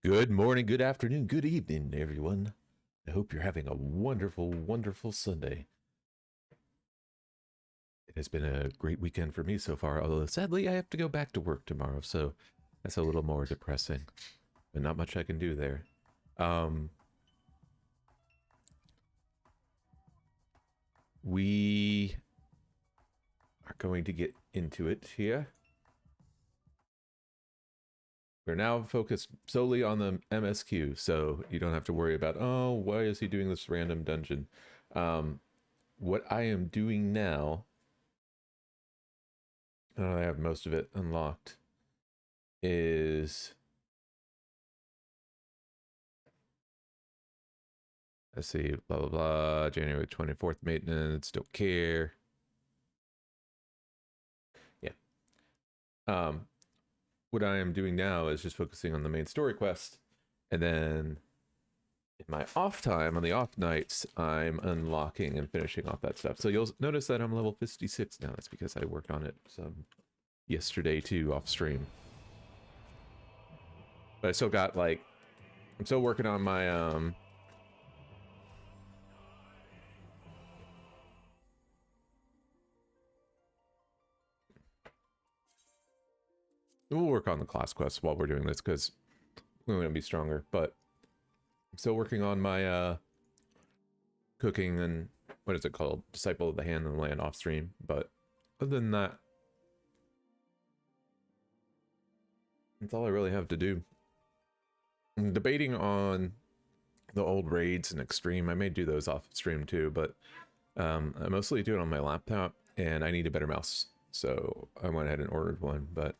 Good morning, good afternoon, good evening, everyone. I hope you're having a wonderful, wonderful Sunday. It has been a great weekend for me so far, although sadly I have to go back to work tomorrow, so that's a little more depressing. But not much I can do there. We are going to get into it here. We're now focused solely on the MSQ, so you don't have to worry about, oh, why is he doing this random dungeon? What I am doing now, I have most of it unlocked, is, let's see, blah, blah, blah, January 24th maintenance, don't care. Yeah. What I am doing now is just focusing on the main story quest, and then in my off time, on the off nights, I'm unlocking and finishing off that stuff. So you'll notice that I'm level 56 now. That's because I worked on it some yesterday too, off stream. But I still got, like, I'm still working on my, we'll work on the class quests while we're doing this, because we're going to be stronger, but I'm still working on my, cooking and, what is it called? Disciple of the Hand and Land off stream, but other than that, that's all I really have to do. I'm debating on the old raids and extreme. I may do those off stream too, but I mostly do it on my laptop, and I need a better mouse, so I went ahead and ordered one. But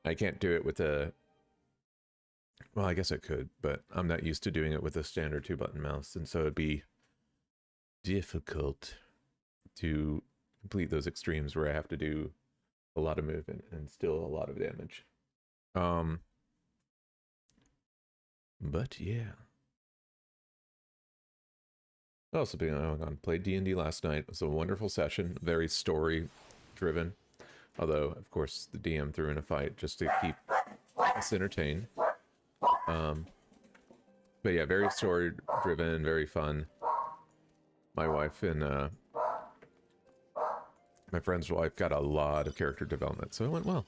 I can't do it with a, well, I guess I could, but I'm not used to doing it with a standard 2-button mouse, and so it'd be difficult to complete those extremes where I have to do a lot of movement and still a lot of damage. But yeah. Also being on played D&D last night. It was a wonderful session, very story driven. Although, of course, the DM threw in a fight just to keep us entertained. But yeah, very story driven, very fun. My wife and my friend's wife got a lot of character development, so it went well.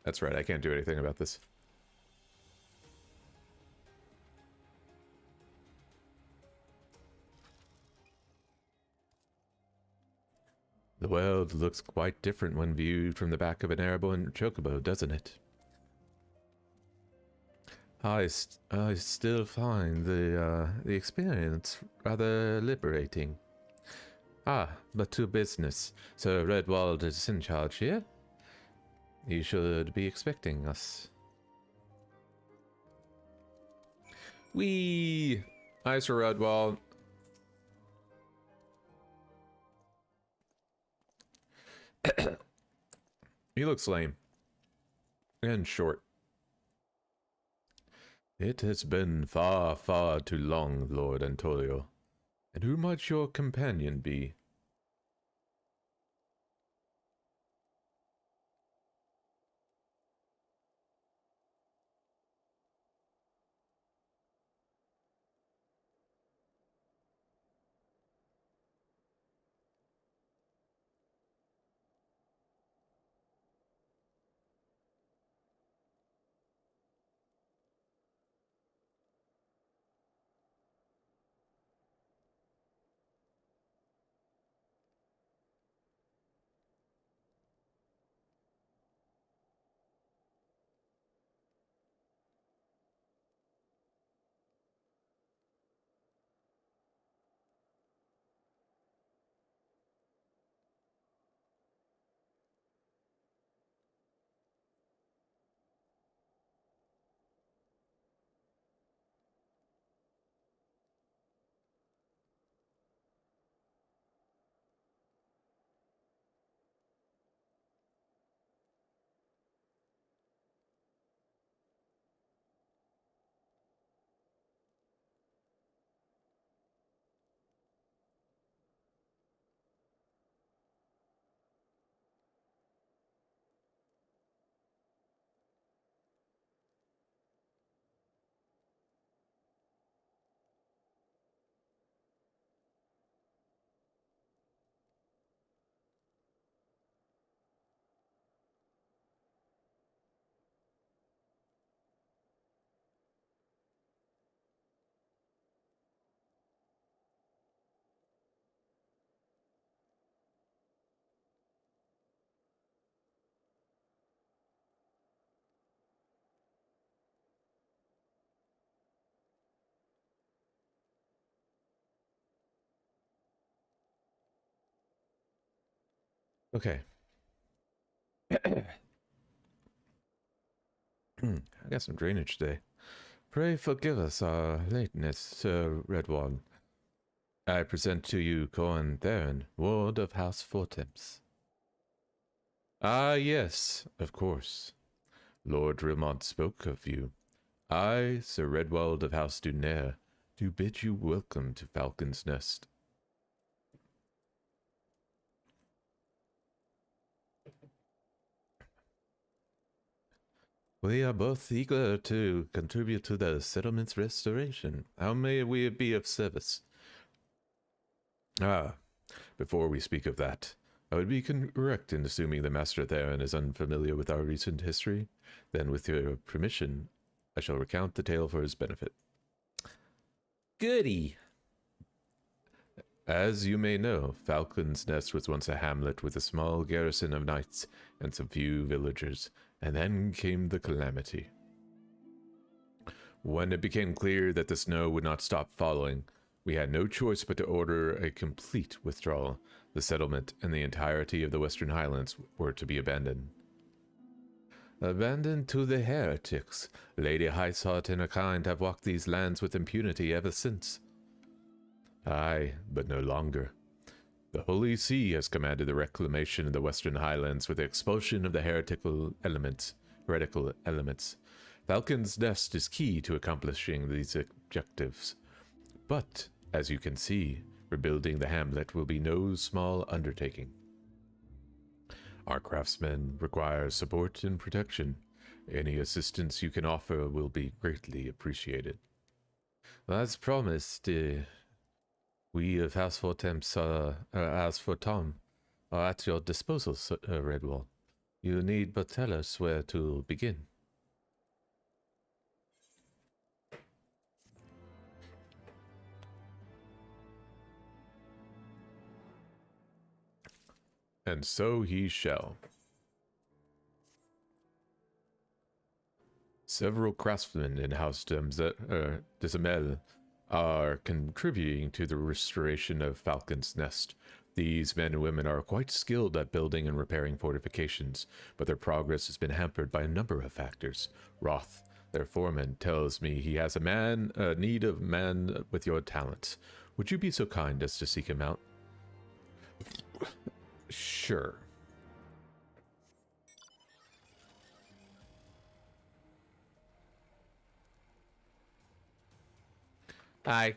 That's right, I can't do anything about this. The world looks quite different when viewed from the back of an airborne chocobo, doesn't it? I still find the experience rather liberating. Ah, but to business. So Redwald is in charge here? You should be expecting us. Wee! Hi, Sir Redwald. He looks lame. And short. It has been far, far too long, Lord Antonio. And who might your companion be? Okay. I got some drainage today. Pray forgive us our lateness, Sir Redwall. I present to you Corn Theron, Ward of House Fortemps. Ah, yes, of course. Lord Rilmont spoke of you. I, Sir Redwald of House Dunair, do bid you welcome to Falcon's Nest. We are both eager to contribute to the settlement's restoration. How may we be of service? Ah, before we speak of that, I would be correct in assuming the Master Theron is unfamiliar with our recent history. Then, with your permission, I shall recount the tale for his benefit. Goody! As you may know, Falcon's Nest was once a hamlet with a small garrison of knights and some few villagers, and then came the calamity. When it became clear that the snow would not stop falling, we had no choice but to order a complete withdrawal. The settlement and the entirety of the Western Highlands were to be abandoned. Abandoned to the heretics. Lady Highsart and her kind have walked these lands with impunity ever since. Aye, but no longer. The Holy See has commanded the reclamation of the Western Highlands with the expulsion of the heretical elements. Falcon's Nest is key to accomplishing these objectives. But, as you can see, rebuilding the hamlet will be no small undertaking. Our craftsmen require support and protection. Any assistance you can offer will be greatly appreciated. As promised, we of House Fortemps, as for Tom, are at your disposal, Redwall. You need but tell us where to begin. And so he shall. Several craftsmen in House Desamel are contributing to the restoration of Falcon's Nest. These men and women are quite skilled at building and repairing fortifications, but their progress has been hampered by a number of factors. Roth, their foreman, tells me he has a need of man with your talents. Would you be so kind as to seek him out? Sure. Hi.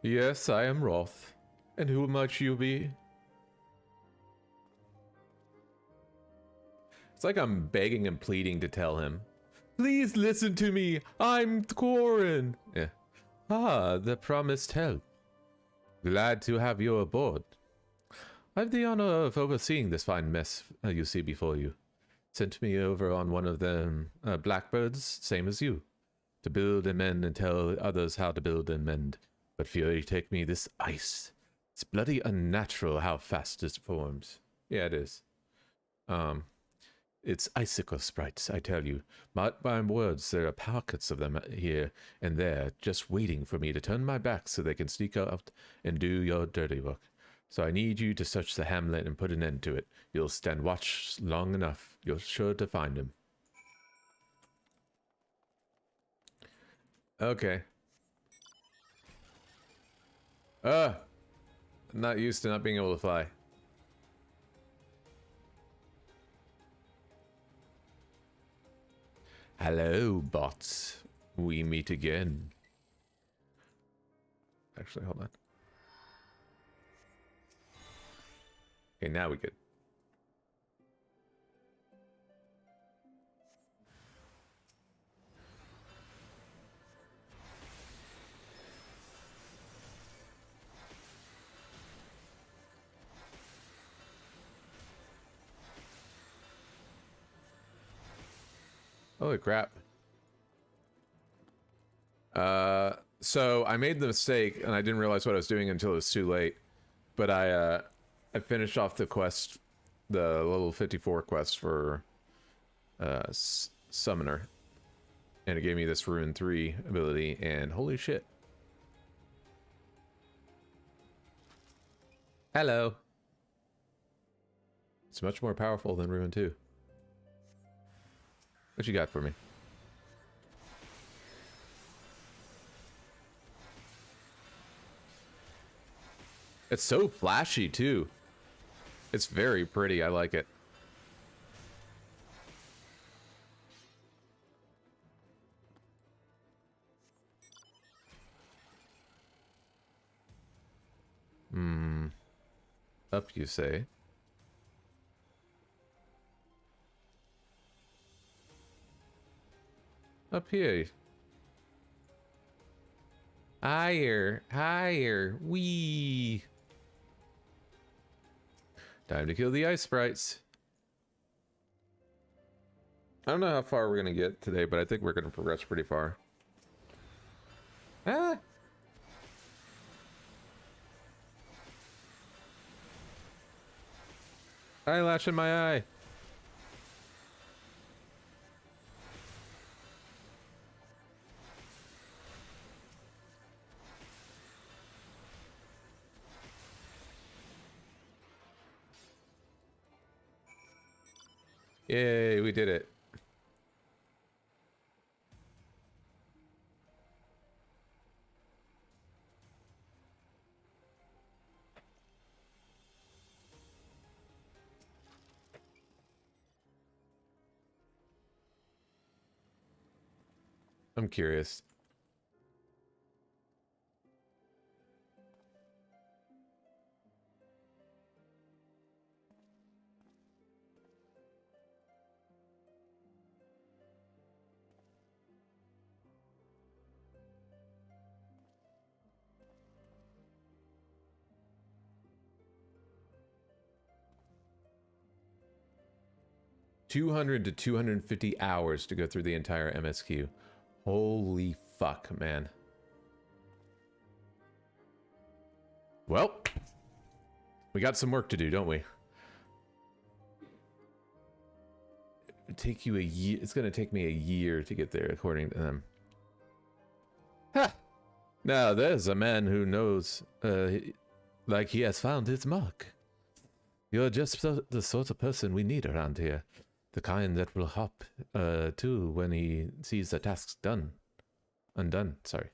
Yes, I am Roth. And who might you be? It's like I'm begging and pleading to tell him. Please listen to me. I'm Corin. Yeah. Ah, the promised help. Glad to have you aboard. I have the honor of overseeing this fine mess you see before you. Sent me over on one of them blackbirds, same as you, to build and mend and tell others how to build and mend. But Fury take me this ice. It's bloody unnatural how fast it forms. Yeah, it is. It's icicle sprites, I tell you. Mark my words, there are pockets of them here and there, just waiting for me to turn my back so they can sneak out and do your dirty work. So I need you to search the hamlet and put an end to it. You'll stand watch long enough. You're sure to find him. Okay. I'm not used to not being able to fly. Hello, bots. We meet again. Actually, hold on. Okay, now we good. Holy crap. So I made the mistake and I didn't realize what I was doing until it was too late. But I finished off the quest, the level 54 quest for Summoner. And it gave me this Rune 3 ability, and holy shit. Hello. It's much more powerful than Ruin 2. What you got for me? It's so flashy, too. It's very pretty. I like it. Up, you say? Up here. Higher. Higher. Wee. Time to kill the ice sprites. I don't know how far we're going to get today, but I think we're going to progress pretty far. Ah! Eyelash in my eye. Yay, we did it. I'm curious. $200 to 250 hours to go through the entire MSQ. Holy fuck, man. Well, we got some work to do, don't we? It'd take you a year. It's gonna take me a year to get there, according to them. Ha! Now there's a man who knows, like he has found his mark. You're just the sort of person we need around here. The kind that will hop, too, when he sees the task's done. Undone, sorry.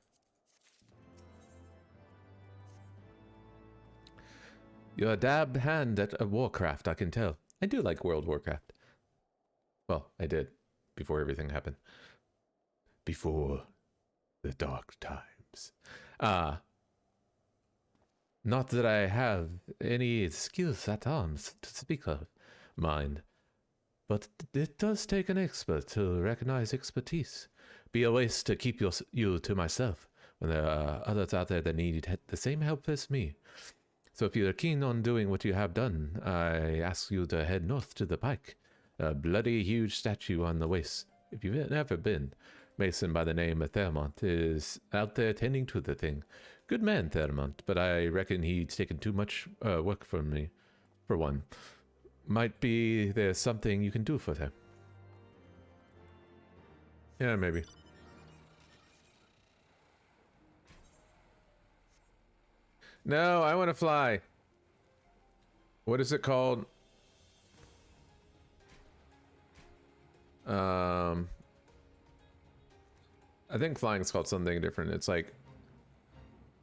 You're a dab hand at Warcraft, I can tell. I do like World of Warcraft. Well, I did, before everything happened. Before the dark times. Not that I have any skills at arms to speak of, mind. But it does take an expert to recognize expertise. Be a waste to keep you to myself when there are others out there that need the same help as me. So if you're keen on doing what you have done, I ask you to head north to the pike. A bloody huge statue on the waste. If you've never been, Mason by the name of Thermont is out there tending to the thing. Good man, Thermont, but I reckon he's taken too much work from me, for one. Might be there's something you can do for them. Yeah, maybe. No, I want to fly. What is it called? I think flying is called something different. It's like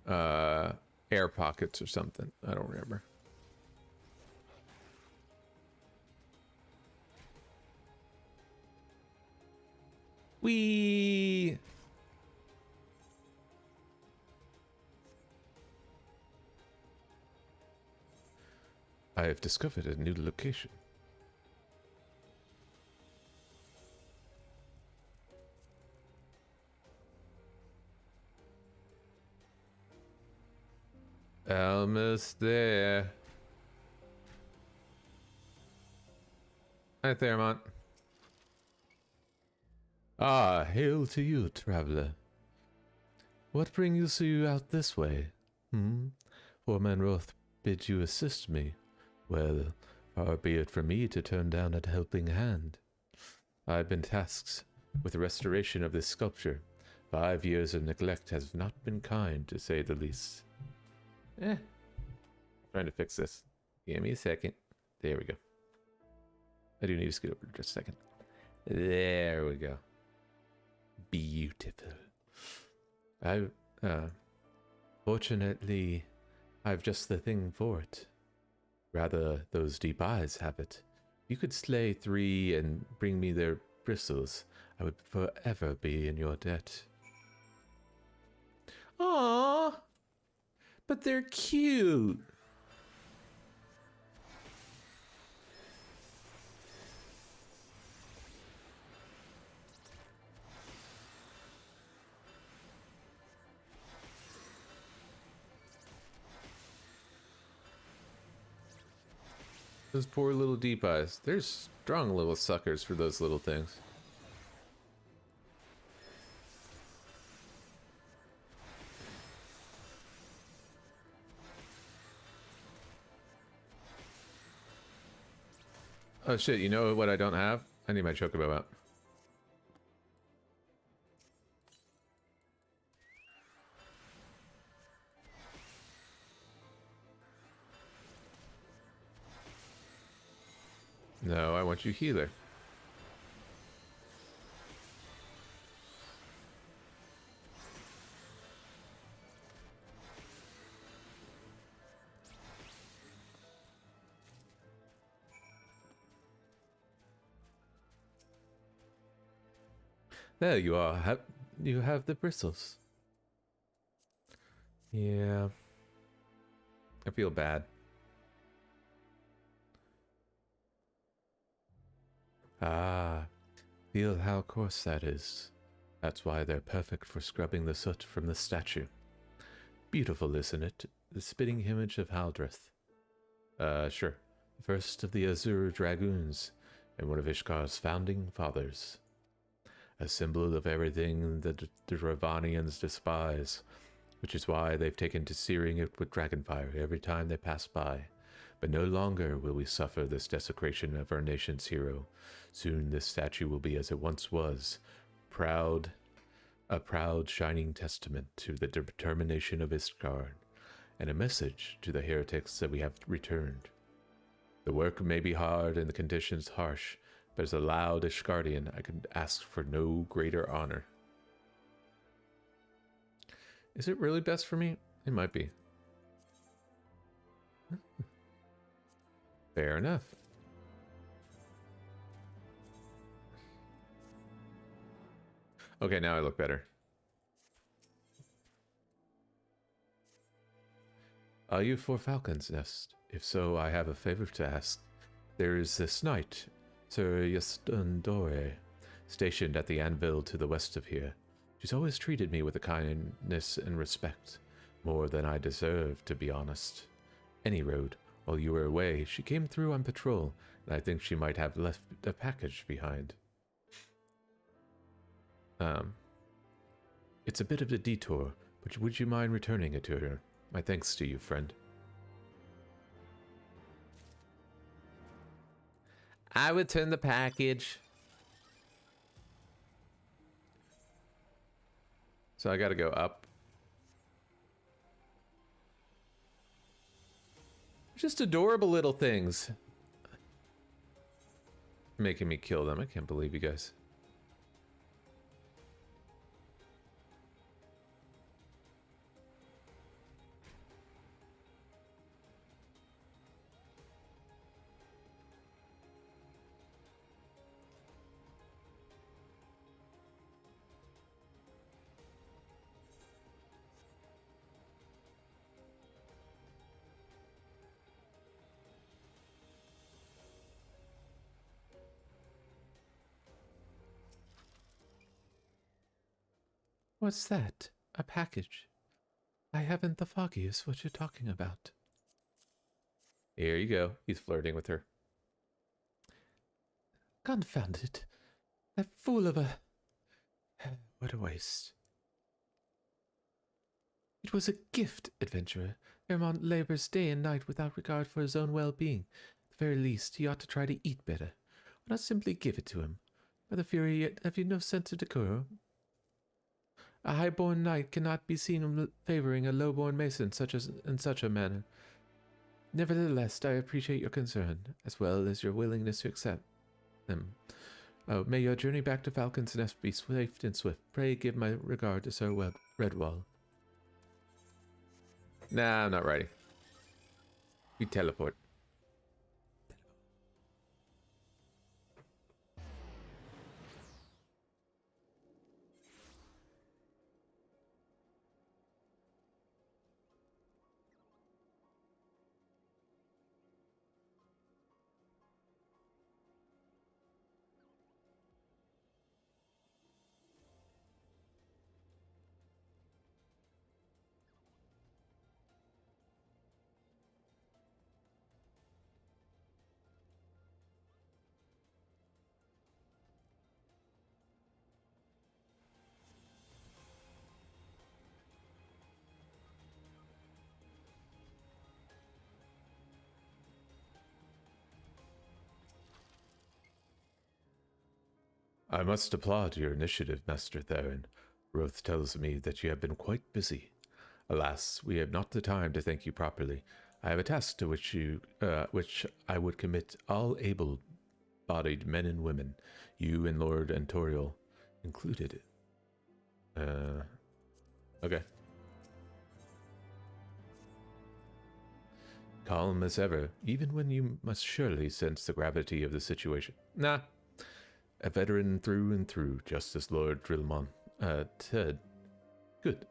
air pockets or something. I don't remember. Whee! I have discovered a new location. Almost there. Hi, Thermont. Ah, hail to you, traveler. What brings you out this way? For Manroth bid you assist me. Well, far be it from me to turn down a helping hand. I've been tasked with the restoration of this sculpture. 5 years of neglect has not been kind, to say the least. Trying to fix this. Give me a second. There we go. I do need to scoot over just a second. There we go. Beautiful. Fortunately, I've just the thing for it. Rather, those deep eyes have it. If you could slay 3 and bring me their bristles, I would forever be in your debt. Aww, but they're cute. Those poor little deep eyes. They're strong little suckers for those little things. Oh shit, you know what I don't have? I need my chocobo out. No, I want you healer. There you are. You have the bristles. Yeah. I feel bad. Ah, feel how coarse that is. That's why they're perfect for scrubbing the soot from the statue. Beautiful, isn't it? The spitting image of Haldreth. Sure. The first of the Azure Dragoons, and one of Ishkar's founding fathers. A symbol of everything that the Ravanians despise, which is why they've taken to searing it with dragonfire every time they pass by. But no longer will we suffer this desecration of our nation's hero. Soon this statue will be as it once was, a proud shining testament to the determination of Ishgard, and a message to the heretics that we have returned. The work may be hard and the conditions harsh, but as a loud Ishgardian, I could ask for no greater honor. Is it really best for me? It might be. Fair enough. Okay, now I look better. Are you for Falcon's Nest? If so, I have a favor to ask. There is this knight, Sir Yastundore, stationed at the anvil to the west of here. She's always treated me with a kindness and respect, more than I deserve, to be honest. Any road, while you were away, she came through on patrol, and I think she might have left a package behind. It's a bit of a detour, but would you mind returning it to her? My thanks to you, friend. I return the package. So I gotta go up. Just adorable little things. Making me kill them. I can't believe you guys. What's that? A package? I haven't the foggiest what you're talking about. Here you go. He's flirting with her. Confound it. That fool of a... What a waste. It was a gift, adventurer. Vermont labors day and night without regard for his own well-being. At the very least, he ought to try to eat better. Why not simply give it to him? By the Fury, have you no sense of decorum? A high-born knight cannot be seen favoring a low-born mason in such a manner. Nevertheless, I appreciate your concern, as well as your willingness to accept them. May your journey back to Falcon's Nest be safe and swift. Pray give my regard to Sir Redwall. Nah, I'm not ready. We teleport. I must applaud your initiative, Master Theron. Roth tells me that you have been quite busy. Alas, we have not the time to thank you properly. I have a task to which I would commit all able-bodied men and women, you and Lord Antoriel included. Okay. Calm as ever, even when you must surely sense the gravity of the situation. Nah. A veteran through and through, just as Lord Drillmon said. Good.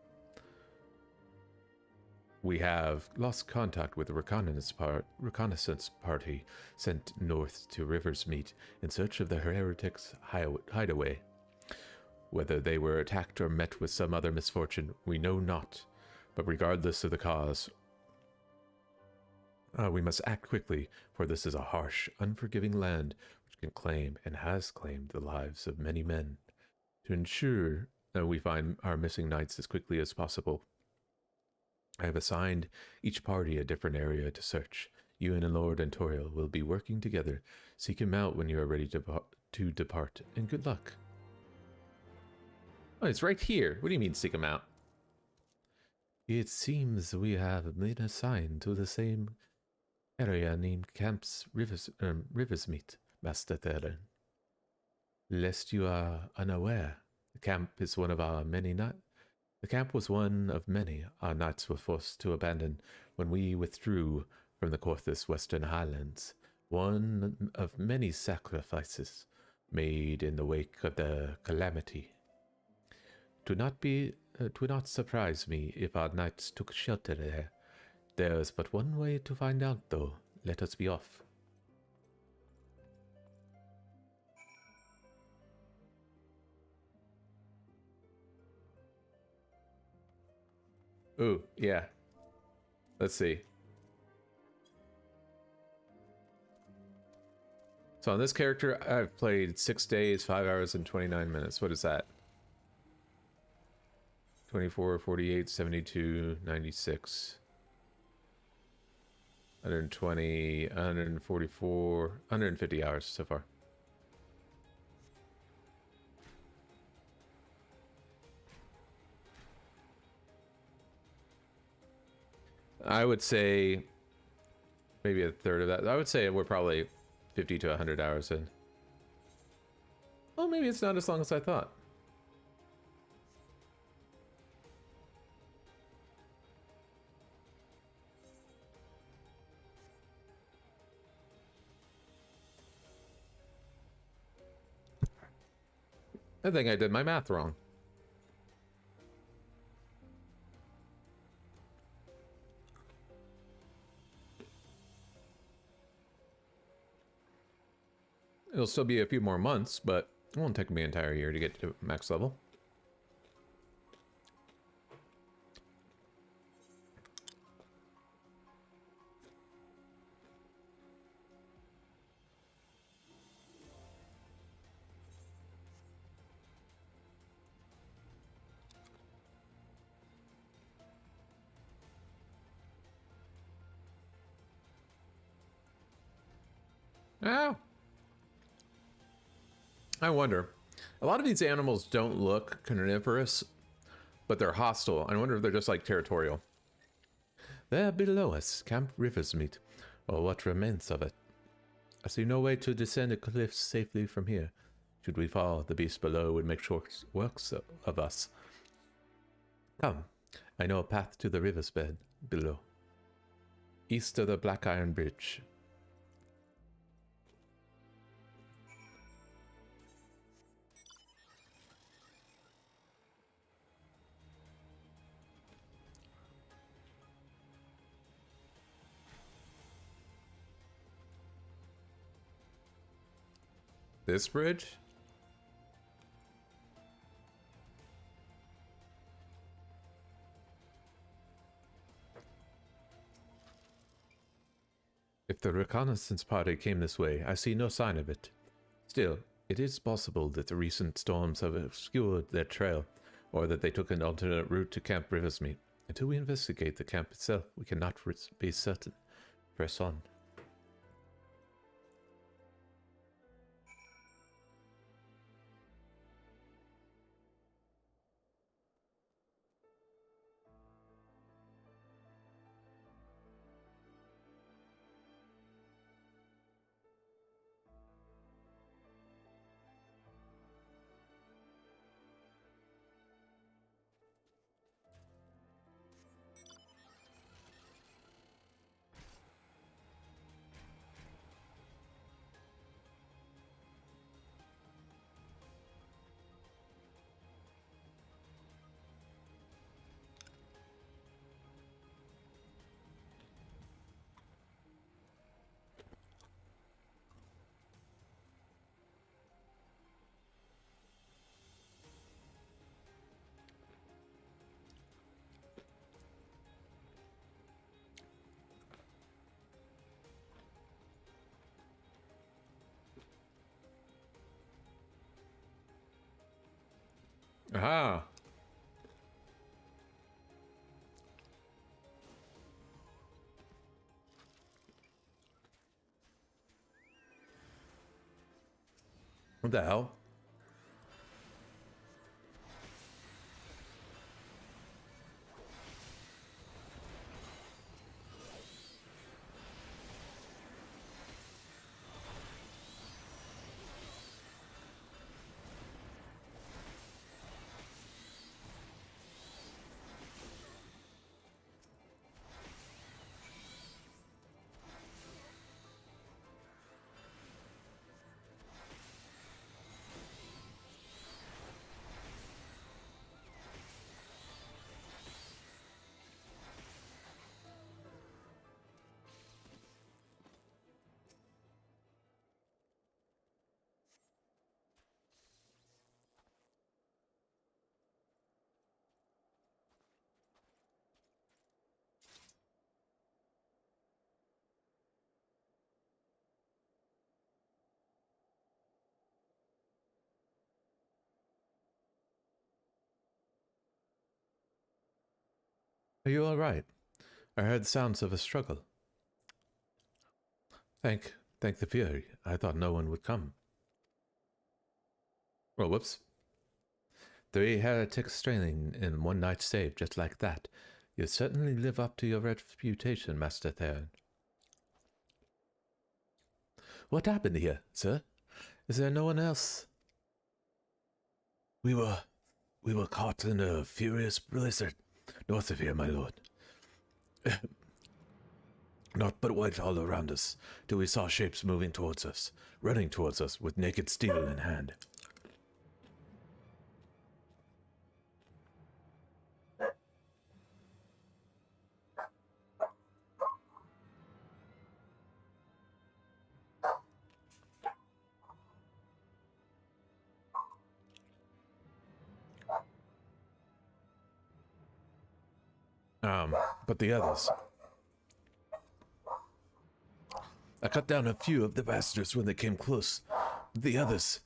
We have lost contact with the reconnaissance party sent north to Riversmeet in search of the heretics' hideaway. Whether they were attacked or met with some other misfortune, we know not. But regardless of the cause, we must act quickly, for this is a harsh, unforgiving land which can claim and has claimed the lives of many men. To ensure that we find our missing knights as quickly as possible, I have assigned each party a different area to search. You and Lord Antoriel will be working together. Seek him out when you are ready to depart, and good luck. Oh, it's right here. What do you mean, seek him out? It seems we have been assigned to the same area named Camps Riversmeet, Master Theron. Lest you are unaware, the camp is one of our many The camp was one of many our knights were forced to abandon when we withdrew from the Corthus Western Highlands. One of many sacrifices made in the wake of the calamity. It would not surprise me if our knights took shelter there. There's but one way to find out, though. Let us be off. Ooh, yeah. Let's see. So on this character, I've played 6 days, 5 hours, and 29 minutes. What is that? 24, 48, 72, 96. 120, 144, 150 hours so far. I would say maybe a third of that. I would say we're probably 50 to 100 hours in. Well, maybe it's not as long as I thought. I think I did my math wrong. It'll still be a few more months, but it won't take me an entire year to get to max level. Oh. I wonder. A lot of these animals don't look carnivorous, but they're hostile. I wonder if they're just like territorial. There below us, Camp Rivers meet, or what remains of it. I see no way to descend the cliffs safely from here. Should we fall, the beast below would make short works of us. Come, I know a path to the river's bed below. East of the Black Iron Bridge. This bridge? If the reconnaissance party came this way, I see no sign of it. Still, it is possible that the recent storms have obscured their trail, or that they took an alternate route to Camp Riversmeet. Until we investigate the camp itself, we cannot be certain. Press on. Aha! What the hell? Are you all right? I heard sounds of a struggle. Thank the Fury. I thought no one would come. Well, whoops. 3 heretics straining in one night's save, just like that. You certainly live up to your reputation, Master Theron. What happened here, sir? Is there no one else? We were caught in a furious blizzard north of here, my lord. Naught but white all around us, till we saw shapes moving towards us, running towards us with naked steel in hand. But the others. I cut down a few of the bastards when they came close. The others,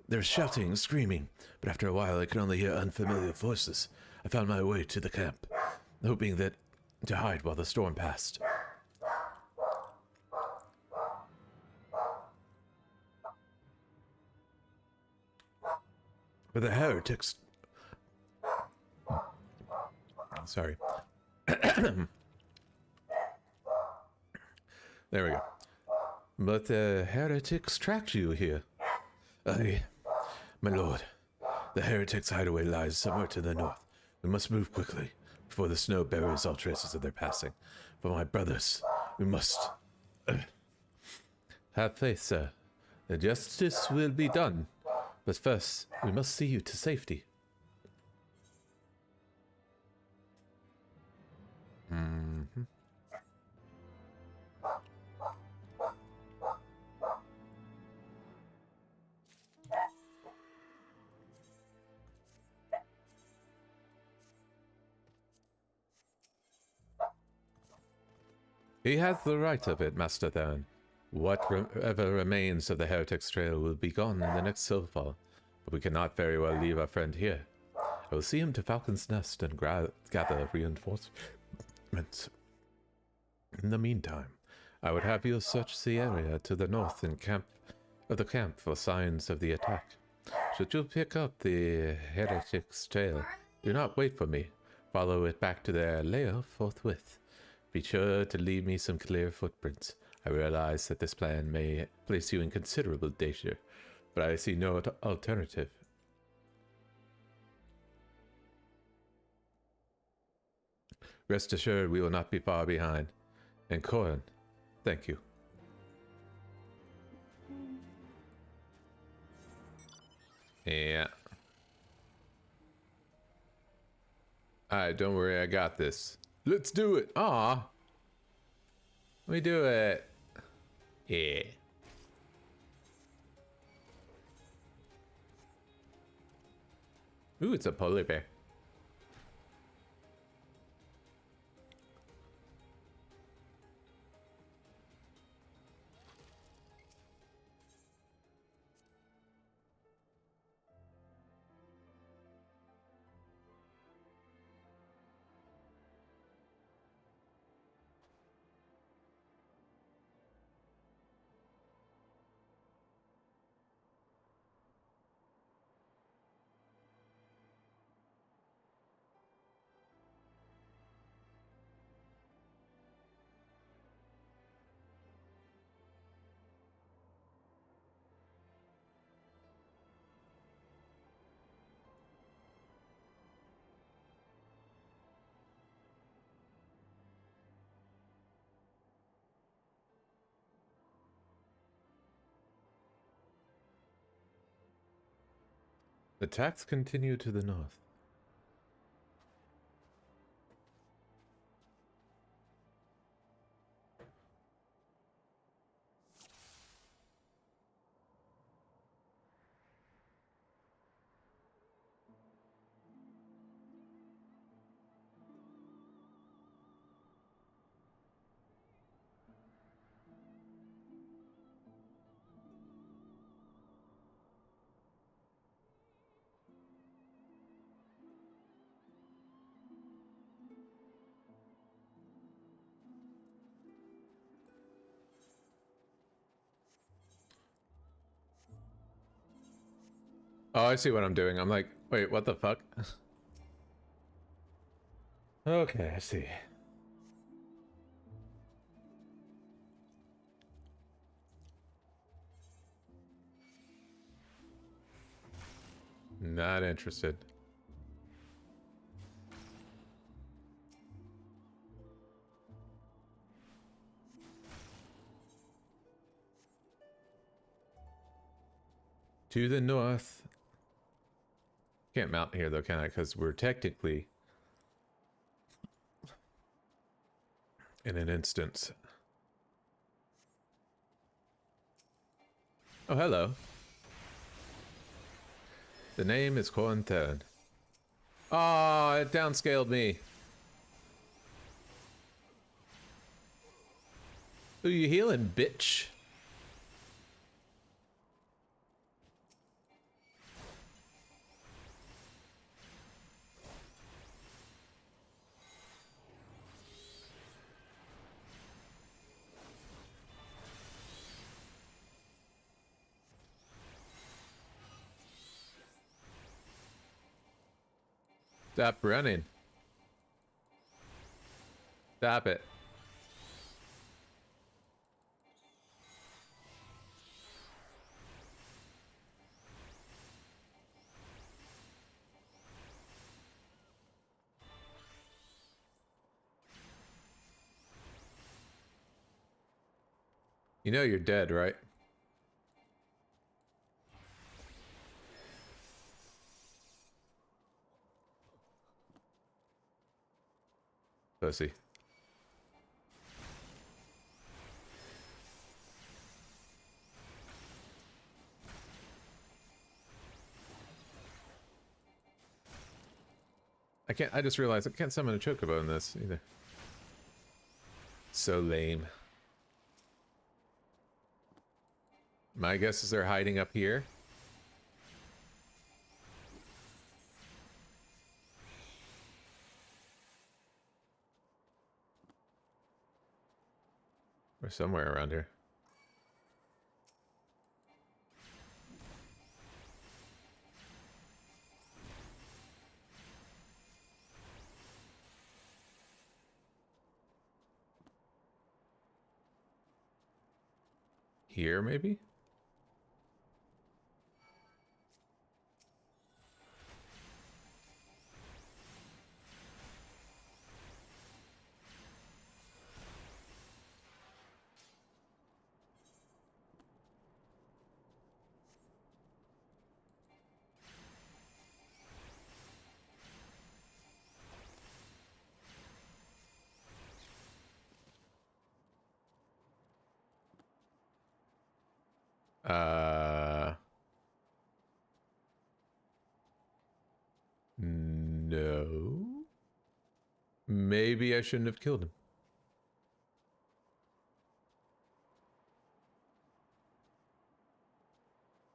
they're shouting and screaming, but after a while I could only hear unfamiliar voices. I found my way to the camp, hoping to hide while the storm passed. But the heretics... Sorry. There we go. But the heretics tracked you here. Aye, my lord. The heretics' hideaway lies somewhere to the north. We must move quickly, before the snow buries all traces of their passing. For my brothers, we must... Have faith, sir. The justice will be done. But first, we must see you to safety. Mm-hmm. He has the right of it, Master Theron. Whatever remains of the Heretic's Trail will be gone in the next Silverfall, but we cannot very well leave our friend here. I will see him to Falcon's Nest and gather reinforcements. In the meantime, I would have you search the area to the north and camp for signs of the attack. Should you pick up the Heretic's Trail, do not wait for me. Follow it back to their lair forthwith. Be sure to leave me some clear footprints. I realize that this plan may place you in considerable danger, but I see no alternative. Rest assured we will not be far behind. And Corin, thank you. Yeah. Alright, don't worry, I got this. Let's do it! Aw! Let me do it! Yeah. Ooh, it's a polar bear. Attacks continue to the north. Oh, I see what I'm doing. I'm like, wait, what the fuck? Okay, I see. Not interested. To the north. Can't mount here though, can I? Because we're technically in an instance. Oh, hello. The name is Corin Theron. Oh, it downscaled me. Who you healing, bitch? Stop running. Stop it. You know you're dead, right? Pussy. I just realized I can't summon a chocobo in this either. So lame. My guess is they're hiding up here. Or somewhere around here. Here, maybe? No. Maybe I shouldn't have killed him.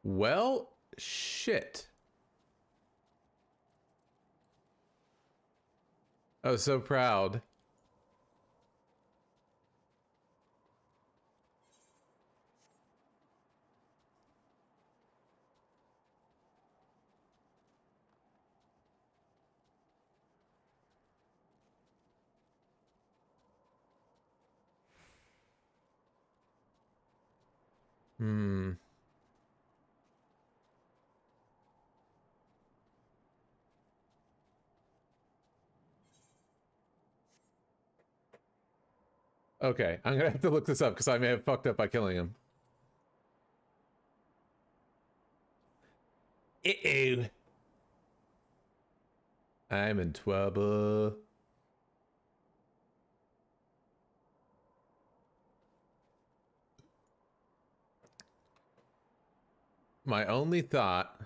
Well, shit. I was so proud. Hmm. Okay, I'm gonna have to look this up because I may have fucked up by killing him. Uh-oh. I'm in trouble. My only thought...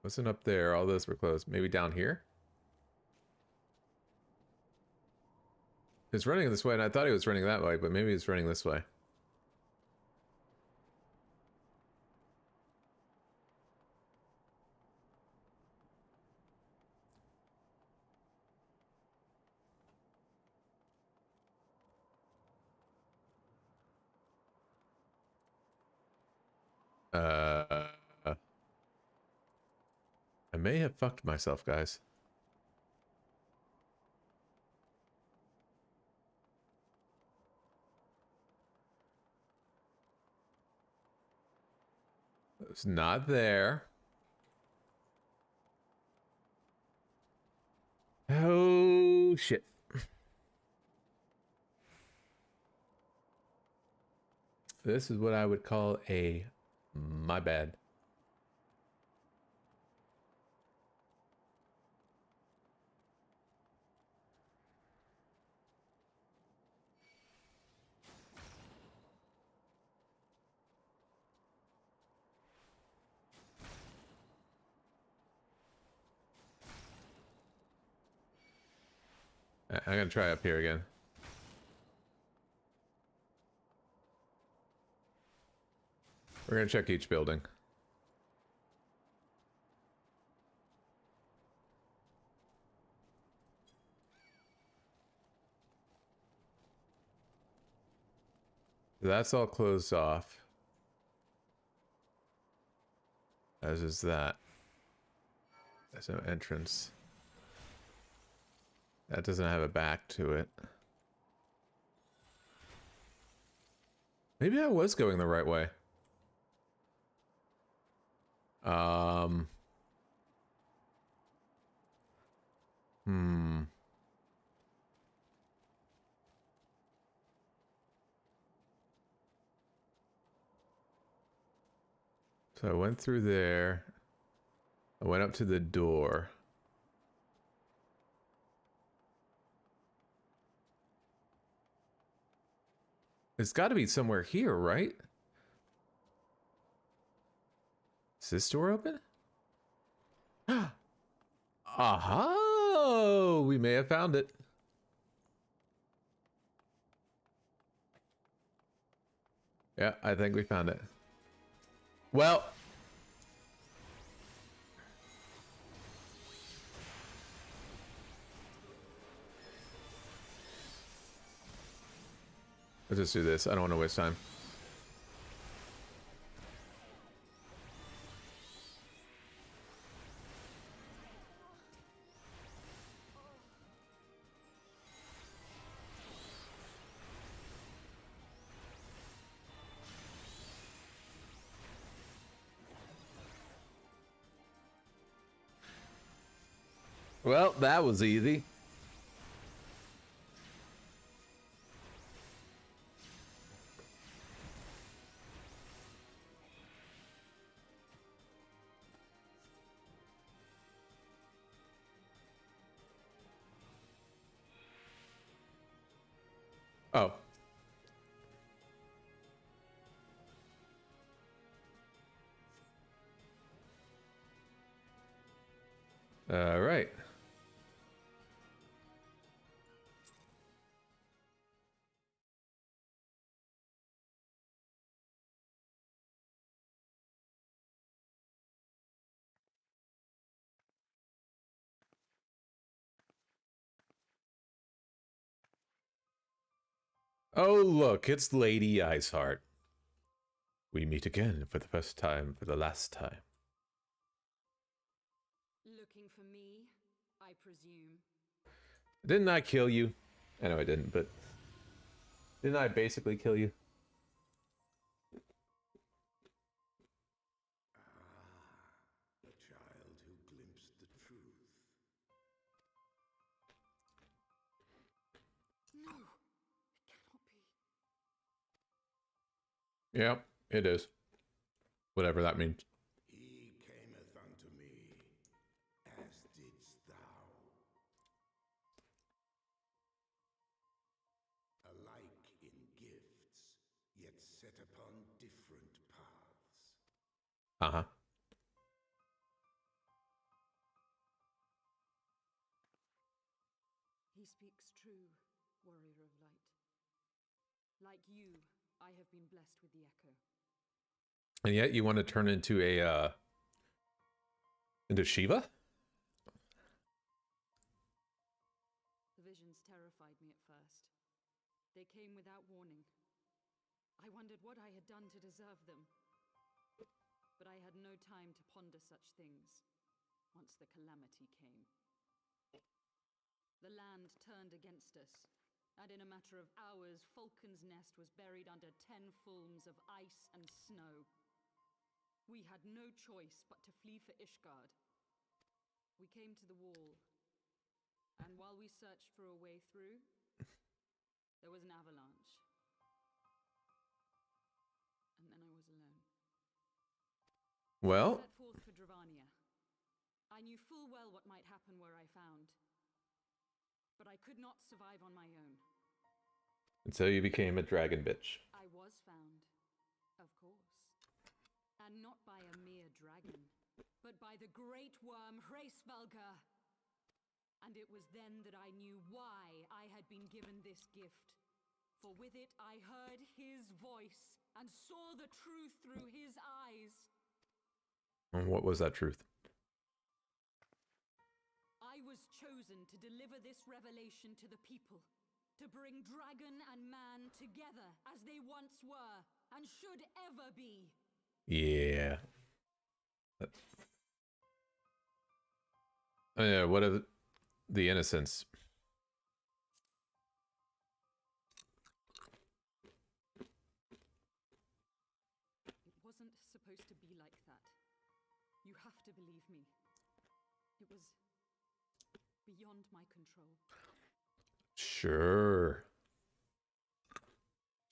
wasn't up there. All those were closed. Maybe down here? He's running this way, and I thought he was running that way, but maybe he's running this way. I may have fucked myself, guys. It's not there. Oh, shit. This is what I would call a my bad. I'm gonna try up here again. We're gonna check each building. That's all closed off. As is that. There's no entrance. That doesn't have a back to it. Maybe I was going the right way. Hmm. So I went through there. I went up to the door. It's got to be somewhere here, right? Is this door open? Aha! We may have found it. Yeah, I think we found it. Well, let's just do this. I don't want to waste time. Well, that was easy. Oh. All right. Oh, look, it's Lady Iceheart. We meet again for the first time, for the last time. Looking for me, I presume. Didn't I kill you? I know I didn't, but didn't I basically kill you? The child who glimpsed the truth. No, it cannot be. Yep, it is. Whatever that means. He cameth unto me, as didst thou. Alike in gifts, yet set upon different paths. Uh-huh. He speaks true, warrior of light. Like you, I have been blessed with the echo. And yet you want to turn into a, into Shiva? The visions terrified me at first. They came without warning. I wondered what I had done to deserve them. But I had no time to ponder such things once the calamity came. The land turned against us, and in a matter of hours, Falcon's Nest was buried under 10 fulms of ice and snow. We had no choice but to flee for Ishgard. We came to the wall, and while we searched for a way through, there was an avalanche. And then I was alone. Well, I set forth for Dravania. I knew full well what might happen where I found. But I could not survive on my own. and so you became a dragon bitch. I was found, of course. And not by a mere dragon, but by the great worm Hraesvelgr. And it was then that I knew why I had been given this gift. For with it I heard his voice and saw the truth through his eyes. And what was that truth? I was chosen to deliver this revelation to the people, to bring dragon and man together as they once were and should ever be. Yeah. Oh, yeah, what of the innocents? It wasn't supposed to be like that. You have to believe me. It was beyond my control. Sure.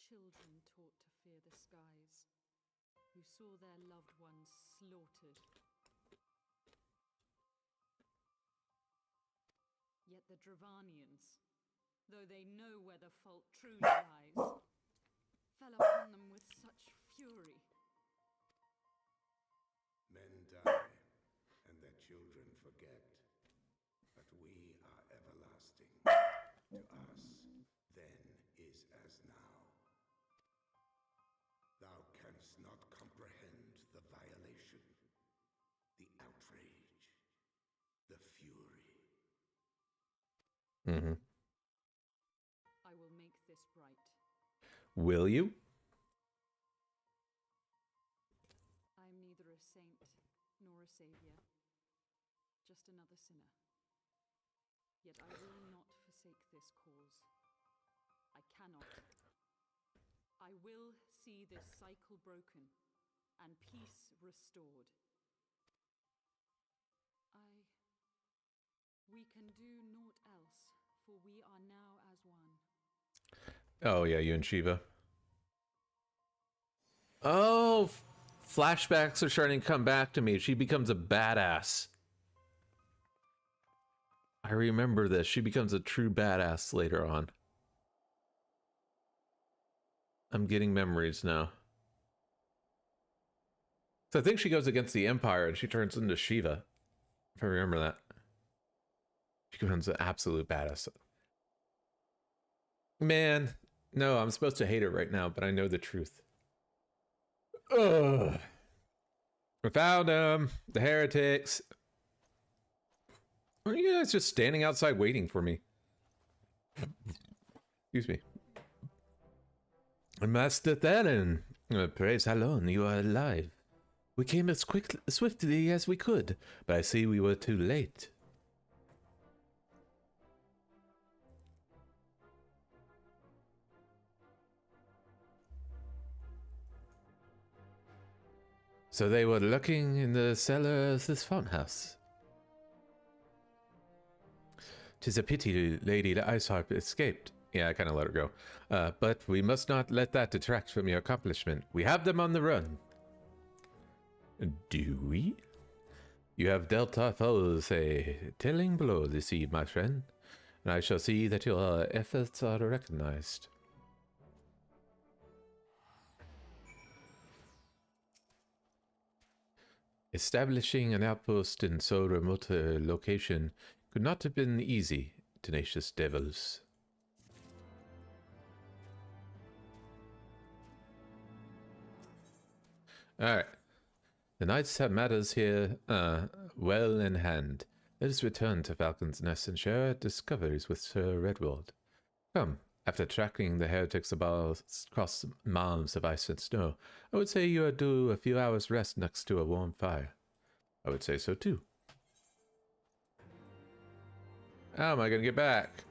Children taught to fear the skies, who saw their loved ones slaughtered. Yet the Dravanians, though they know where the fault truly lies, fell upon them with such fury. Men die, and their children forget. But we are everlasting. To us, then is as now. Thou canst not comprehend the violation, the outrage, the fury. Mm-hmm. I will make this right. Will you? I am neither a saint nor a savior, just another sinner. Yet I will not forsake this cause. I cannot. I will see this cycle broken and peace restored. We can do naught else, for we are now as one. Oh, yeah, you and Shiva. Oh, flashbacks are starting to come back to me. She becomes a badass. I remember this. She becomes a true badass later on. I'm getting memories now. So I think she goes against the Empire and she turns into Shiva. If I remember that. She becomes an absolute badass. Man, no, I'm supposed to hate her right now, but I know the truth. Ugh. I found them. The heretics. Why are you guys just standing outside waiting for me? Excuse me. Master Theron, praise Halon, you are alive. We came as swiftly as we could, but I see we were too late. So they were lurking in the cellar of this farmhouse. 'Tis a pity Lady Iceharp escaped. Yeah, I kind of let her go. But we must not let that detract from your accomplishment. We have them on the run. Do we? You have dealt our foes a telling blow this eve, my friend, and I shall see that your efforts are recognized. Establishing an outpost in so remote a location could not have been easy, tenacious devils. Alright. The knights have matters here, well in hand. Let us return to Falcon's Nest and share our discoveries with Sir Redwald. Come, after tracking the heretics across miles of ice and snow, I would say you are due a few hours' rest next to a warm fire. I would say so too. How am I going to get back?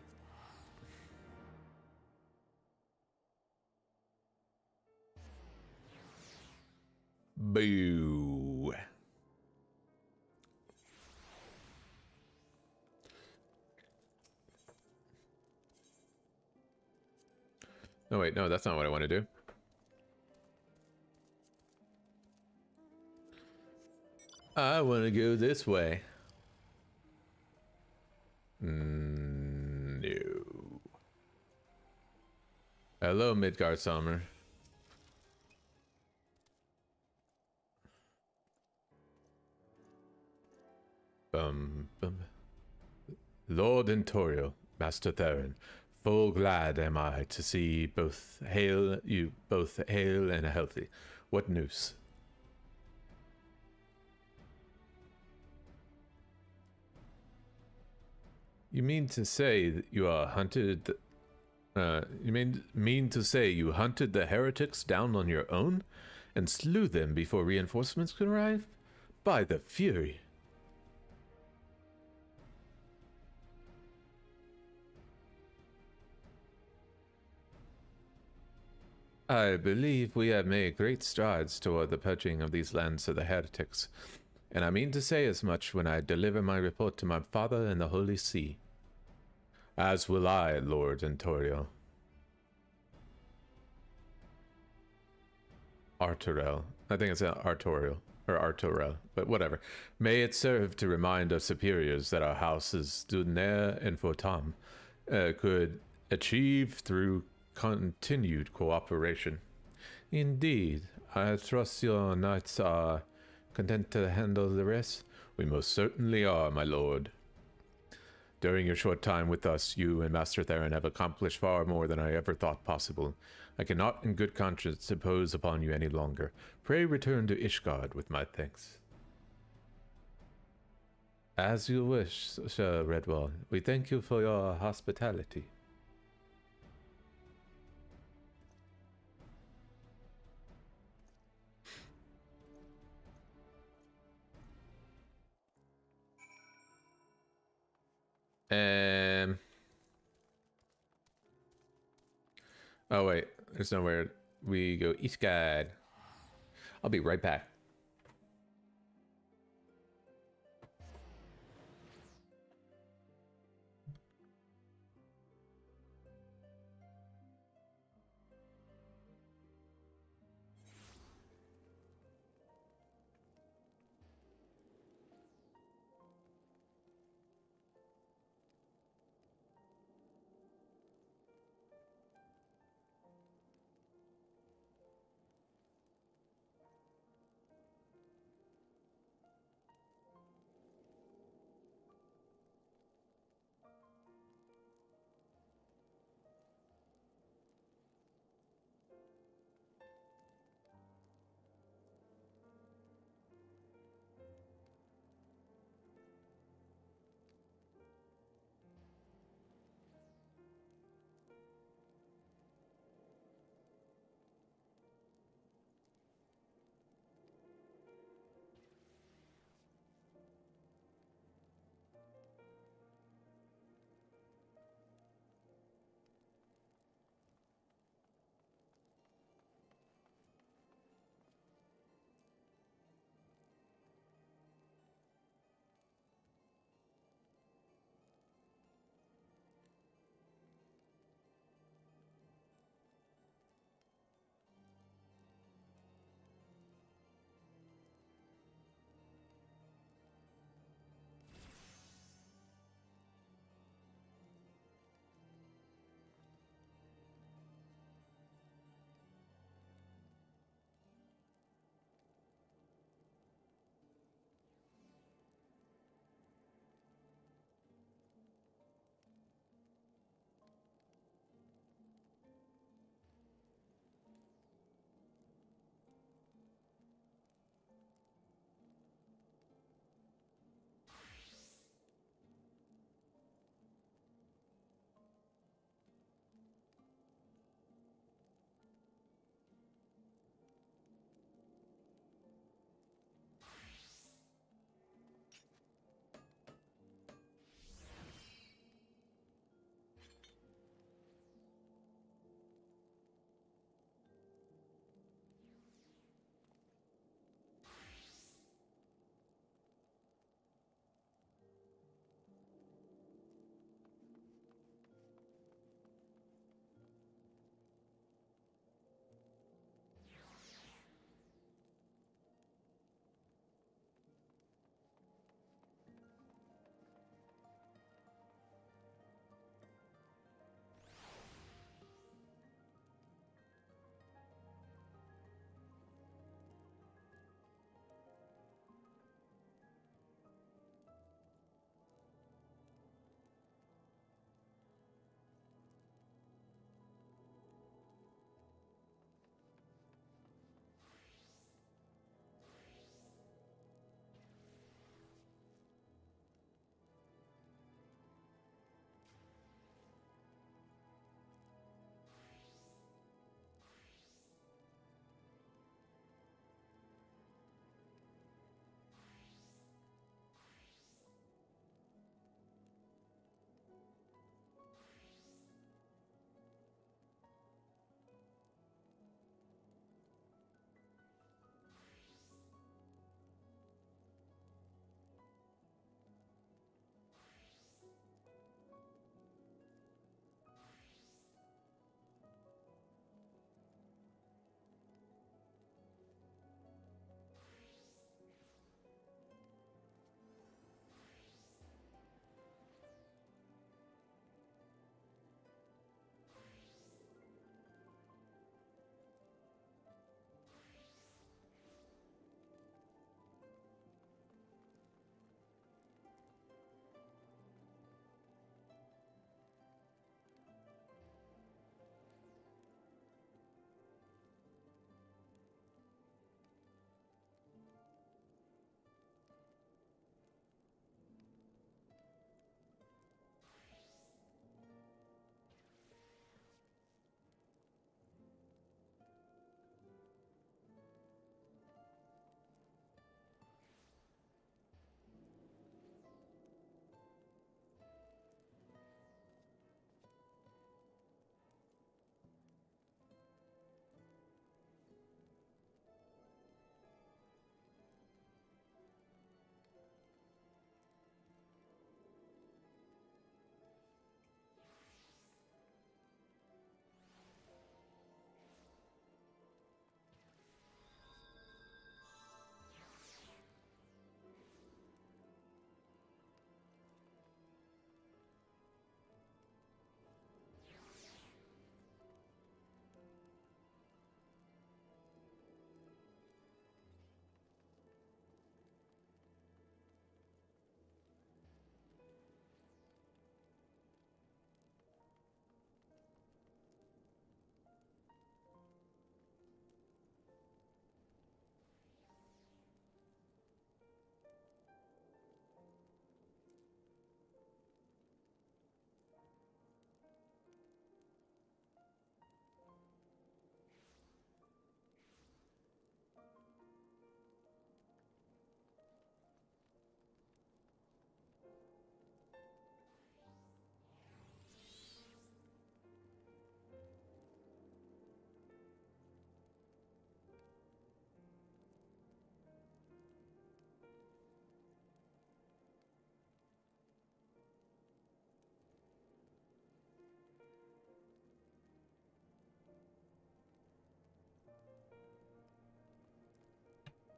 Boo. No, wait, no, that's not what I want to do. I want to go this way. No. Hello, Midgard Summer. Lord Entorio, Master Theron, full glad am I to see you both hale and healthy. What news? You mean to say that you are hunted? You mean to say you hunted the heretics down on your own, and slew them before reinforcements could arrive? By the Fury! I believe we have made great strides toward the purging of these lands of the heretics, and I mean to say as much when I deliver my report to my father in the Holy See. As will I, Lord Entorio. Arturel. I think it's Artorial or Artorel, but whatever. May it serve to remind our superiors that our houses Dunner and Fortam could achieve through continued cooperation. Indeed, I trust your knights are content to handle the rest. We most certainly are, my lord. During your short time with us, you and Master Theron have accomplished far more than I ever thought possible. I cannot in good conscience impose upon you any longer. Pray return to Ishgard with my thanks. As you wish, Sir Redwall. We thank you for your hospitality. Oh wait, there's nowhere. We go east guide. I'll be right back.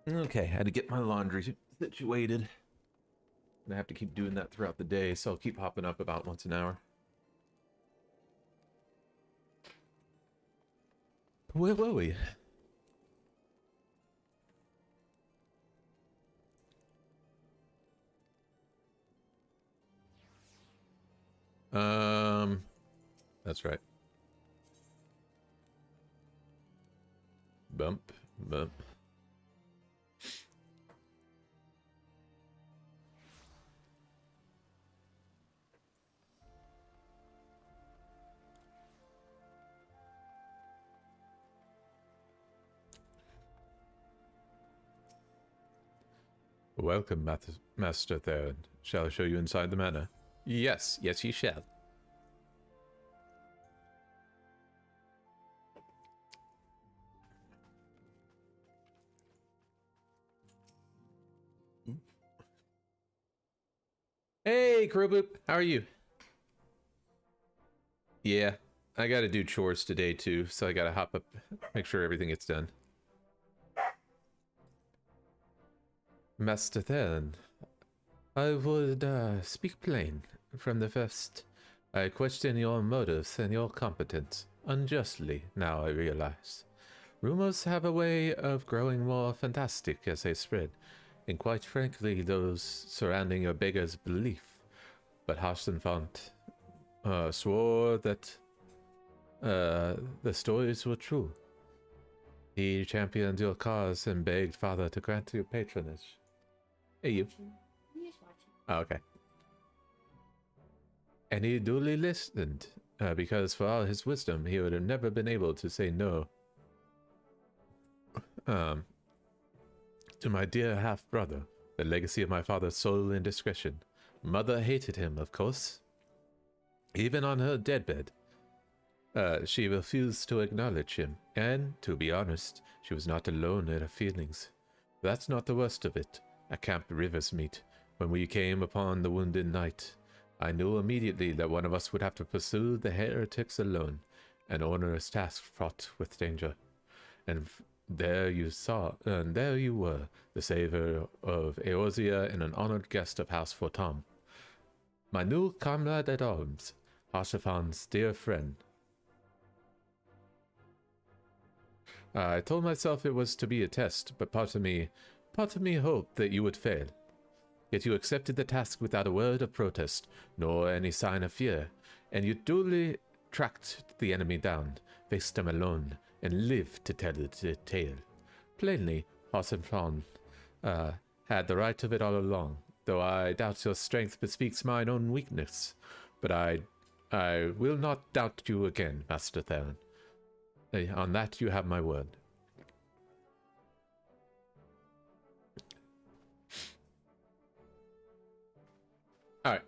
Okay, had to get my laundry situated. And I have to keep doing that throughout the day, so I'll keep hopping up about once an hour. Where were we? That's right. Bump, bump. Welcome, Master Theron. Shall I show you inside the manor? Yes, yes, you shall. Hey, Crowboop, how are you? Yeah, I gotta do chores today too, so I gotta hop up, make sure everything gets done. Master Theron, I would speak plain from the first. I question your motives and your competence, unjustly, now I realize. Rumors have a way of growing more fantastic as they spread, and quite frankly, those surrounding your beggar's belief. But Hastenfont swore that the stories were true. He championed your cause and begged Father to grant you patronage. Hey, you. Oh, okay. And he duly listened, because for all his wisdom, he would have never been able to say no. To my dear half-brother, the legacy of my father's sole indiscretion. Mother hated him, of course. Even on her deathbed, she refused to acknowledge him, and, to be honest, she was not alone in her feelings. That's not the worst of it. At Camp Riversmeet, when we came upon the wounded knight, I knew immediately that one of us would have to pursue the heretics alone, an onerous task fraught with danger. And there you were, the savior of Eorzea and an honored guest of House Fortom. My new comrade at arms, Harshafan's dear friend. I told myself it was to be a test, but part of me hoped that you would fail. Yet you accepted the task without a word of protest, nor any sign of fear, and you duly tracked the enemy down, faced them alone, and lived to tell the tale. Plainly, Harshavan had the right of it all along, though I doubt your strength bespeaks mine own weakness. But I will not doubt you again, Master Theron. On that you have my word. Alright.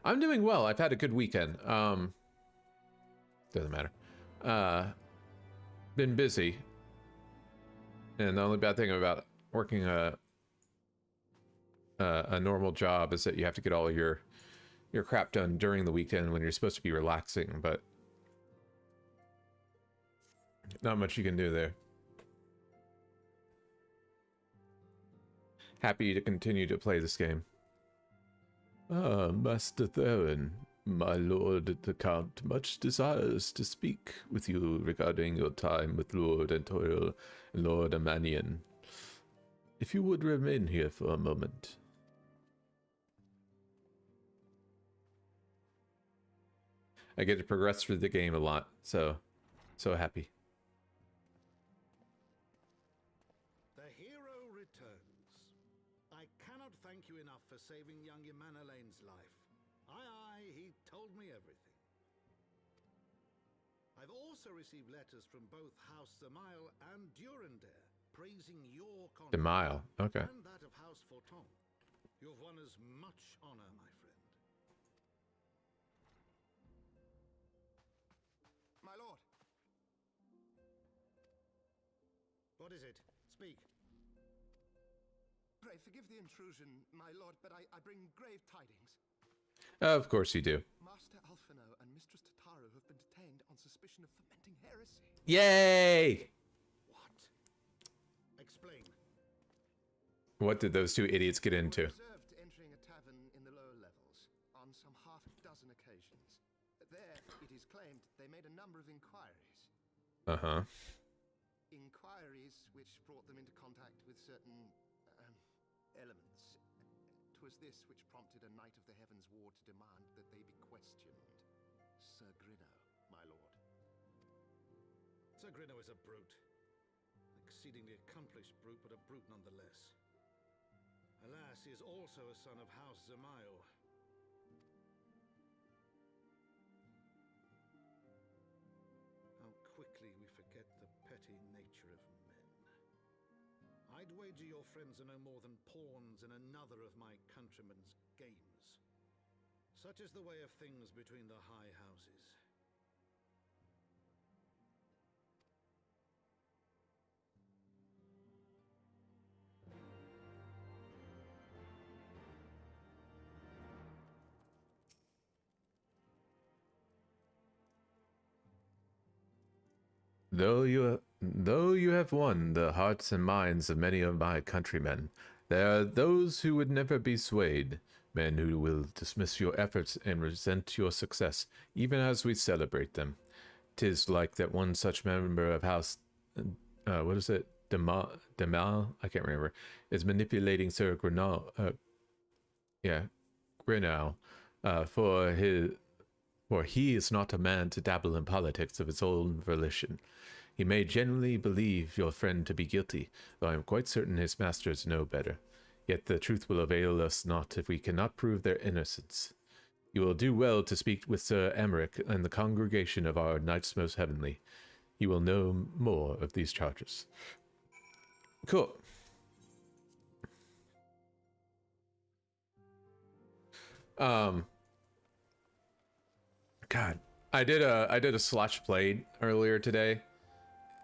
I'm doing well. I've had a good weekend. Doesn't matter. Been busy. And the only bad thing about working a normal job is that you have to get all your crap done during the weekend when you're supposed to be relaxing, but not much you can do there. Happy to continue to play this game. Ah, Master Theron, my lord the Count much desires to speak with you regarding your time with Lord Antoriel and Lord Amanian. If you would remain here for a moment. I get to progress through the game a lot, so happy. The hero returns. I cannot thank you enough for saving young Imanolane's life. Aye, he told me everything. I've also received letters from both House Zemail and Durandare praising your conduct. Zemail, okay. And that of House Fortom. You've won us much honor, my friend. My lord. What is it? Speak. Pray forgive the intrusion, my lord, but I bring grave tidings. Of course you do. Master Alphino and Mistress Tataru have been detained on suspicion of fomenting heresy. Yay! What? What did those two idiots get into? Observed entering a tavern in the lower levels on some half a dozen occasions. There, it is claimed, they made a number of inquiries. Uh-huh. Inquiries which brought them into contact with certain elements. 'Twas this which prompted a knight of the Heavensward to demand that they be questioned. Sir Grinno, my lord. Sir Grinno is a brute. Exceedingly accomplished brute, but a brute nonetheless. Alas, he is also a son of House Zamayo. How quickly we forget the petty nature of men. I'd wager your friends are no more than pawns in another of my countrymen's games. Such is the way of things between the high houses. Though you have won the hearts and minds of many of my countrymen, there are those who would never be swayed, men who will dismiss your efforts and resent your success, even as we celebrate them. 'Tis like that one such member of House, what is it, Demal, I can't remember, is manipulating Sir Grinal, Grinal, for he is not a man to dabble in politics of his own volition. He may genuinely believe your friend to be guilty, though I am quite certain his masters know better. Yet the truth will avail us not if we cannot prove their innocence. You will do well to speak with Sir Emmerich and the congregation of our Knights Most Heavenly. He will know more of these charges. Cool. God, I did a slash played earlier today,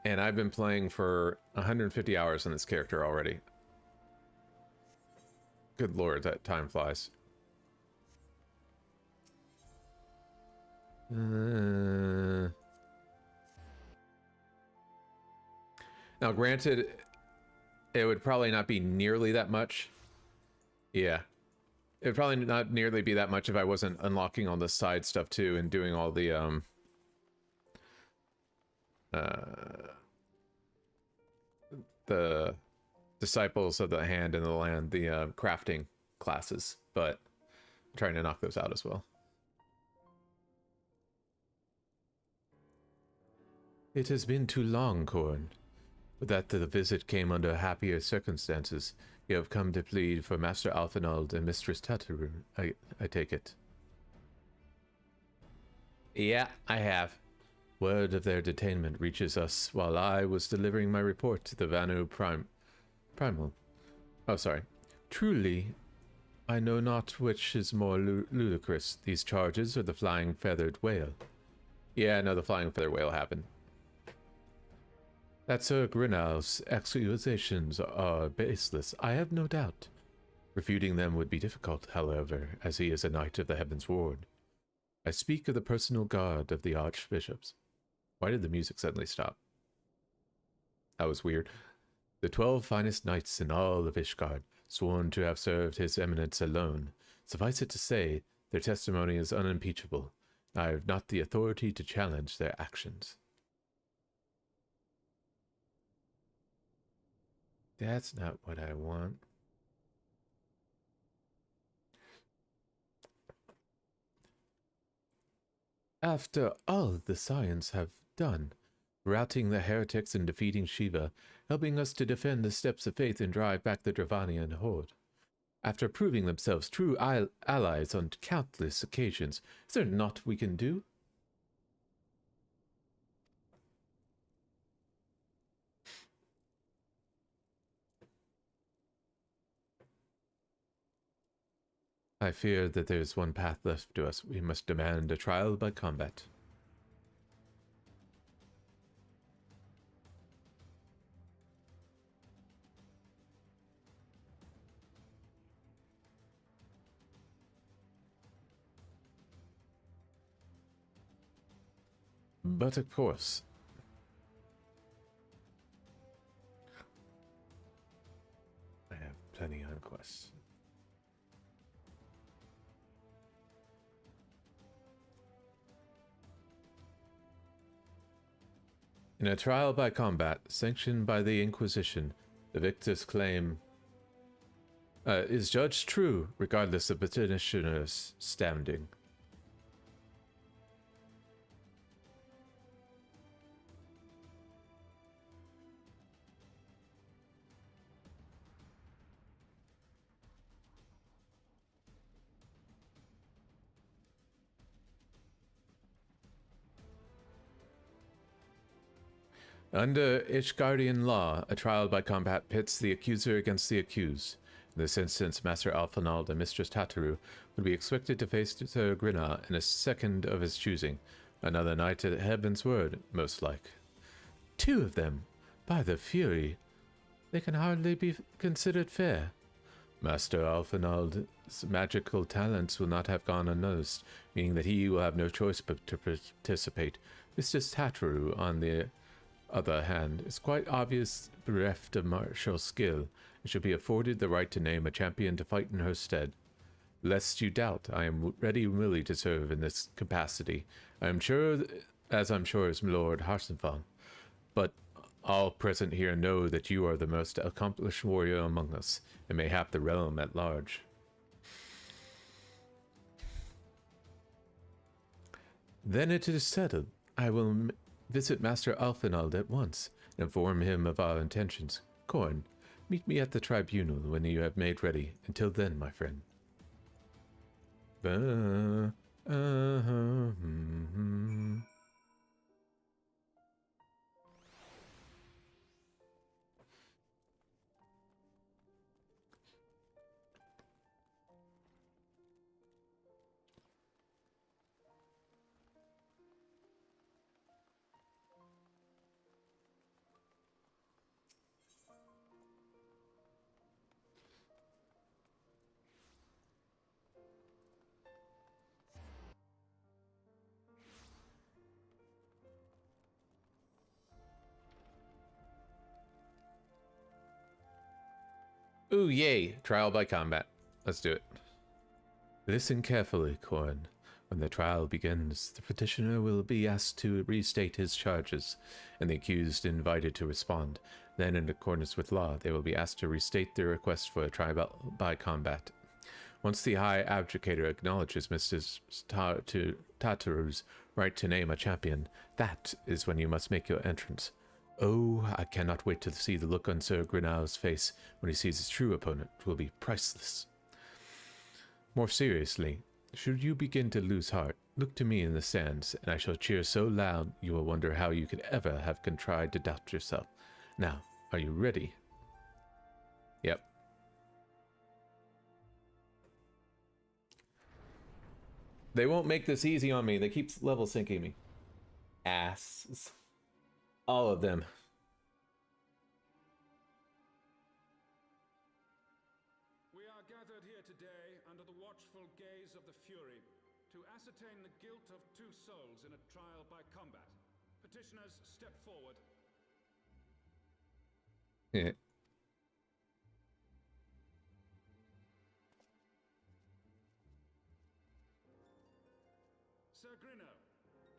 and I've been playing for 150 hours on this character already. Good lord, that time flies. Now, granted, it would probably not be nearly that much. Yeah. It would probably not nearly be that much if I wasn't unlocking all the side stuff too and doing all the Disciples of the Hand and the Land, the crafting classes, but I'm trying to knock those out as well. It has been too long, Corn. But that the visit came under happier circumstances. You have come to plead for Master Alphinaud and Mistress Tataru, I take it. Yeah, I have. Word of their detainment reaches us while I was delivering my report to the Vanu Primal. Oh, sorry. Truly, I know not which is more ludicrous, these charges or the flying feathered whale. Yeah, no, the flying feathered whale happened. That Sir Grinal's accusations are baseless, I have no doubt. Refuting them would be difficult, however, as he is a knight of the Heavensward. I speak of the personal guard of the archbishops. Why did the music suddenly stop? That was weird. The 12 finest knights in all of Ishgard, sworn to have served his eminence alone. Suffice it to say, their testimony is unimpeachable. I have not the authority to challenge their actions. That's not what I want. After all the Scions have done, routing the heretics and defeating Shiva, helping us to defend the steps of faith and drive back the Dravanian horde. After proving themselves true allies on countless occasions, is there naught we can do? I fear that there is one path left to us. We must demand a trial by combat. But of course, I have plenty prowess. In a trial by combat sanctioned by the Inquisition, the victor's claim is judged true regardless of petitioner's standing. Under Ishgardian law, a trial by combat pits the accuser against the accused. In this instance, Master Alphinaud and Mistress Tataru would be expected to face Sir Grinna in a second of his choosing. Another knight at Heavensward, most like. 2 of them? By the Fury! They can hardly be considered fair. Master Alphinaud's magical talents will not have gone unnoticed, meaning that he will have no choice but to participate. Mistress Tataru, on the other hand, is quite obvious bereft of martial skill, and should be afforded the right to name a champion to fight in her stead. Lest you doubt, I am ready and willing to serve in this capacity. I am sure, as I'm sure is Lord Harsenfang, but all present here know that you are the most accomplished warrior among us, and mayhap the realm at large. Then it is settled. I will visit Master Alphinaud at once, and inform him of our intentions. Corn, meet me at the tribunal when you have made ready. Until then, my friend. Ooh, yay! Trial by combat. Let's do it. Listen carefully, Corn. When the trial begins, the petitioner will be asked to restate his charges, and the accused invited to respond. Then, in accordance with law, they will be asked to restate their request for a trial by combat. Once the High Adjudicator acknowledges Mr. Tataru's right to name a champion, that is when you must make your entrance. Oh, I cannot wait to see the look on Sir Grinna's face when he sees his true opponent. It will be priceless. More seriously, should you begin to lose heart, look to me in the stands, and I shall cheer so loud you will wonder how you could ever have contrived to doubt yourself. Now, are you ready? Yep. They won't make this easy on me. They keep level syncing me. Asses. All of them. We are gathered here today under the watchful gaze of the Fury to ascertain the guilt of 2 souls in a trial by combat. Petitioners, step forward. Yeah. Sir Grinna,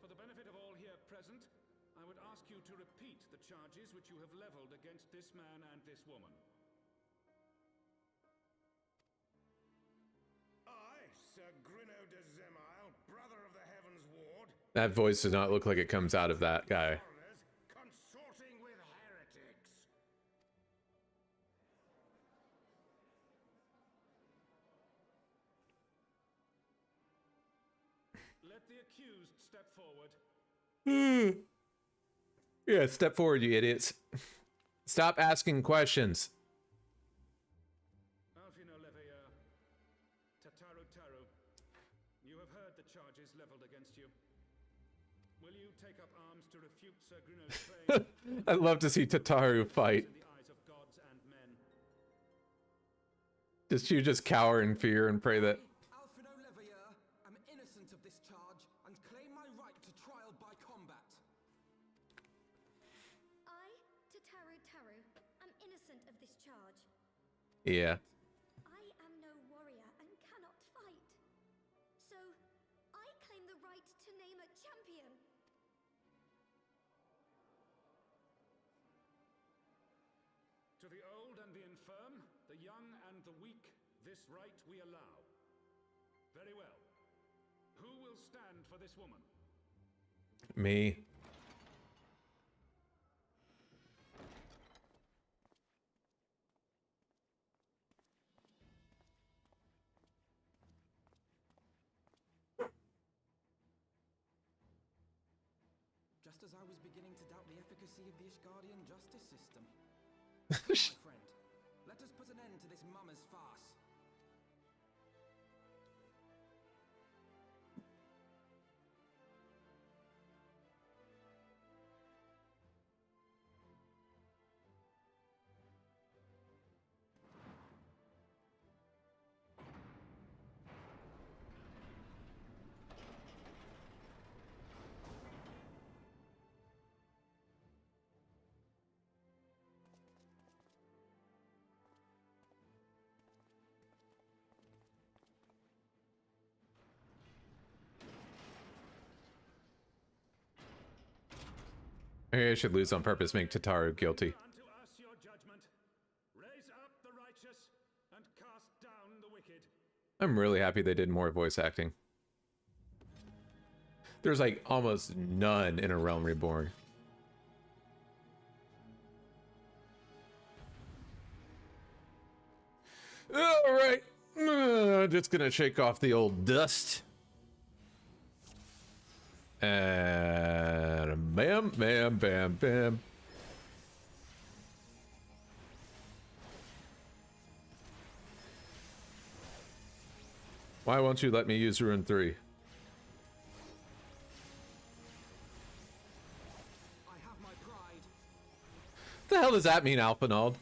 for the benefit of all here present, I would ask you to repeat the charges which you have leveled against this man and this woman. I, Sir Grinno de Zemile, brother of the Heavensward, That voice does not look like it comes out of that guy. consorting with heretics. Let the accused step forward. Yeah, step forward, you idiots. Stop asking questions. Alphinaud Leveilleur, Tataru Taru, you have heard the charges leveled against you. Will you take up arms to refute Sir Grinno's claim? I'd love to see Tataru fight. In the eyes of gods and men. Does you just cower in fear and pray that... Alphinaud Leveilleur, am innocent of this charge and claim my right to trial by combat. I, Tataru Taru, am innocent of this charge. Yeah. I right to name a champion. To the old and the infirm, the young and the weak, this right we allow. Very well. Who will stand for this woman? Me. Just as I was beginning to doubt the efficacy of the Ishgardian justice system. My friend, let us put an end to this mummer's farce. Maybe I should lose on purpose, make Tataru guilty. Unto us your judgment. Raise up the righteous and cast down the wicked. I'm really happy they did more voice acting. There's like almost none in A Realm Reborn. Alright. Just gonna shake off the old dust. And bam, bam, bam, bam. Why won't you let me use Rune 3? I have my pride. The hell does that mean, Alphinaud?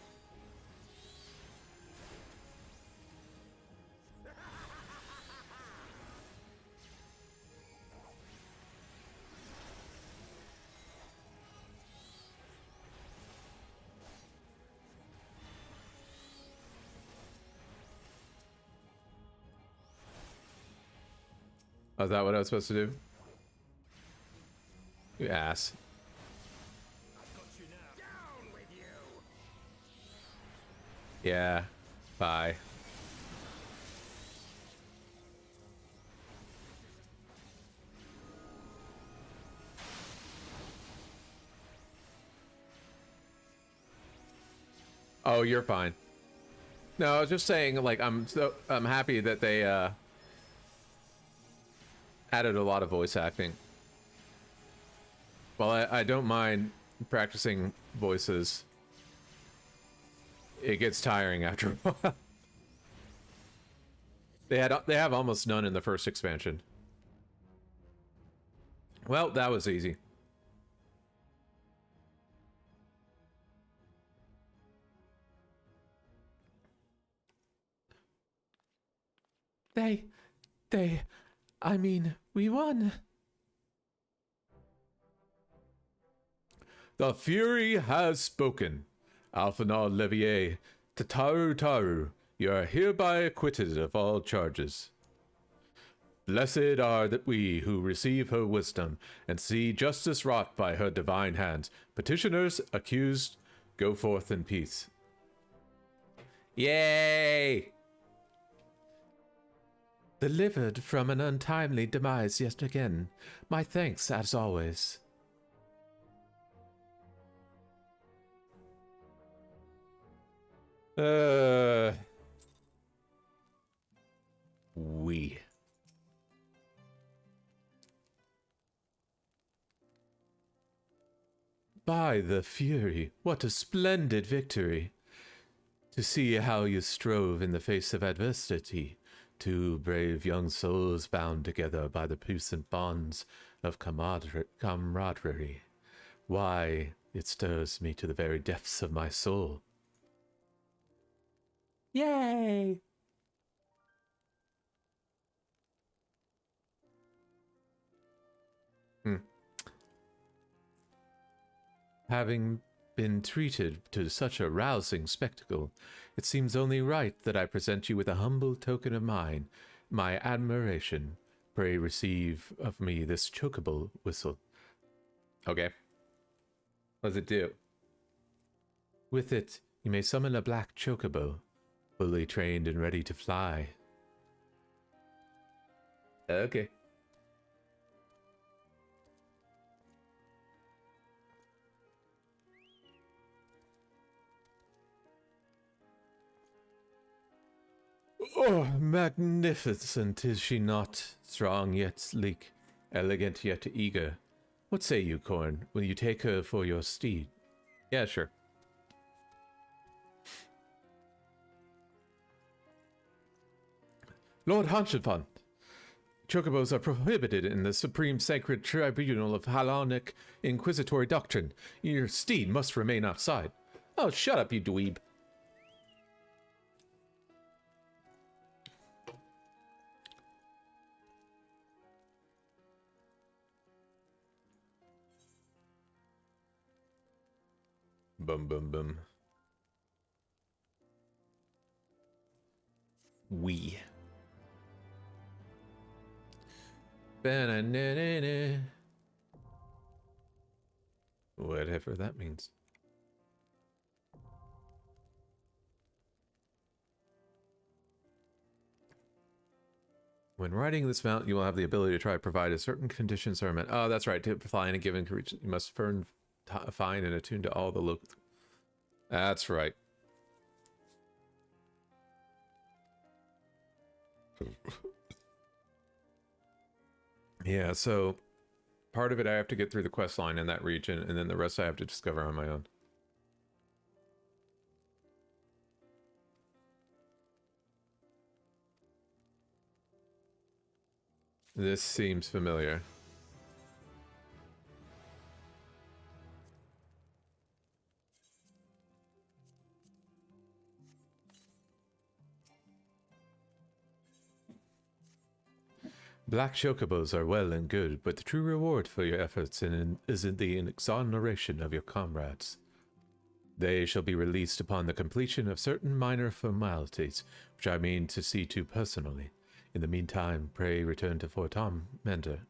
Oh, is that what I was supposed to do? You ass. Yeah. Bye. Oh, you're fine. No, I was just saying, like, I'm happy that they added a lot of voice acting. Well, I don't mind practicing voices. It gets tiring after a while. They have almost none in the first expansion. Well, that was easy. I mean, we won. The Fury has spoken. Alphinaud Levier, Tataru Taru, you are hereby acquitted of all charges. Blessed are that we who receive her wisdom and see justice wrought by her divine hands. Petitioners, accused, go forth in peace. Yay! Delivered from an untimely demise yet again. My thanks as always. We. By the Fury, what a splendid victory! To see how you strove in the face of adversity, two brave young souls bound together by the puissant bonds of camaraderie. Why, it stirs me to the very depths of my soul. Yay! Having been treated to such a rousing spectacle, it seems only right that I present you with a humble token of my admiration. pray receive of me this chocobo whistle. Okay. What does it do? With it, you may summon a black chocobo, fully trained and ready to fly. Okay. Oh, magnificent is she not, strong yet sleek, elegant yet eager. What say you, Corn? Will you take her for your steed? Yeah, sure. Lord Hanshifon, chocobos are prohibited in the Supreme Sacred Tribunal of Halonic Inquisitory Doctrine. Your steed must remain outside. Oh, shut up, you dweeb. Bum bum bum. We. Ba-na-na-na-na. Whatever that means. When riding this mount, you will have the ability to try to provide a certain conditions are met. Oh, that's right. To fly in a given region, you must find and attune to all the local. That's right. Yeah, so part of it I have to get through the quest line in that region, and then the rest I have to discover on my own. This seems familiar. Black chocobos are well and good, but the true reward for your efforts is in the exoneration of your comrades. They shall be released upon the completion of certain minor formalities, which I mean to see to personally. In the meantime, pray return to Fort Mender.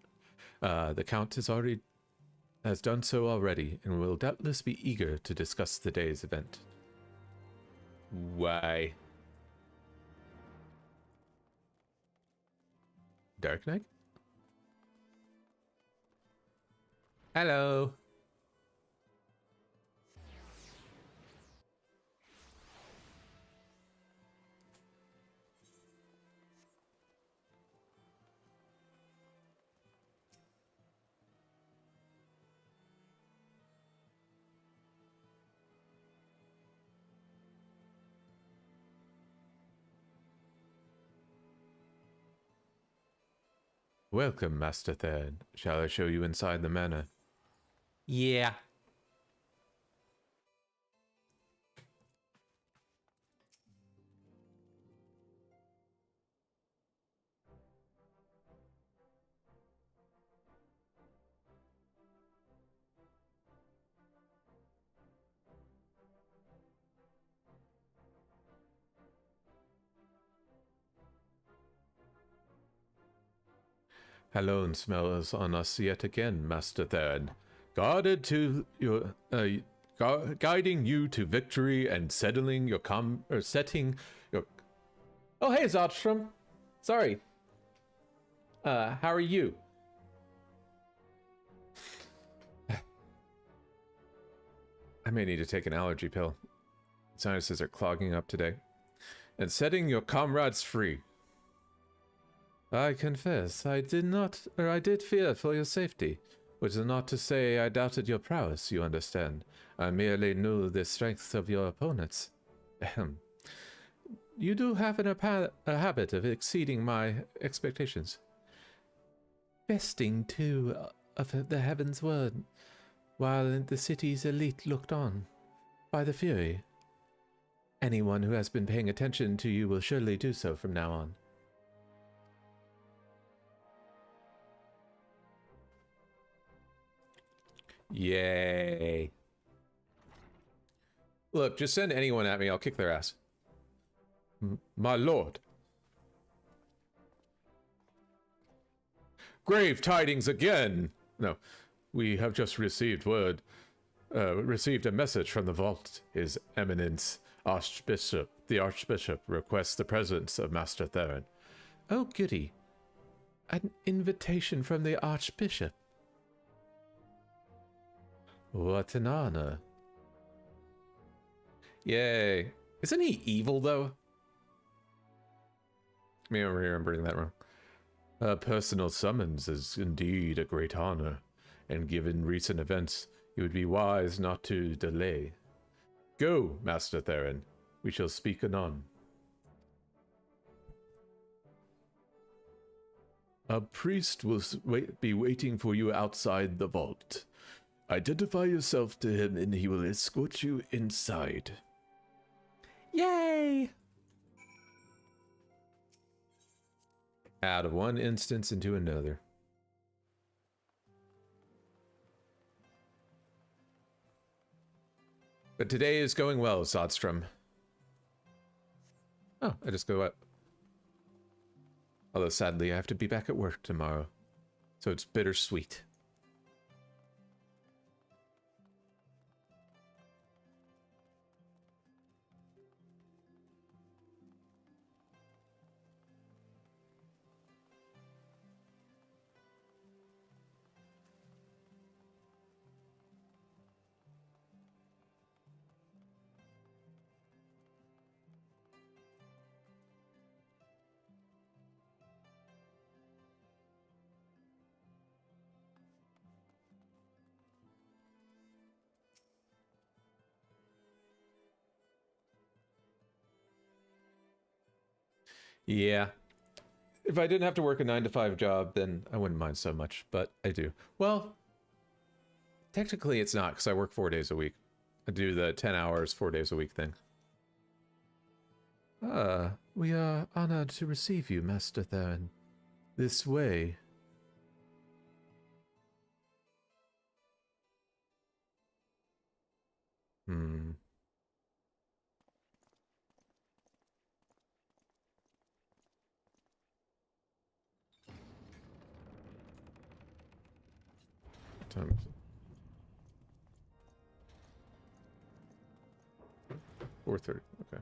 The Count has done so already, and will doubtless be eager to discuss the day's event. Why? Dark Knight? Hello. Welcome, Master Thad. Shall I show you inside the manor? Yeah. Halone smells on us yet again, Master Thad. Guided to your, guiding you to victory and setting your. Oh, hey, Zodstrom. Sorry. How are you? I may need to take an allergy pill. Sinuses are clogging up today. And setting your comrades free. I confess, I did fear for your safety, which is not to say I doubted your prowess, you understand. I merely knew the strength of your opponents. Ahem. You do have a habit of exceeding my expectations. Besting, too, of the Heavensward, while the city's elite looked on, by the Fury. Anyone who has been paying attention to you will surely do so from now on. Yay. Look, just send anyone at me, I'll kick their ass. My lord. Grave tidings again! No, we have just received received a message from the vault. His Eminence, the Archbishop, requests the presence of Master Theron. Oh, goody. An invitation from the Archbishop. What an honor. Yay. Isn't he evil, though? Maybe I'm remembering that wrong. A personal summons is indeed a great honor, and given recent events, it would be wise not to delay. Go, Master Theron. We shall speak anon. A priest will be waiting for you outside the vault. Identify yourself to him and he will escort you inside. Yay! Out of one instance into another. But today is going well, Sodstrom. Oh, I just go up. Although sadly I have to be back at work tomorrow. So it's bittersweet. Yeah. If I didn't have to work a 9-to-5 job, then I wouldn't mind so much, but I do. Well, technically it's not, because I work 4 days a week. I do the 10 hours, 4 days a week thing. We are honored to receive you, Master Theron. This way. Hmm. Time. 4:30. Okay.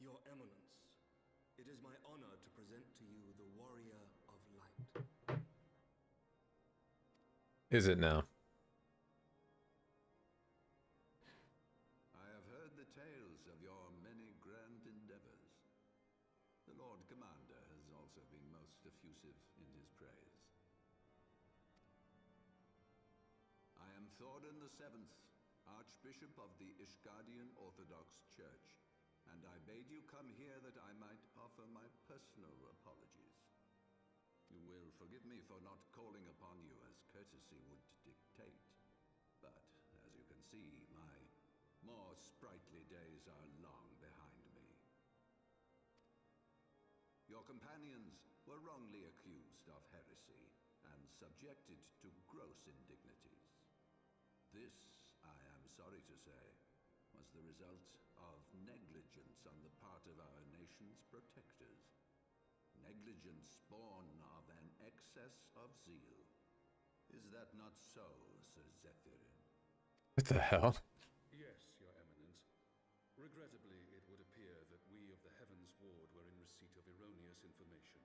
Your Eminence, it is my honor to present to you the Warrior of Light. Is it now? I have heard the tales of your many grand endeavors. The Lord Commander has also been most effusive in his praise. I am Thorin VII, Archbishop of the Ishgardian Orthodox Church, and I bade you come here that I might offer my personal apologies. You will forgive me for not calling upon you as courtesy would dictate, but as you can see, my more sprightly days are long behind me. Your companions were wrongly accused of heresy and subjected to gross indignities. This, I am sorry to say, was the result of negligence on the part of our nation's protectors. Negligence born of an excess of zeal. Is that not so, Sir Zephyrin? What the hell? Yes, Your Eminence. Regrettably, it would appear that we of the Heavensward were in receipt of erroneous information.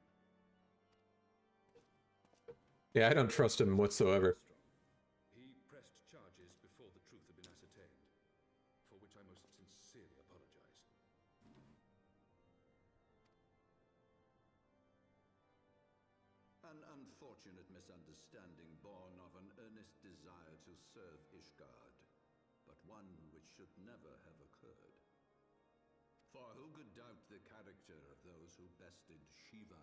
Yeah, I don't trust him whatsoever. He pressed charges before the truth had been ascertained, for which I most sincerely apologize. An unfortunate misunderstanding born of an earnest desire to serve Ishgard, but one which should never have occurred. For who could doubt the character of those who bested Shiva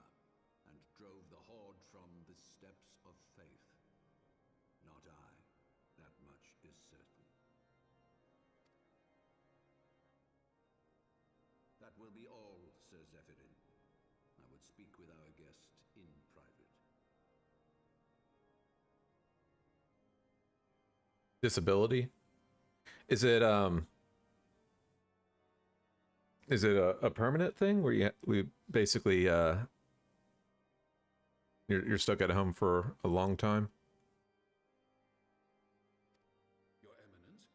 and drove the Horde from the steps of faith? Not I. That much is certain. That will be all, Sir Zephyrin. I would speak with our guest in private. Disability? Is it Is it a permanent thing where we basically you're stuck at home for a long time? Your Eminence,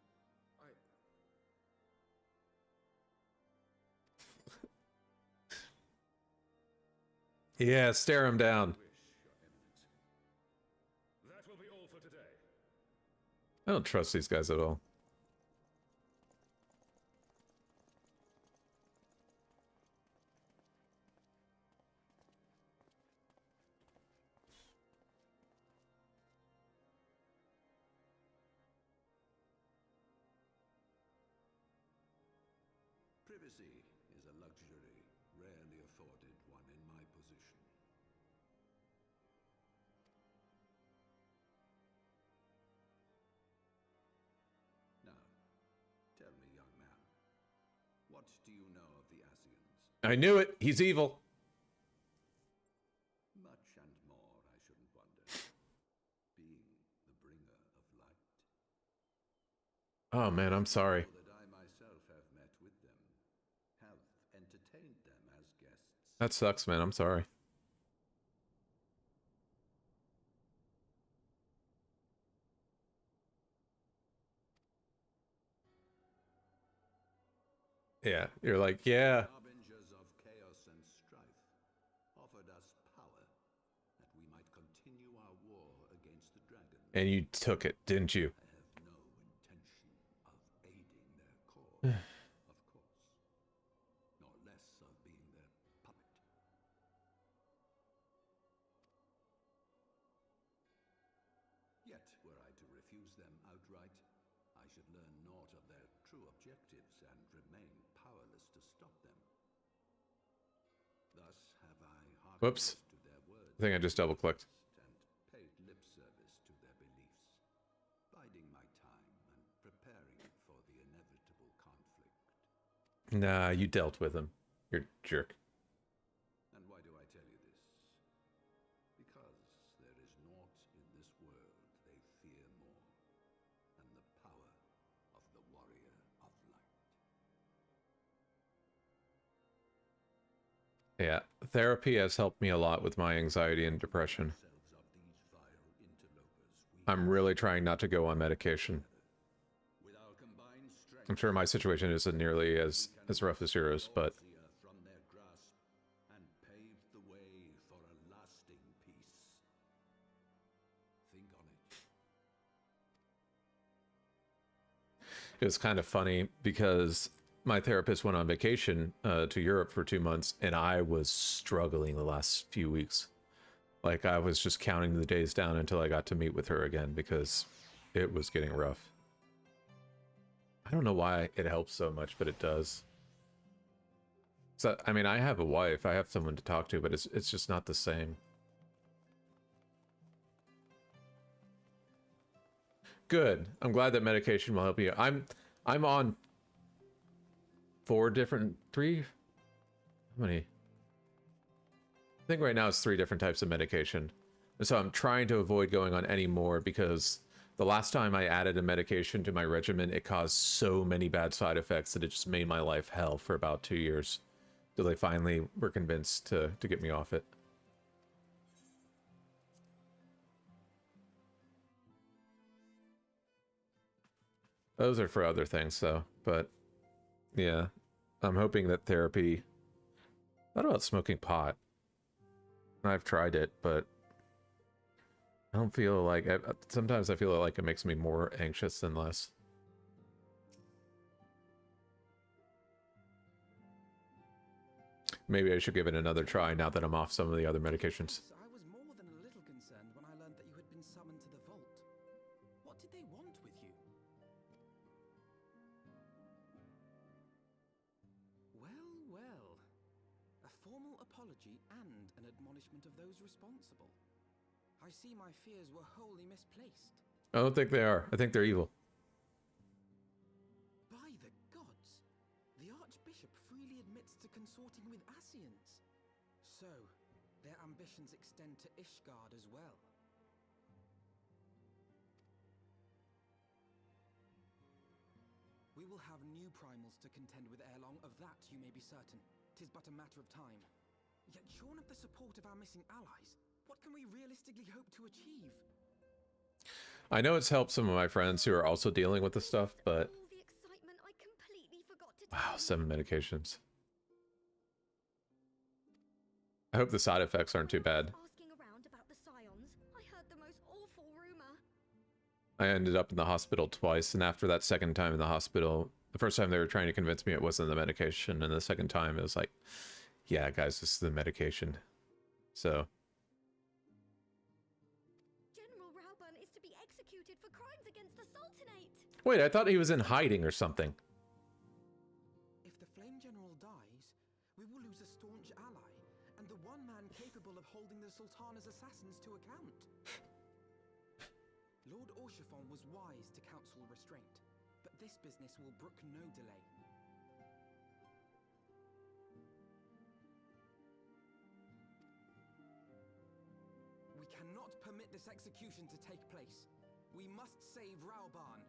Yeah, stare him down. wish, Your Eminence. That will be all for today. I don't trust these guys at all. Privacy is a luxury rarely afforded one in my position. Now, tell me, young man, what do you know of the Asians? I knew it. He's evil. Much and more, I shouldn't wonder. Being the bringer of light. Oh man, I'm sorry. Know that I myself have met with them, have entertained them as guests. That sucks, man. I'm sorry. Yeah, you're like, yeah. Harbingers of chaos and strife offered us power that we might continue our war against the dragon. And you took it, didn't you? I have no intention of aiding their cause, of course, nor less of being their puppet. Yet, were I to refuse them outright, I should learn naught of their true objectives and remain powerless to stop them. Thus have I hearkened Whoops. to their words. I think I just double clicked. And paid lip service to their beliefs, biding my time and preparing for the inevitable conflict. Nah, you dealt with him. You're a jerk. And why do I tell you this? Because there is naught in this world they fear more than the power of the warrior of light. Yeah, therapy has helped me a lot with my anxiety and depression. Selves of these vile interlopers, we I'm really trying not to go on medication. with our combined strength I'm sure my situation isn't nearly as rough as yours, but see her from their grasp and pave the way for a lasting peace. Think on it. it was kind of funny because my therapist went on vacation to Europe for 2 months, and I was struggling the last few weeks. Like, I was just counting the days down until I got to meet with her again because it was getting rough. I don't know why it helps so much, but it does. So, I mean, I have a wife, I have someone to talk to, but it's just not the same. Good. I'm glad that medication will help you. I'm on 3. How many? I think right now it's 3 different types of medication. So I'm trying to avoid going on any more because the last time I added a medication to my regimen, it caused so many bad side effects that it just made my life hell for about 2 years. So they finally were convinced to get me off it. Those are for other things though, but yeah. I'm hoping that therapy... What about smoking pot? I've tried it, but I don't feel like... Sometimes I feel like it makes me more anxious than less. Maybe I should give it another try now that I'm off some of the other medications. I was more than a little concerned when I learned that you had been summoned to the vault. What did they want with you? Well, well. A formal apology and an admonishment of those responsible. I see my fears were wholly misplaced. I don't think they are. I think they're evil. By the gods! The Archbishop freely admits to consorting with Asians. So, their ambitions extend to Ishgard as well. We will have new primals to contend with ere long, of that you may be certain. 'Tis but a matter of time. Yet shorn of the support of our missing allies, what can we realistically hope to achieve? I know it's helped some of my friends who are also dealing with this stuff, but... All the excitement, I completely forgot to Wow, tell 7 medications. I hope the side effects aren't too bad. Asking around about the scions, I heard the most awful rumor. I ended up in the hospital twice, and after that second time in the hospital, the first time they were trying to convince me it wasn't the medication, and the second time it was like, yeah, guys, this is the medication. So... General Rauburn is to be executed for crimes against the Sultanate. Wait, I thought he was in hiding or something. If the Flame General dies, we will lose a staunch ally, and the one man capable of holding the Sultana's assassins to account. Lord Orchiphon was wise to counsel restraint, but this business will brook no delay. We cannot permit this execution to take place. We must save Rauburn.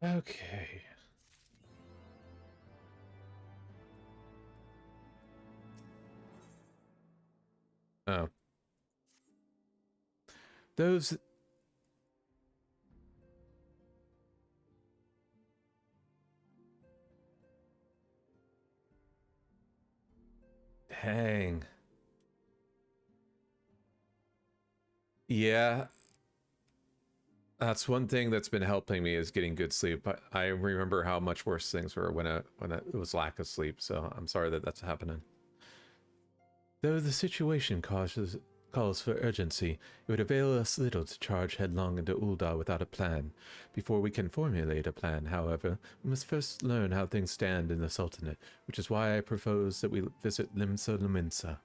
Okay. Oh. Those... Dang. Yeah. That's one thing that's been helping me is getting good sleep. I remember how much worse things were when it was lack of sleep, so I'm sorry that that's happening. Though the situation calls for urgency, it would avail us little to charge headlong into Ul'dah without a plan. Before we can formulate a plan, however, we must first learn how things stand in the Sultanate, which is why I propose that we visit Limsa.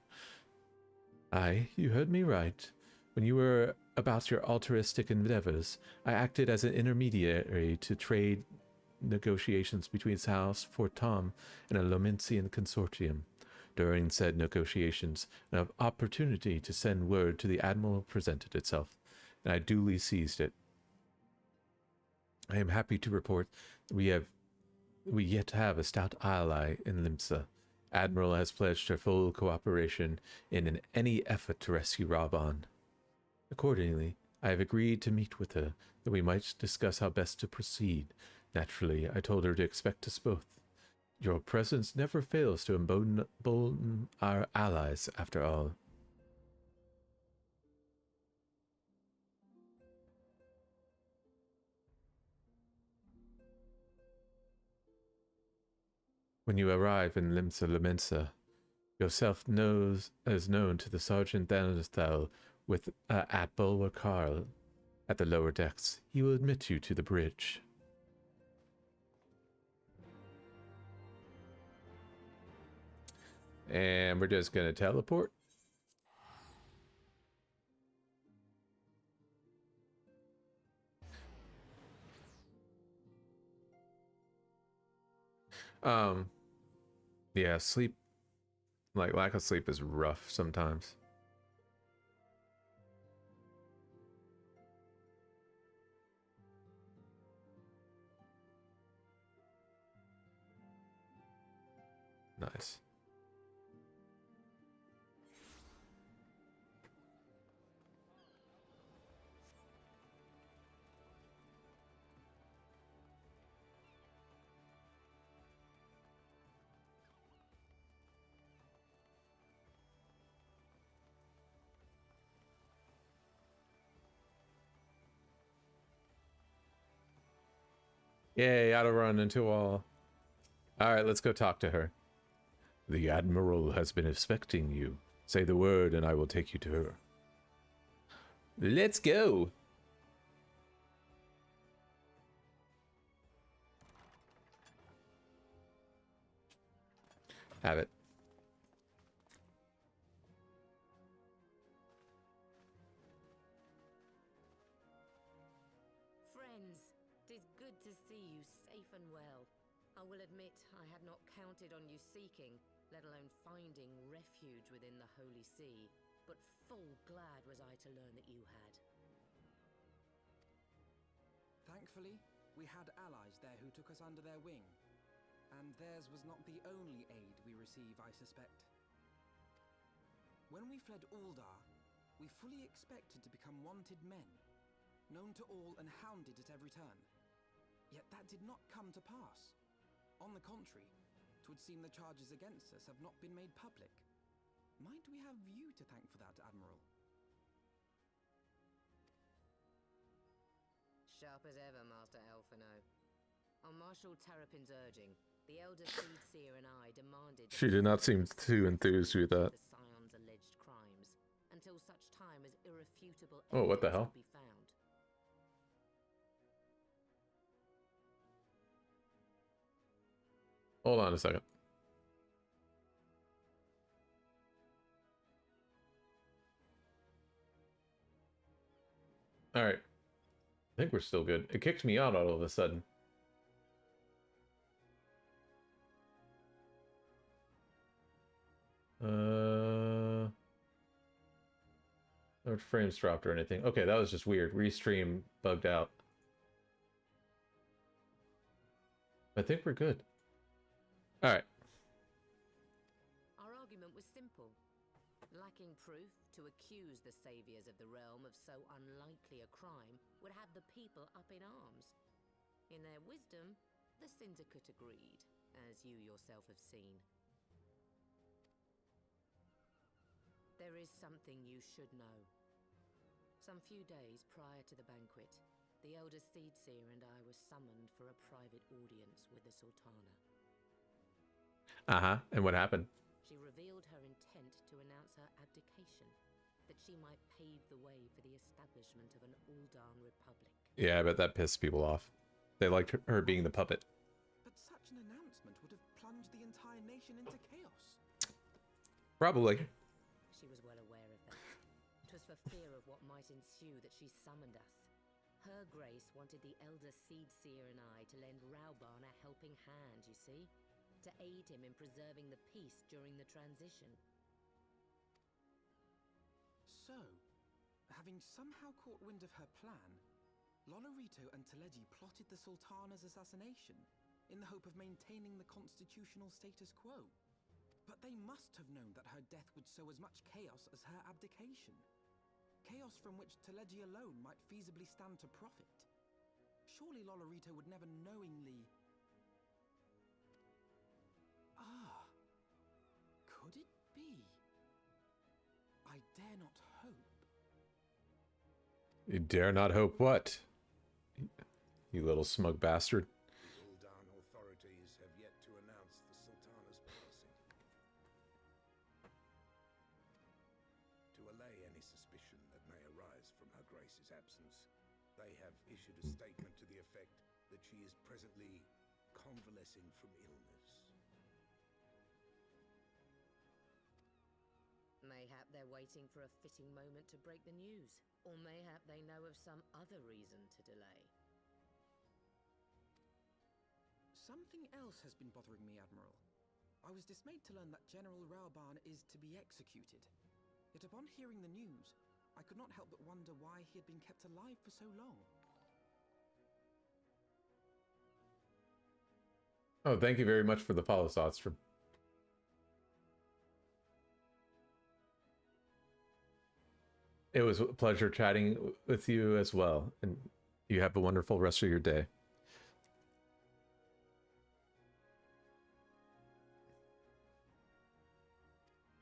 Aye, you heard me right. When you were about your altruistic endeavors, I acted as an intermediary to trade negotiations between House Fort Tom and a Lomensian consortium. During said negotiations, an opportunity to send word to the Admiral presented itself, and I duly seized it. I am happy to report that we yet have a stout ally in Limsa. Admiral has pledged her full cooperation in any effort to rescue Rauburn. Accordingly, I have agreed to meet with her, that we might discuss how best to proceed. Naturally, I told her to expect us both. Your presence never fails to embolden our allies, after all. When you arrive in Limsa Lomensa, yourself is known to the Sergeant Danethel with Atbul or Carl at the lower decks. He will admit you to the bridge. And we're just going to teleport. Yeah, sleep, like lack of sleep is rough sometimes. Nice. Yay, ought to run into a wall. Alright, let's go talk to her. The Admiral has been expecting you. Say the word and I will take you to her. Let's go. Have it. Friends, 'tis good to see you safe and well. I will admit I had not counted on you seeking, let alone finding refuge within the Holy See, but full glad was I to learn that you had. Thankfully, we had allies there who took us under their wing. And theirs was not the only aid we receive, I suspect. When we fled Uldar, we fully expected to become wanted men, known to all and hounded at every turn. Yet that did not come to pass. On the contrary, 'twould seem the charges against us have not been made public. Might we have you to thank for that, Admiral? Sharp as ever, Master Elfino. On Marshal Terrapin's urging, the Elder Seed Seer and I demanded... She did not seem too enthused with that. ...the Scion's alleged crimes, until such time as irrefutable Oh, what the evidence hell? could be found. Hold on a second. All right. I think we're still good. It kicked me out all of a sudden. No frames dropped or anything. Okay, that was just weird. Restream bugged out. I think we're good. All right. Our argument was simple. Lacking proof to accuse the saviors of the realm of so unlikely a crime would have the people up in arms. In their wisdom, the Syndicate agreed, as you yourself have seen. There is something you should know. Some few days prior to the banquet, the Elder Seedseer and I were summoned for a private audience with the Sultana. Uh-huh. And what happened? She revealed her intent to announce her abdication, that she might pave the way for the establishment of an Uldan Republic. Yeah, I bet that pissed people off. They liked her being the puppet. But such an announcement would have plunged the entire nation into chaos. Probably. She was well aware of that. 'Twas for fear of what might ensue that she summoned us. Her Grace wanted the Elder Seedseer and I to lend Rauban a helping hand, you see? To aid him in preserving the peace during the transition. So, having somehow caught wind of her plan, Lolorito and Teleji plotted the Sultana's assassination in the hope of maintaining the constitutional status quo. But they must have known that her death would sow as much chaos as her abdication. Chaos from which Teleji alone might feasibly stand to profit. Surely Lolorito would never knowingly... Ah, could it be? I dare not hope. You dare not hope what? You little smug bastard. The Uldan authorities have yet to announce the Sultana's passing. To allay any suspicion that may arise from Her Grace's absence, they have issued a statement to the effect that she is presently convalescing from illness. Mayhap they're waiting for a fitting moment to break the news. Or mayhap they know of some other reason to delay. Something else has been bothering me, Admiral. I was dismayed to learn that General Rauban is to be executed. Yet upon hearing the news, I could not help but wonder why he had been kept alive for so long. Oh, thank you very much for the follow, Sotstrom. It was a pleasure chatting with you as well, and you have a wonderful rest of your day.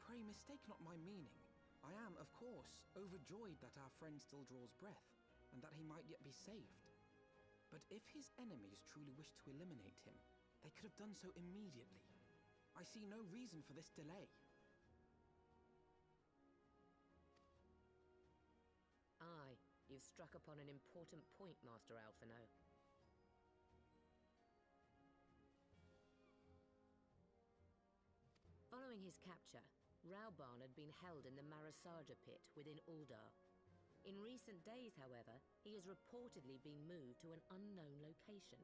Pray mistake not my meaning. I am, of course, overjoyed that our friend still draws breath, and that he might yet be saved. But if his enemies truly wish to eliminate him, they could have done so immediately. I see no reason for this delay. I you've struck upon an important point, Master Alphino. Following his capture, Raobarn had been held in the Marasaja pit within Uldar. In recent days, however, he has reportedly been moved to an unknown location.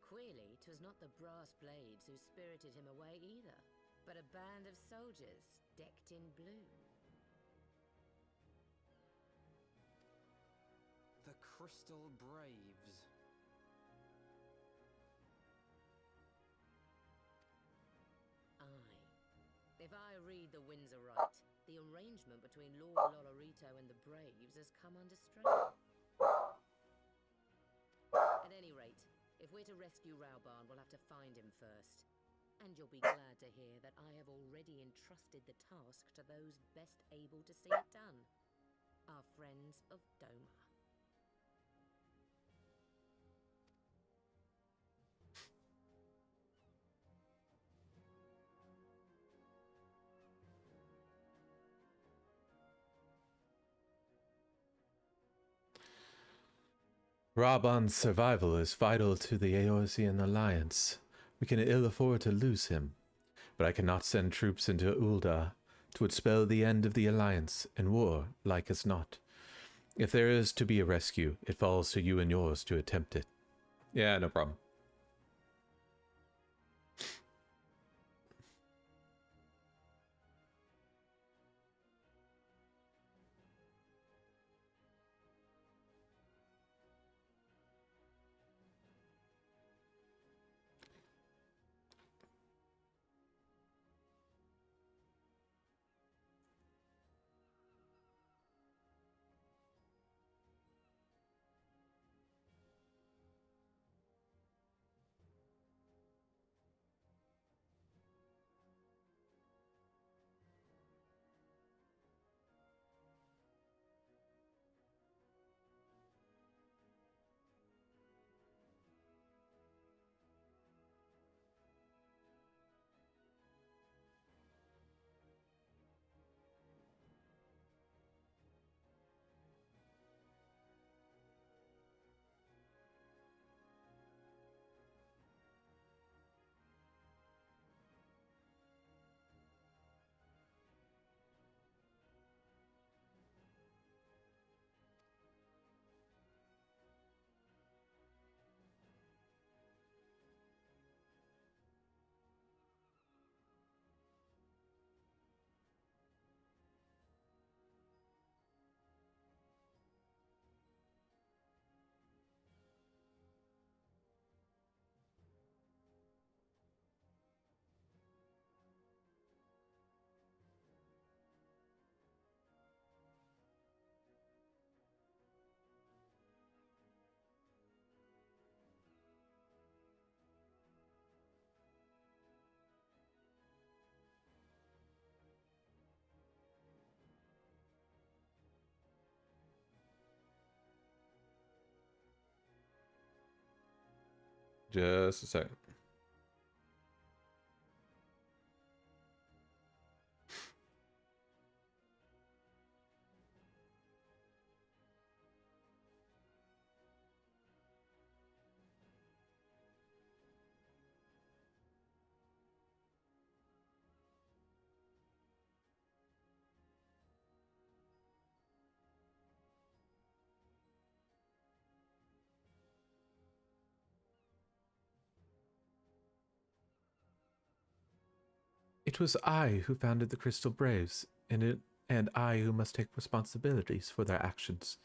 Queerly, 'twas not the brass blades who spirited him away either, but a band of soldiers decked in blue. The Crystal Braves. Aye. If I read the winds aright, the arrangement between Lord Lolorito and the Braves has come under strain. At any rate, if we're to rescue Raobarn, we'll have to find him first. And you'll be glad to hear that I have already entrusted the task to those best able to see it done. Our friends of Doma. Raobarn's survival is vital to the Eorzean alliance. We can ill afford to lose him, but I cannot send troops into Uldar. 'Twould spell the end of the alliance, and war, like as not. If there is to be a rescue, it falls to you and yours to attempt it. Yeah, no problem. Just a second. It was I who founded the Crystal Braves, and I who must take responsibilities for their actions.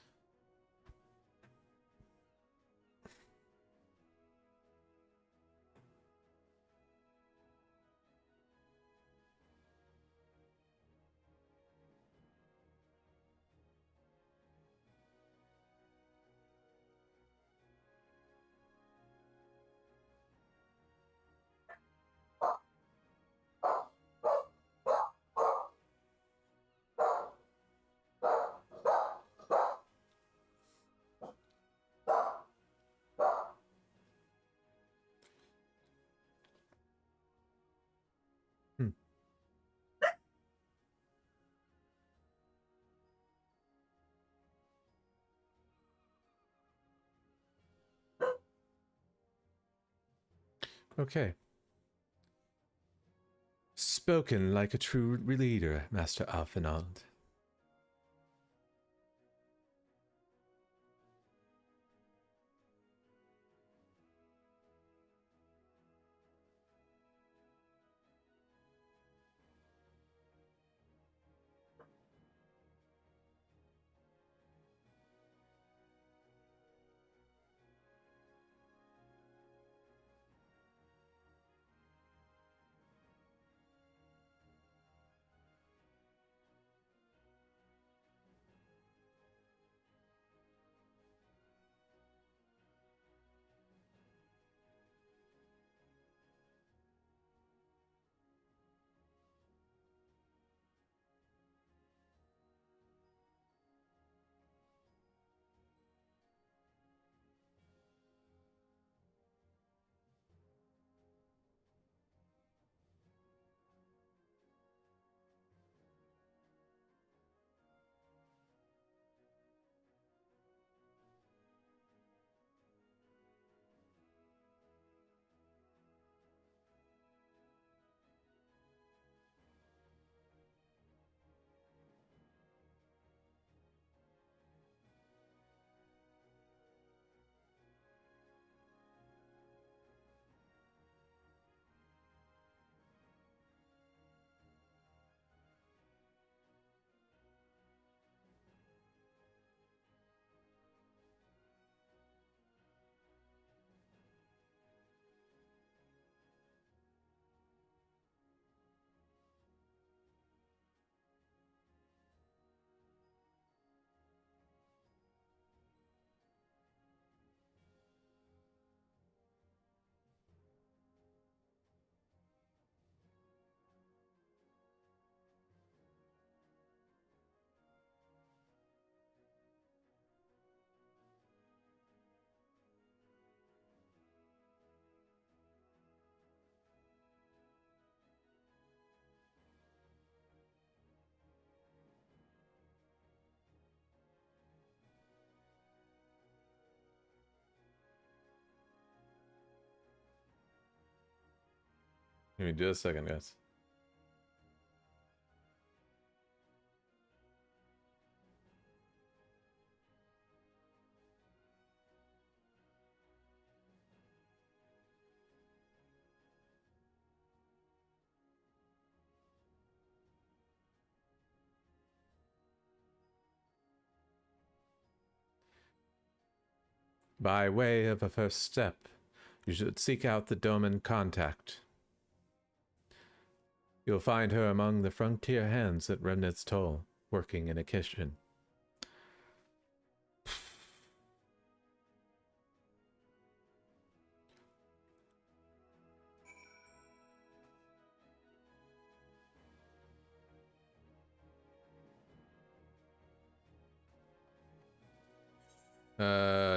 Okay. Spoken like a true leader, Master Alphinaud. Give me just a second, guys. By way of a first step, you should seek out the Doman contact. You'll find her among the frontier hands at Remnant's Toll, working in a kitchen.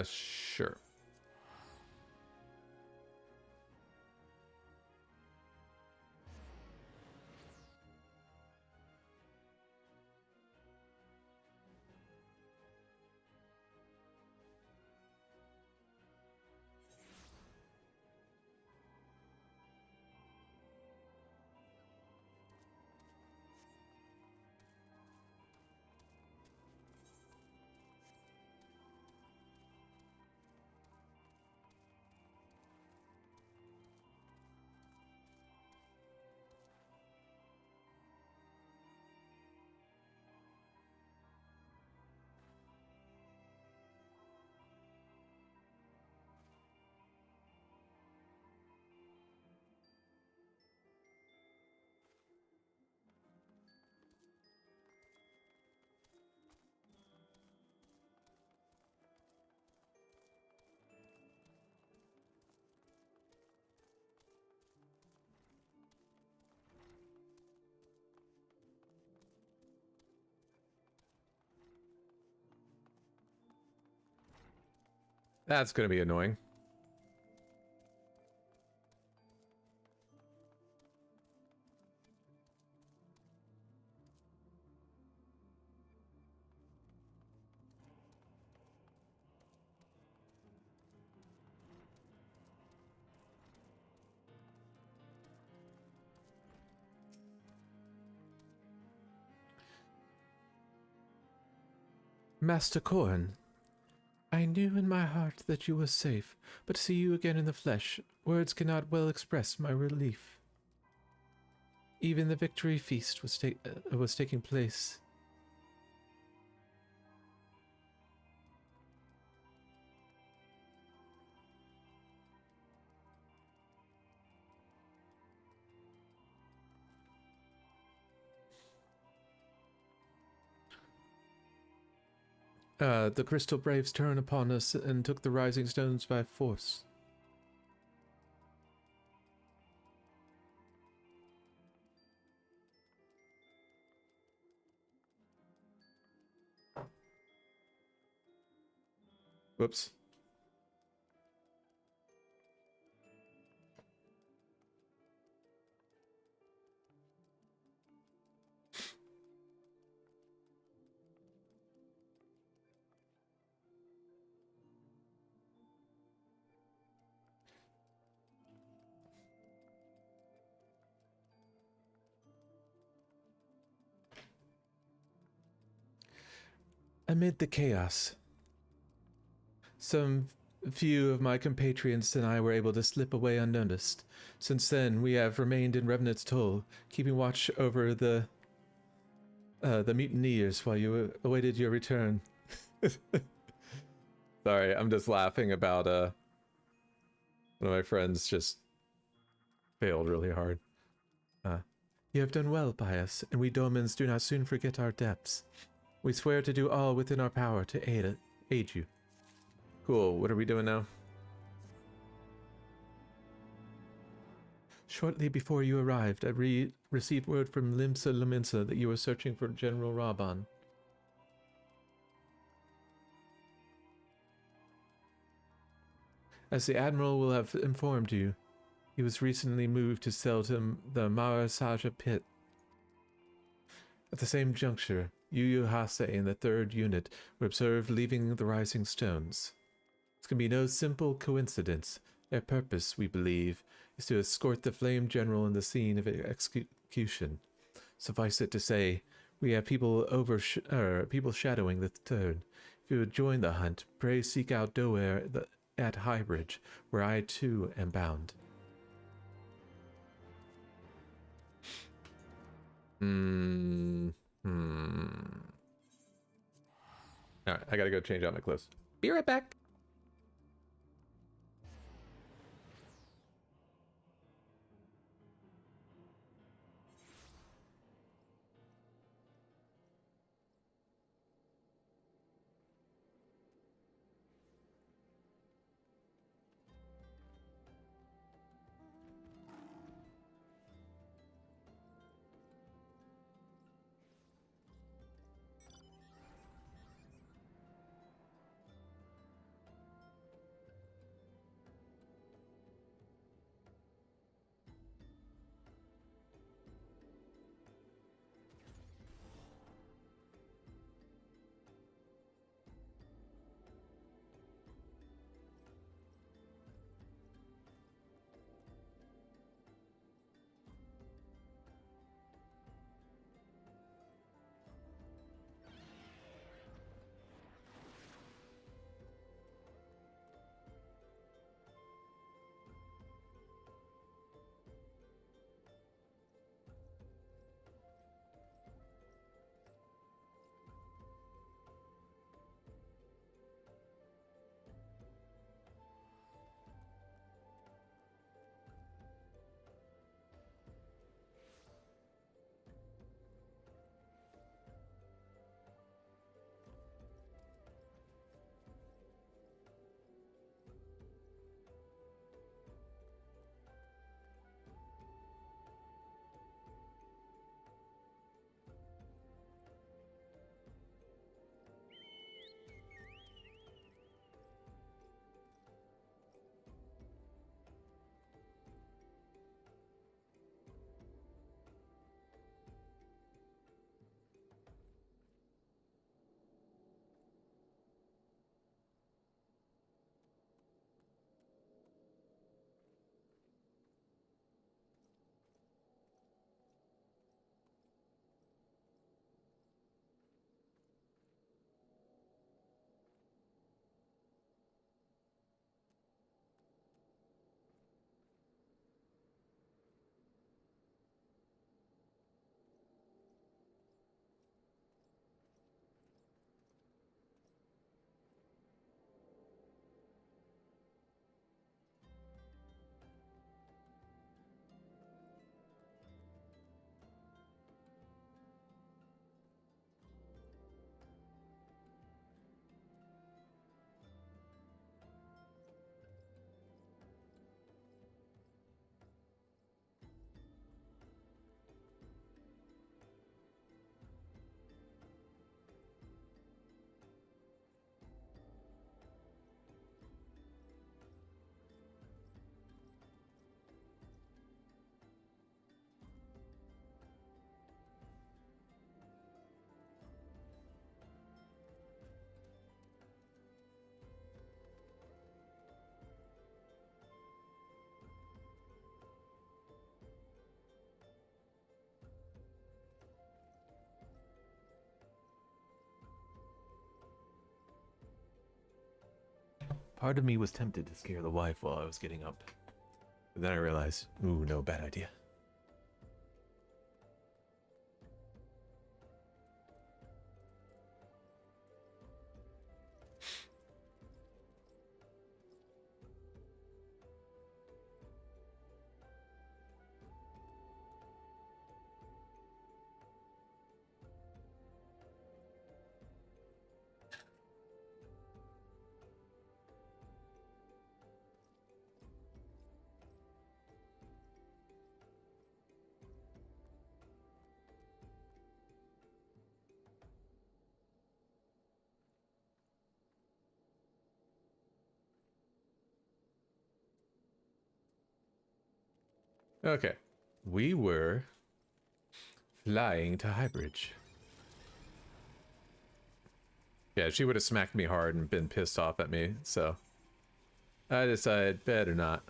Sure. That's going to be annoying. Master Corn, I knew in my heart that you were safe, but to see you again in the flesh, words cannot well express my relief. Even the victory feast was taking place. The Crystal Braves turned upon us and took the Rising Stones by force. Whoops. Amid the chaos, some few of my compatriots and I were able to slip away unnoticed. Since then, we have remained in Revenant's Toll, keeping watch over the mutineers while you awaited your return. Sorry, I'm just laughing about one of my friends just failed really hard. You have done well by us, and we Domans do not soon forget our debts. We swear to do all within our power to aid you. Cool, what are we doing now? Shortly before you arrived, I received word from Limsa Luminsa that you were searching for General Raban. As the Admiral will have informed you, he was recently moved to Seltum, the Marasaja pit. At the same juncture, Yu Hase and the 3rd Unit were observed leaving the Rising Stones. This can be no simple coincidence. Their purpose, we believe, is to escort the Flame General in the scene of execution. Suffice it to say, we have people shadowing the 3rd. If you would join the hunt, pray seek out Doer at Highbridge, where I too am bound. Alright, I gotta go change out my clothes. Be right back. Part of me was tempted to scare the wife while I was getting up. But then I realized, ooh, no, bad idea. Okay. We were flying to Highbridge. Yeah, she would have smacked me hard and been pissed off at me, so I decided better not.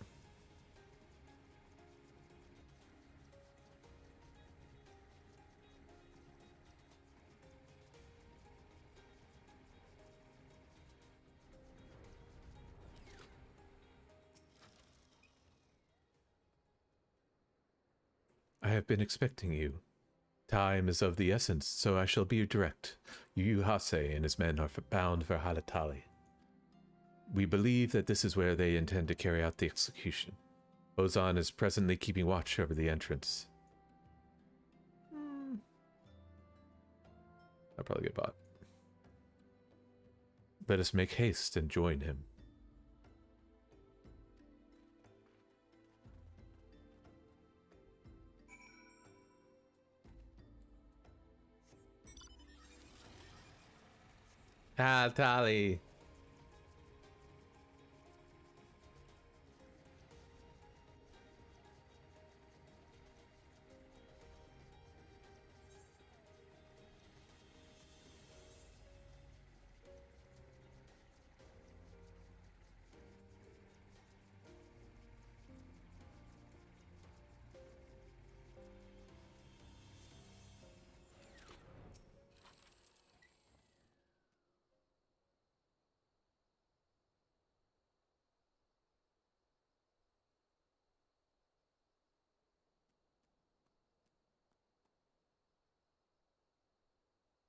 I have been expecting you. Time is of the essence, so I shall be direct. Yu Hase and his men are bound for Halatali. We believe that this is where they intend to carry out the execution. Ozan is presently keeping watch over the entrance. I'll probably get bought. Let us make haste and join him. Halatali.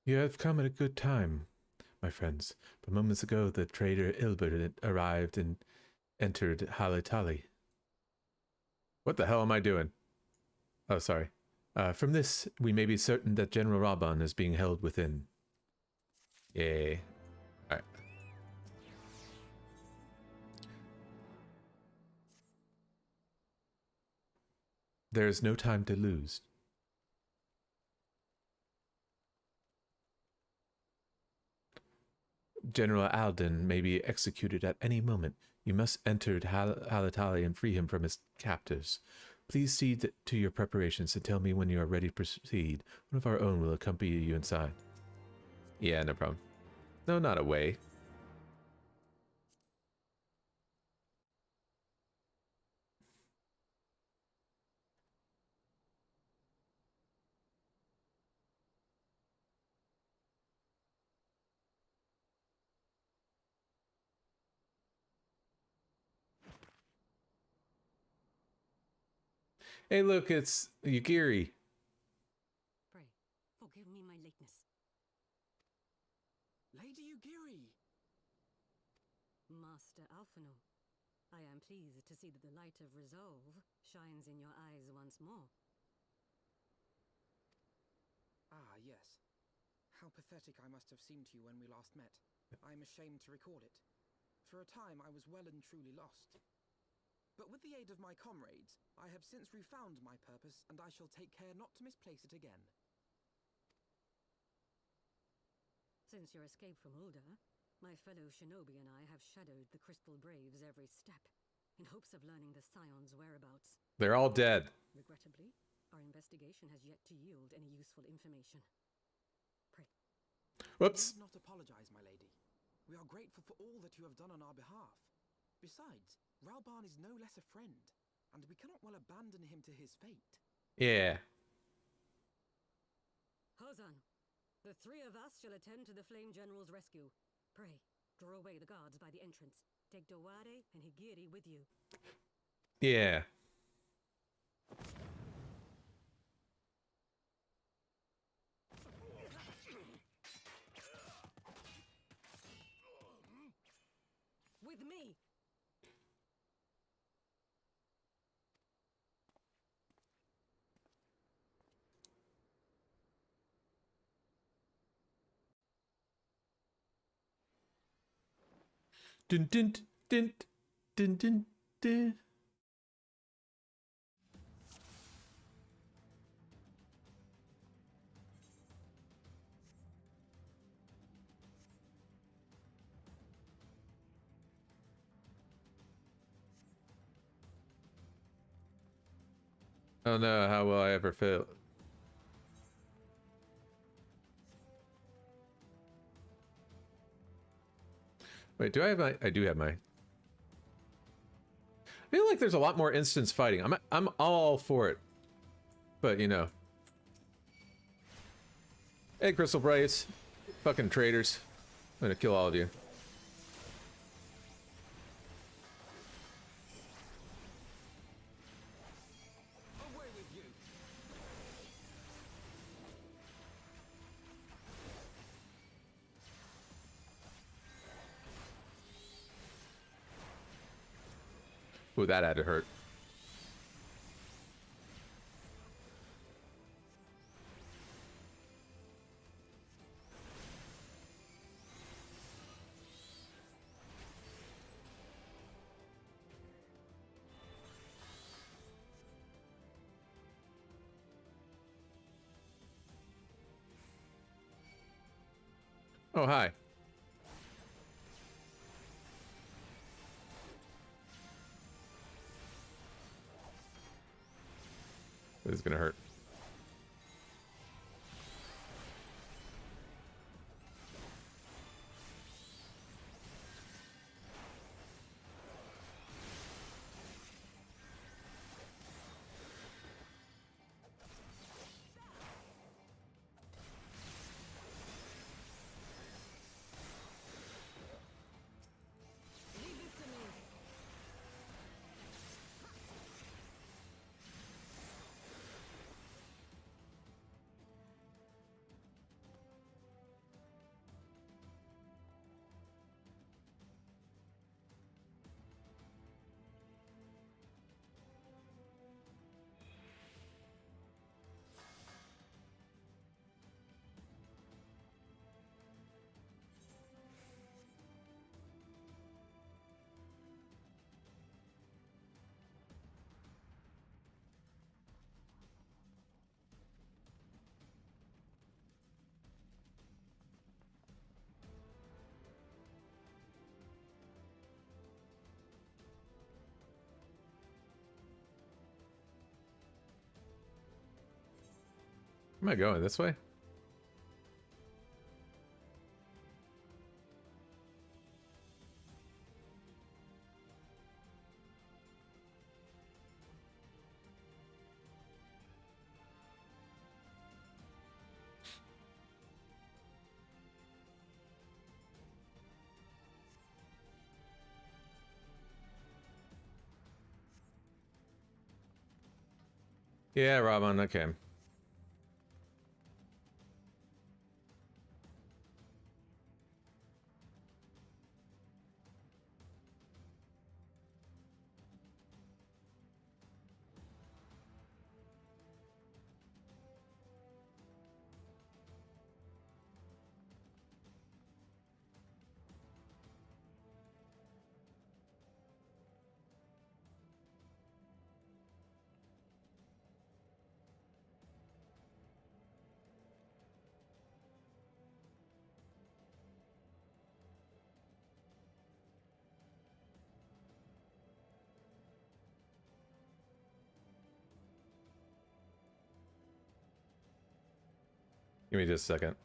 You have come at a good time, my friends. But moments ago, the trader Ilbert arrived and entered Halatali. What the hell am I doing? Oh, sorry. From this, we may be certain that General Raban is being held within. Yay. Alright. There is no time to lose. General Alden may be executed at any moment. You must enter Halatali and free him from his captors. Please see to your preparations and tell me when you are ready to proceed. One of our own will accompany you inside. Yeah, no problem. No, not away. Hey, look, it's Yugiri. Pray, forgive me my lateness. Lady Yugiri! Master Alphino, I am pleased to see that the light of resolve shines in your eyes once more. Ah, yes. How pathetic I must have seemed to you when we last met. I am ashamed to record it. For a time I was well and truly lost. But with the aid of my comrades, I have since refound my purpose, and I shall take care not to misplace it again. Since your escape from Ulda, my fellow shinobi and I have shadowed the Crystal Braves every step, in hopes of learning the Scion's whereabouts. They're all dead. Regrettably, our investigation has yet to yield any useful information. Pray. Whoops. You need not apologize, my lady. We are grateful for all that you have done on our behalf. Besides, Ralban is no less a friend, and we cannot well abandon him to his fate. Yeah. Hozan, the three of us shall attend to the Flame General's rescue. Pray, draw away the guards by the entrance. Take Dowade and Higiri with you. Yeah. With me. Dun dun dun dun dun dun. Oh no, how will I ever fail? Wait, do I have my... I do have my... I feel like there's a lot more instance fighting. I'm all for it. But, you know. Hey, Crystal Brace. Fucking traitors. I'm gonna kill all of you. Away with you. Ooh, that had to hurt. Oh, hi. This is gonna hurt. Leave this to me. Am I going this way? Yeah, Robin, okay. Give me just a second.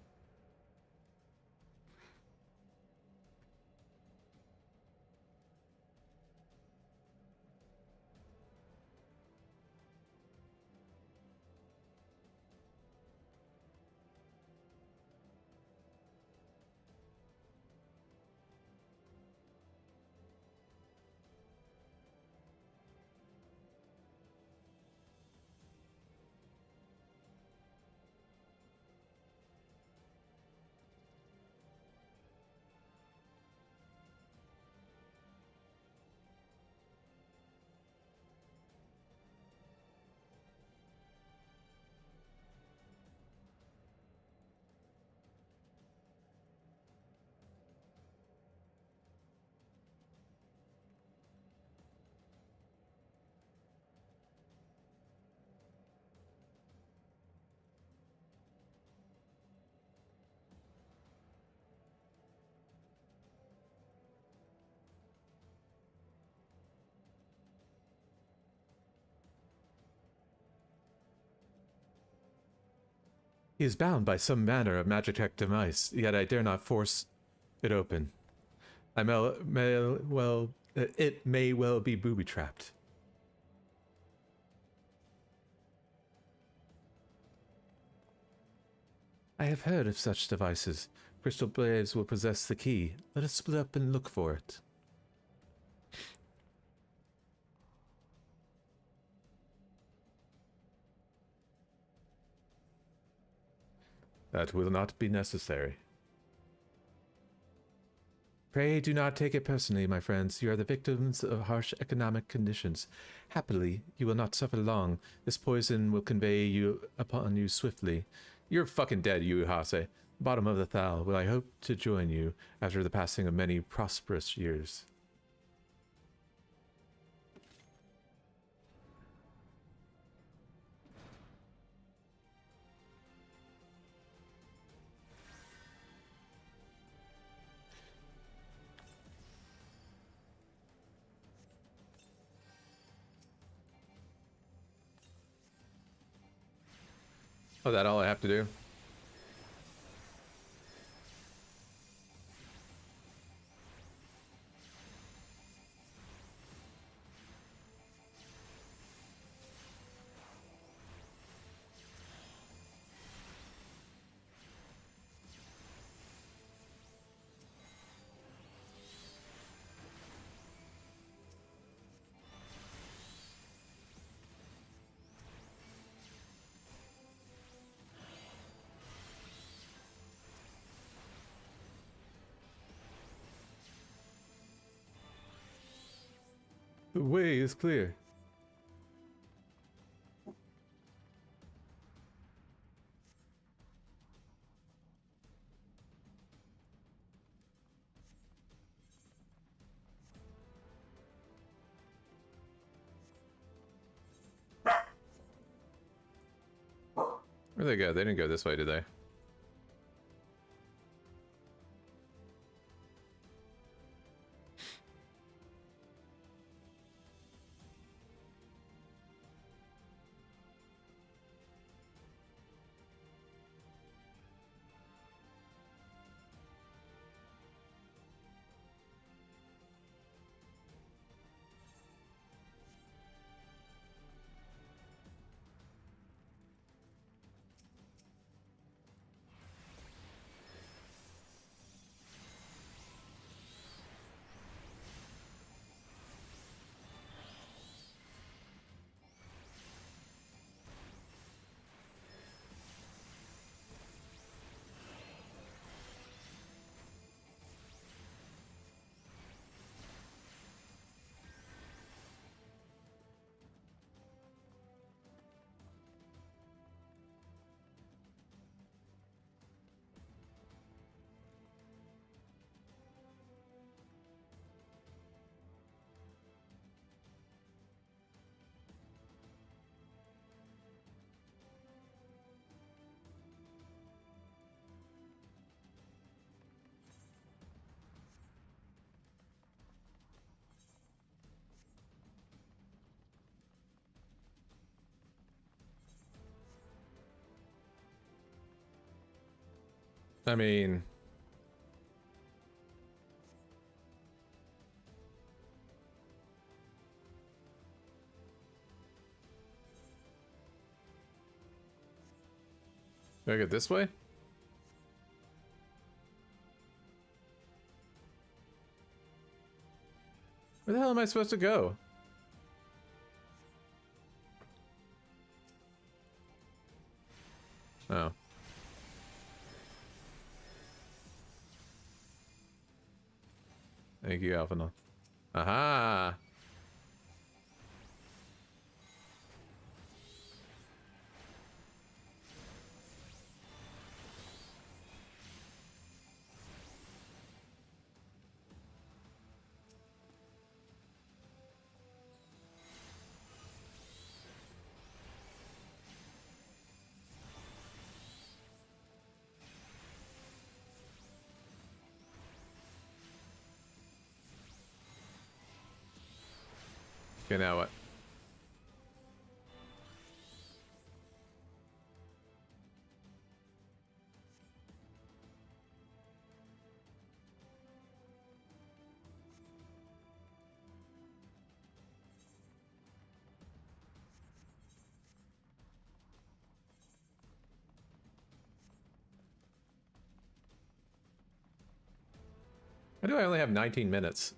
He is bound by some manner of magitech device, yet I dare not force it open. It may well be booby-trapped. I have heard of such devices. Crystal Blades will possess the key. Let us split up and look for it. That will not be necessary. Pray do not take it personally, my friends. You are the victims of harsh economic conditions. Happily, you will not suffer long. This poison will convey you upon you swiftly. You're fucking dead, you Hase. Bottom of the Thal, will I hope to join you after the passing of many prosperous years. Oh, that all I have to do? The way is clear. Where'd they go? They didn't go this way, did they? I mean... Do I go this way? Where the hell am I supposed to go? Oh. Thank you, Alphana. Aha! Okay, now what? Why do I only have 19 minutes?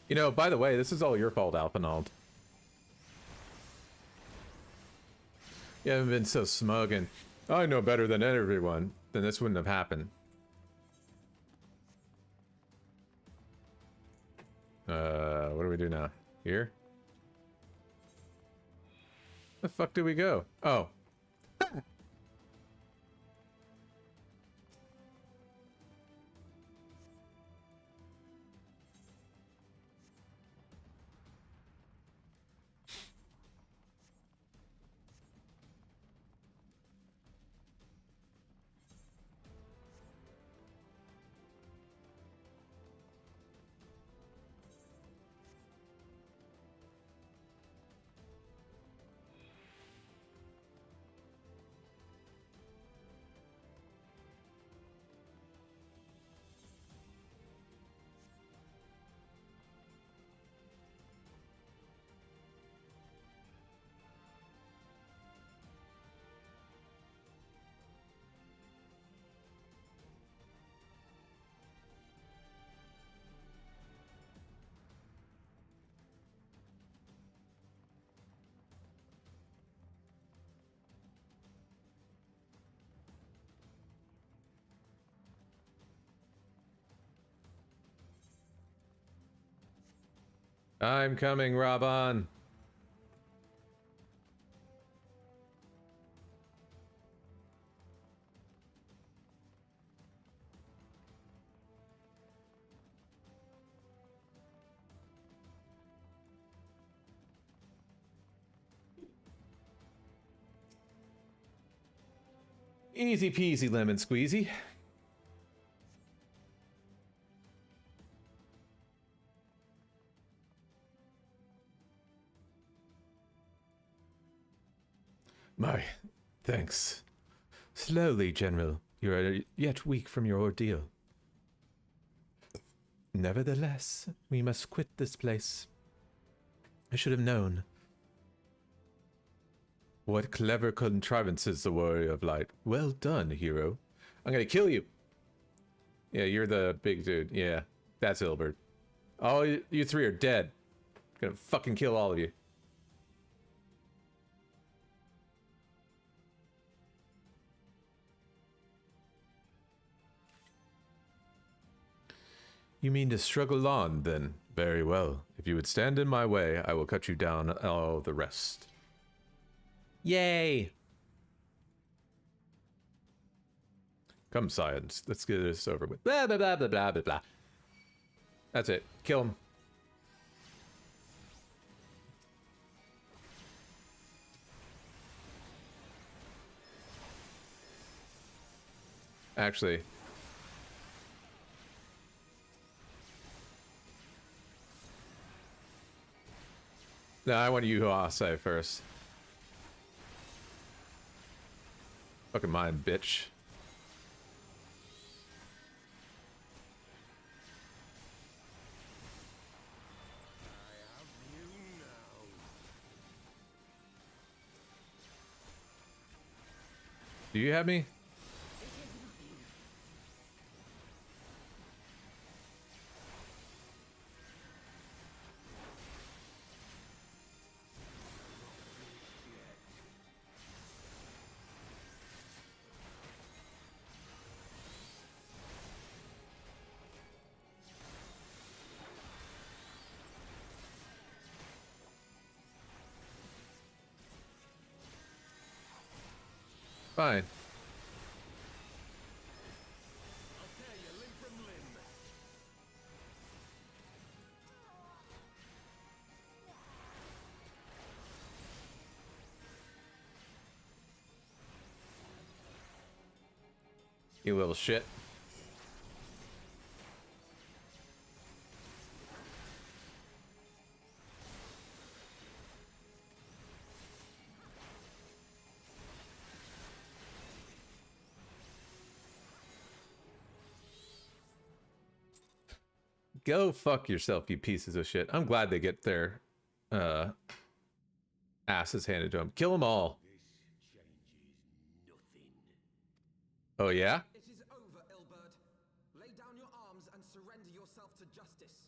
You know, by the way, this is all your fault, Alpinald. You haven't been so smug and I know better than everyone, then this wouldn't have happened. What do we do now? Here? The fuck do we go? Oh. I'm coming, Raban. Easy peasy lemon squeezy. My thanks. Slowly, General. You are yet weak from your ordeal. Nevertheless, we must quit this place. I should have known. What clever contrivances, the Warrior of Light. Well done, hero. I'm gonna kill you. Yeah, you're the big dude. Yeah, that's Ilbert. All you three are dead. I'm gonna fucking kill all of you. You mean to struggle on, then? Very well. If you would stand in my way, I will cut you down all the rest. Yay! Come, science. Let's get this over with. Blah, blah, blah, blah, blah, blah, blah. That's it. Kill him. Actually... No, I want you to say first. Fucking mine, bitch. Do you have me? fine. I'll tear you limb from limb. You little shit. Go fuck yourself, you pieces of shit. I'm glad they get their asses handed to them. Kill them all. Oh yeah? It is over, Ilberd. Lay down your arms and surrender yourself to justice.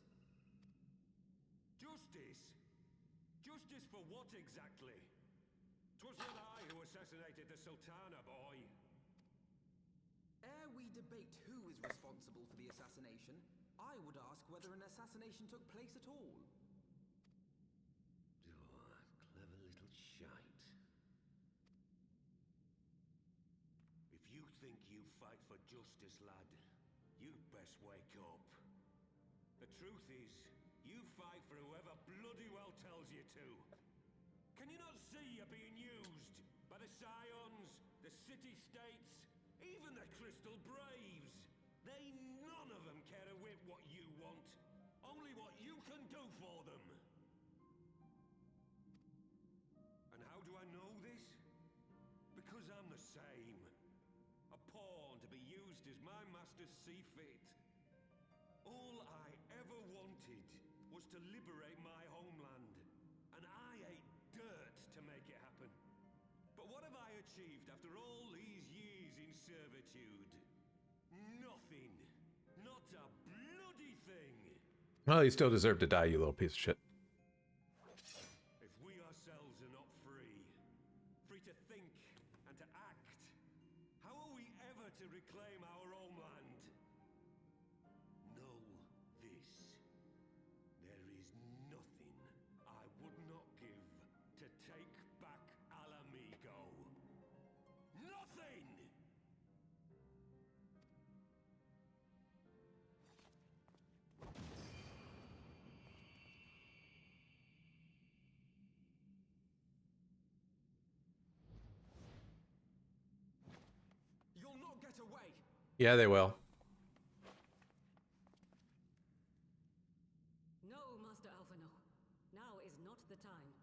Justice? Justice for what exactly? 'Twas not I who assassinated the Sultana, boy. Ere we debate who is responsible for the assassination, I would ask whether an assassination took place at all. Oh, clever little shite. If you think you fight for justice, lad, you'd best wake up. The truth is, you fight for whoever bloody well tells you to. Can you not see you're being used by the Scions, the city-states, even the Crystal Braves? They none of them care a whit what you want, only what you can do for them. And how do I know this? Because I'm the same. A pawn to be used as my masters see fit. All I ever wanted was to liberate my homeland, and I ate dirt to make it happen. But what have I achieved after all these years in servitude? Nothing. Not a bloody thing. Well, you still deserve to die, you little piece of shit. If we ourselves are not free, free to think and to act, how are we ever to reclaim our homeland? Know this. There is nothing I would not give to take back Alamigo. Nothing! You'll not get away! Yeah, they will. No, Master Alphino. Now is not the time.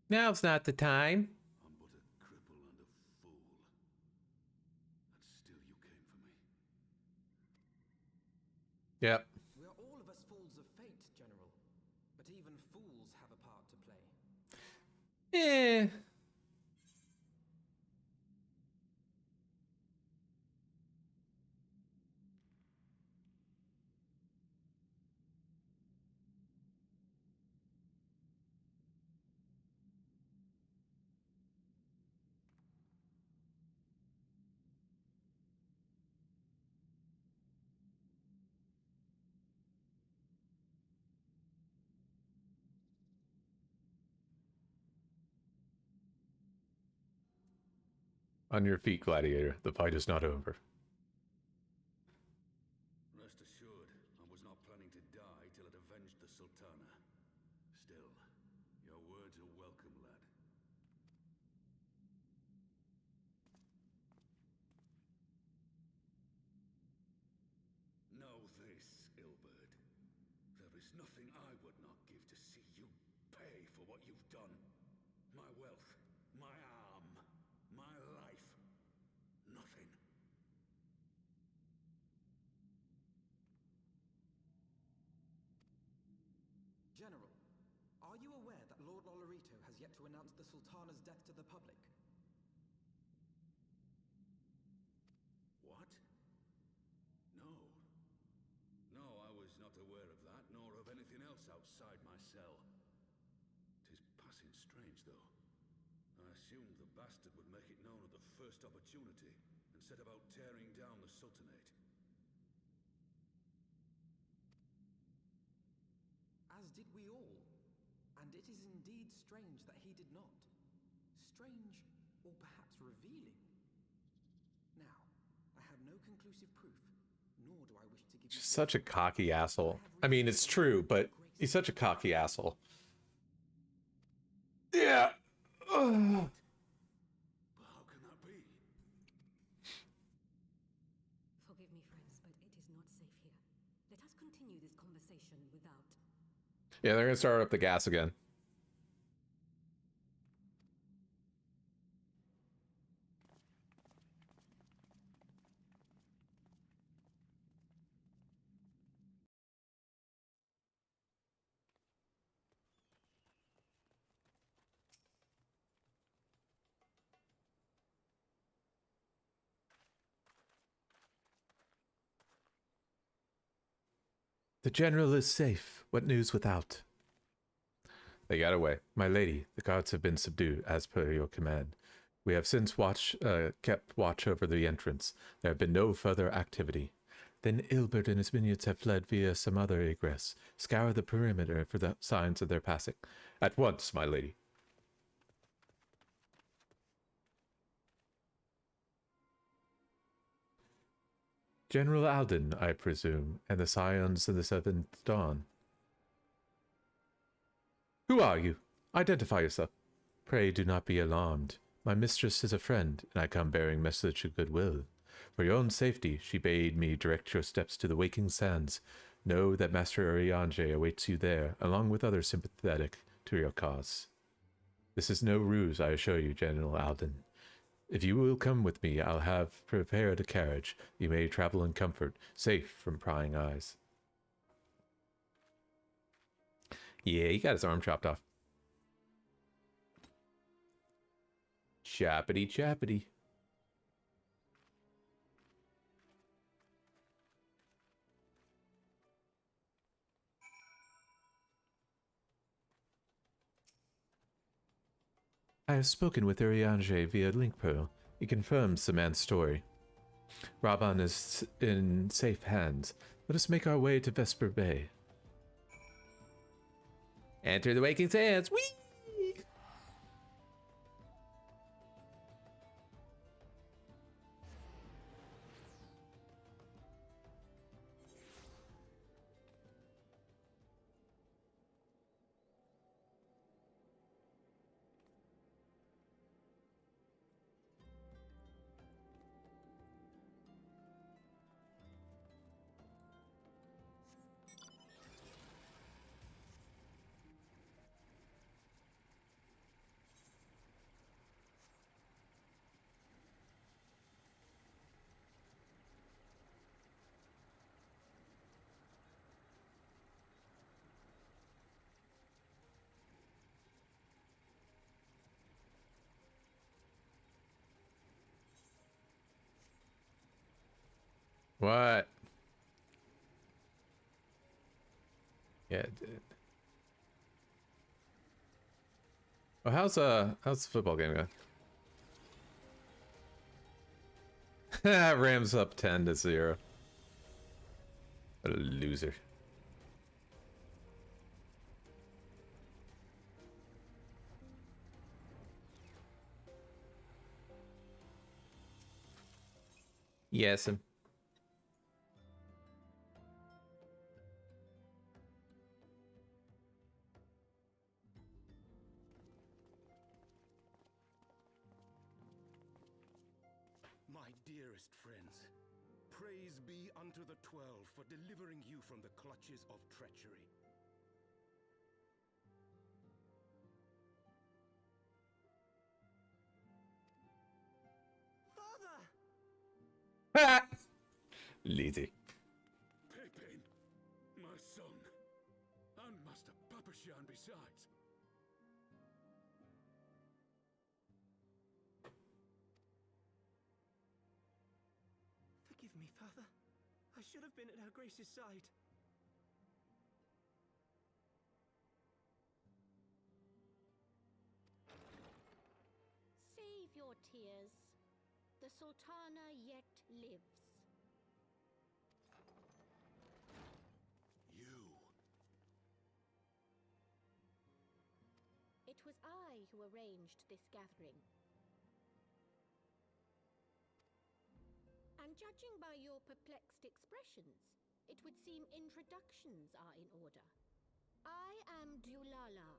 Now's not the time. I'm but a cripple and a fool. And still you came for me. Yep. We are all of us fools of fate, General. But even fools have a part to play. Eh. On your feet, gladiator. The fight is not over. Rest assured, I was not planning to die till I'd avenged the Sultana. Still, your words are welcome, lad. Know this, Ilberd. There is nothing I would not give to see you pay for what you've done. My wealth, my arm, my life. Nothing. General, are you aware that Lord Lolorito has yet to announce the Sultana's death to the public? What? No. No, I was not aware of that, nor of anything else outside my cell. 'Tis passing strange, though. I assumed the bastard would make it known at the first opportunity, and set about tearing down the Sultanate. And it is indeed strange that he did not. Strange, or perhaps revealing. Now, I have no conclusive proof, nor do I wish to give you... Such a cocky asshole. I mean, it's true, but he's such a cocky asshole. Yeah. Ugh. But how can that be? Forgive me, friends, but it is not safe here. Let us continue this conversation without... Yeah, they're gonna start up the gas again. The general is safe. What news without? They got away. My lady, the guards have been subdued, as per your command. We have since kept watch over the entrance. There have been no further activity. Then Ilbert and his minions have fled via some other egress. Scour the perimeter for the signs of their passing. At once, my lady. General Alden, I presume, and the Scions of the Seventh Dawn. Who are you? Identify yourself. Pray do not be alarmed. My mistress is a friend, and I come bearing message of goodwill. For your own safety, she bade me direct your steps to the Waking Sands. Know that Master Urianger awaits you there, along with others sympathetic to your cause. This is no ruse, I assure you, General Alden. If you will come with me, I'll have prepared a carriage. You may travel in comfort, safe from prying eyes. Yeah, he got his arm chopped off. Chappity chappity. I have spoken with Urianger via link pearl. He confirms the man's story. Raban is in safe hands. Let us make our way to Vesper Bay. Enter the Waking Sands. Whee! What? Yeah, it did. Well, how's the football game going? Rams up 10-0. What a loser. Yes. My dearest friends, praise be unto the 12 for delivering you from the clutches of treachery. Father! Lazy. Pippin, my son, and Master Papashan besides. Forgive me, Father. I should have been at Her Grace's side. Save your tears. The Sultana yet lives. You. It was I who arranged this gathering. And judging by your perplexed expressions, it would seem introductions are in order. I am Dulala,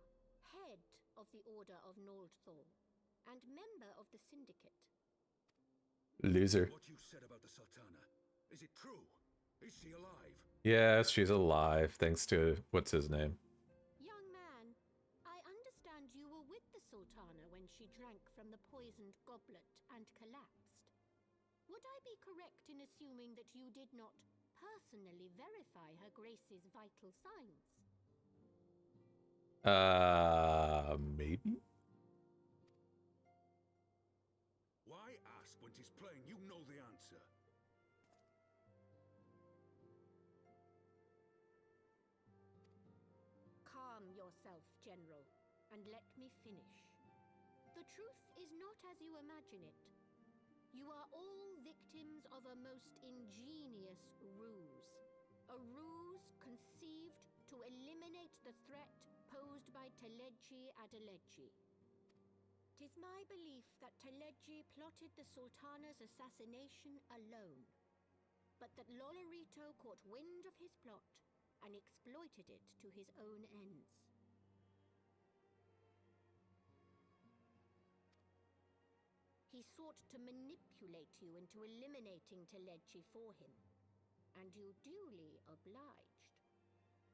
head of the Order of Noldthor, and member of the Syndicate. Loser. What you said about the Sultana, is it true? Is she alive? Yeah, she's alive, thanks to what's his name. Young man, I understand you were with the Sultana when she drank from the poisoned goblet and collapsed. Would I be correct in assuming that you did not personally verify her Grace's vital signs? Maybe? Why ask when she's playing? You know the answer. Calm yourself, General, and let me finish. The truth is not as you imagine it. You are all victims of a most ingenious ruse. A ruse conceived to eliminate the threat posed by Teleji Adeleji. 'Tis my belief that Teleji plotted the Sultana's assassination alone, but that Lolorito caught wind of his plot and exploited it to his own ends. He sought to manipulate you into eliminating Teleji for him, and you duly obliged.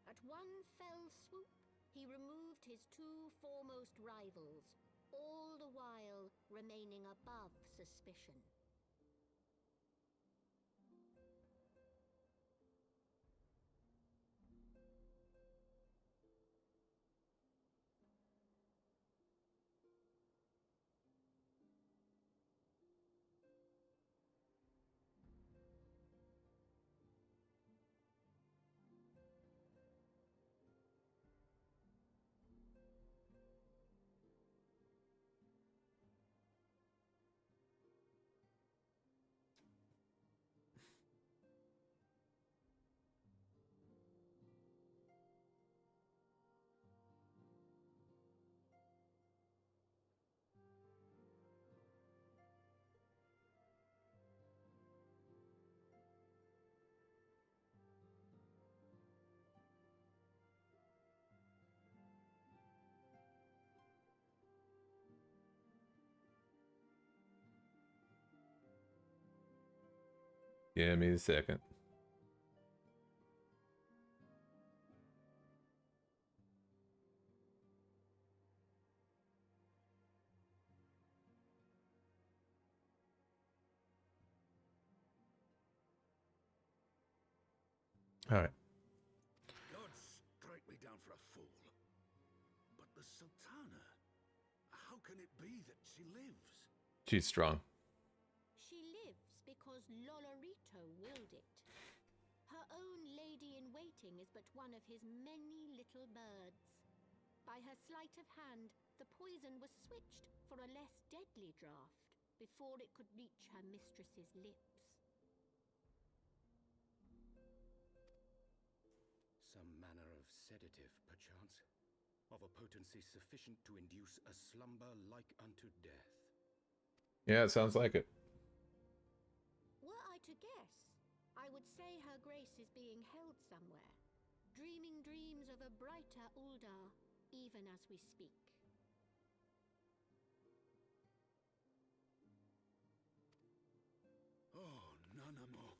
At one fell swoop, he removed his two foremost rivals, all the while remaining above suspicion. Give me a second. Alright. God strike me down for a fool. But the Sultana, how can it be that she lives? She's strong. She lives because Lolorito willed it. Her own lady-in-waiting is but one of his many little birds. By her sleight of hand, the poison was switched for a less deadly draught before it could reach her mistress's lips. Some manner of sedative, perchance, of a potency sufficient to induce a slumber like unto death. Yeah, it sounds like it. Were I to guess, I would say her grace is being held somewhere, dreaming dreams of a brighter Uldar, even as we speak. Oh, Nanamo.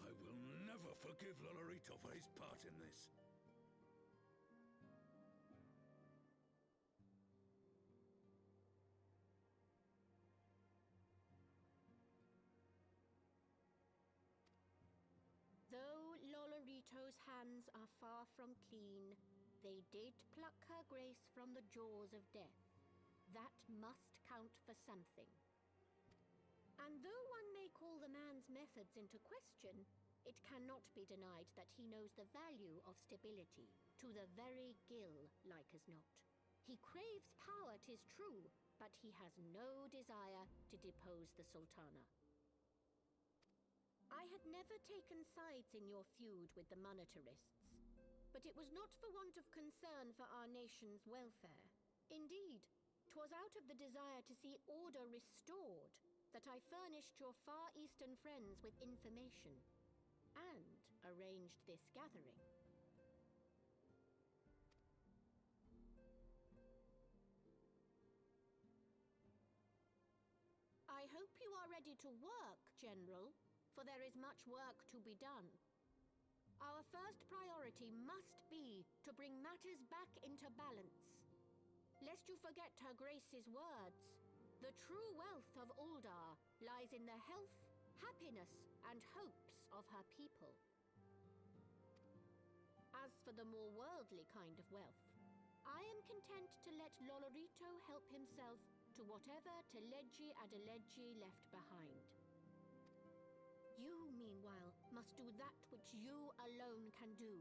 I will never forgive Lolorito for his part in this. Though Lolorito's hands are far from clean, they did pluck her grace from the jaws of death. That must count for something. And though one may call the man's methods into question, it cannot be denied that he knows the value of stability, to the very gill, like as not. He craves power, 'tis true, but he has no desire to depose the Sultana. I had never taken sides in your feud with the monetarists, but it was not for want of concern for our nation's welfare. Indeed, 'twas out of the desire to see order restored that I furnished your Far Eastern friends with information and arranged this gathering. I hope you are ready to work, General, for there is much work to be done. Our first priority must be to bring matters back into balance. Lest you forget Her Grace's words, the true wealth of Uldar lies in the health, happiness, and hopes of her people. As for the more worldly kind of wealth, I am content to let Lolorito help himself to whatever Teleji Adeleji left behind. You, meanwhile, must do that which you alone can do.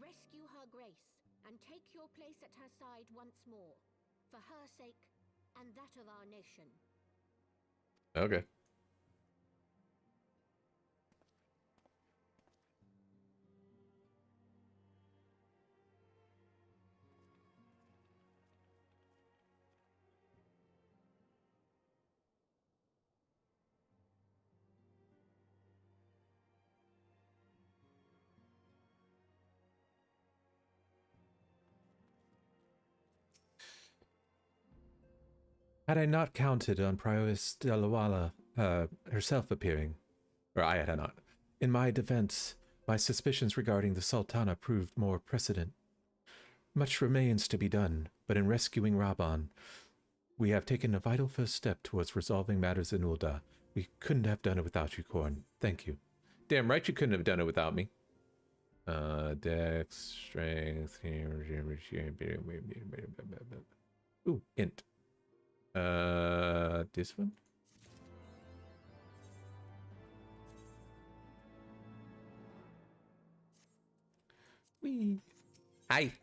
Rescue Her Grace and take your place at her side once more, for her sake and that of our nation. Okay. Had I not counted on Prioress Delawala herself appearing, or I had not, in my defense, my suspicions regarding the Sultana proved more precedent. Much remains to be done, but in rescuing Raban, we have taken a vital first step towards resolving matters in Ulda. We couldn't have done it without you, Korn. Thank you. Damn right you couldn't have done it without me. Dex, strength, ooh, int. This one? Wee. Hi.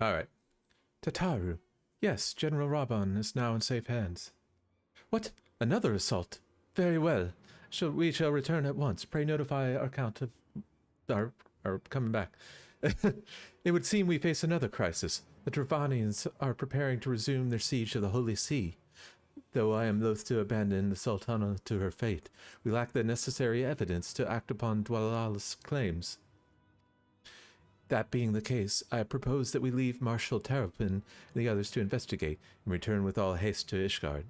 All right. Tataru. Yes, General Raban is now in safe hands. What? Another assault? Very well. We shall return at once. Pray notify our Count of are coming back. It would seem we face another crisis. The Dravanians are preparing to resume their siege of the Holy See. Though I am loath to abandon the Sultana to her fate, we lack the necessary evidence to act upon Dwalala's claims. That being the case, I propose that we leave Marshal Terrapin and the others to investigate, and return with all haste to Ishgard.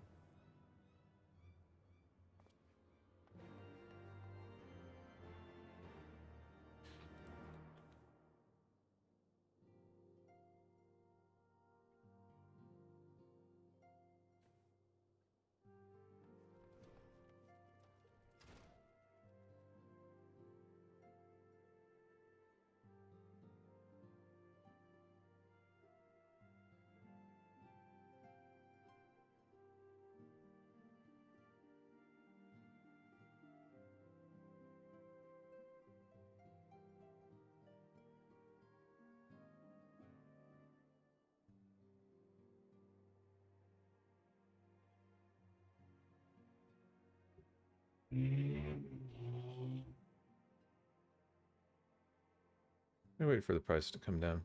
I wait for the price to come down.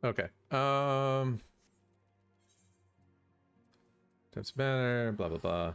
Okay. Tips banner, blah blah blah.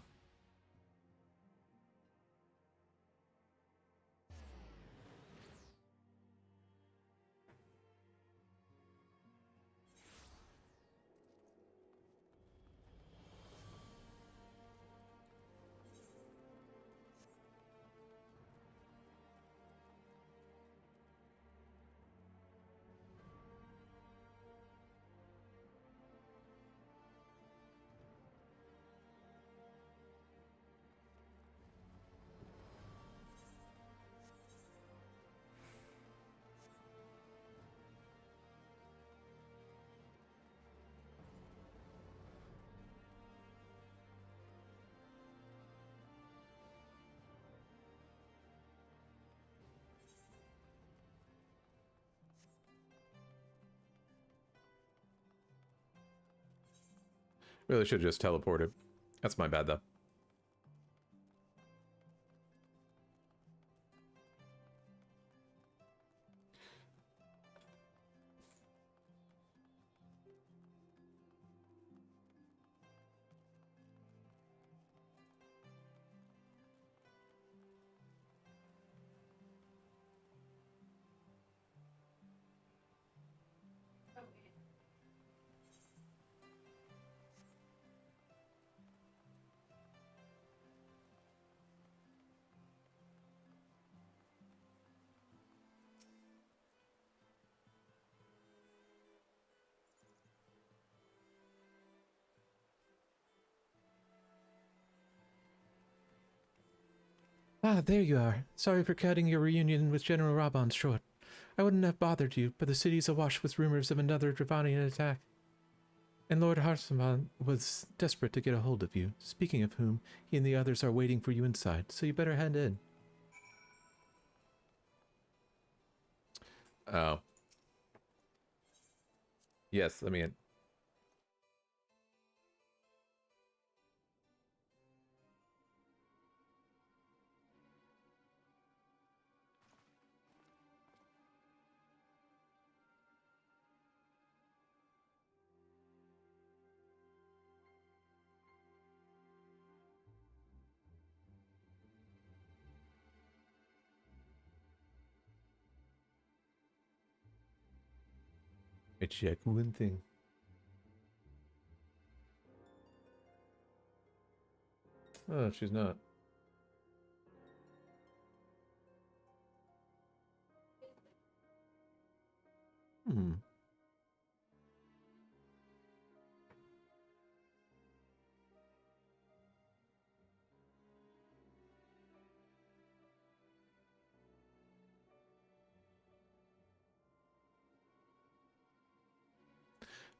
Really should have just teleported. That's my bad, though. Ah, there you are. Sorry for cutting your reunion with General Raban short. I wouldn't have bothered you, but the city's awash with rumors of another Dravanian attack. And Lord Harsaman was desperate to get a hold of you, speaking of whom, he and the others are waiting for you inside, so you better head in. Oh. Yes, let me in. I check one thing. Oh, she's not. Hmm.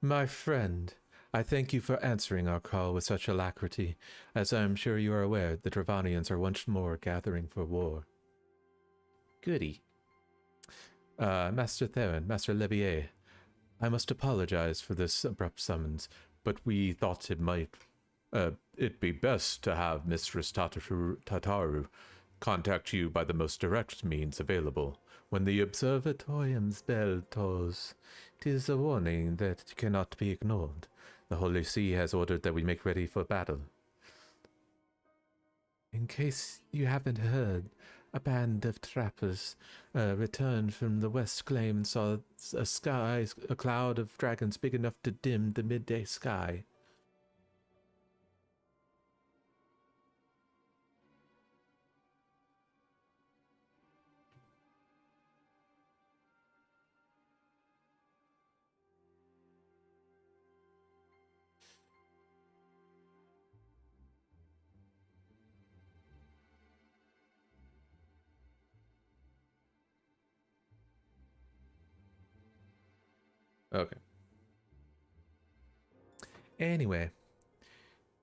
My friend, I thank you for answering our call with such alacrity. As I am sure you are aware, the Dravanians are once more gathering for war. Goody. Master Theron, Master Levier, I must apologize for this abrupt summons, but we thought it'd be best to have Mistress Tataru contact you by the most direct means available. When the observatorium's bell tolls, it is a warning that cannot be ignored. The Holy See has ordered that we make ready for battle. In case you haven't heard, a band of trappers returned from the West Claim and saw a cloud of dragons big enough to dim the midday sky. Okay. Anyway,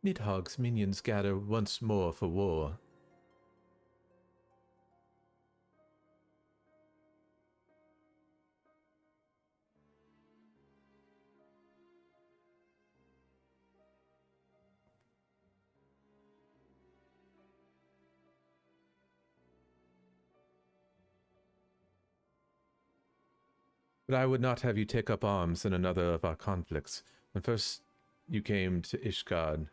Nidhogg's minions gather once more for war. But I would not have you take up arms in another of our conflicts. When first you came to Ishgard,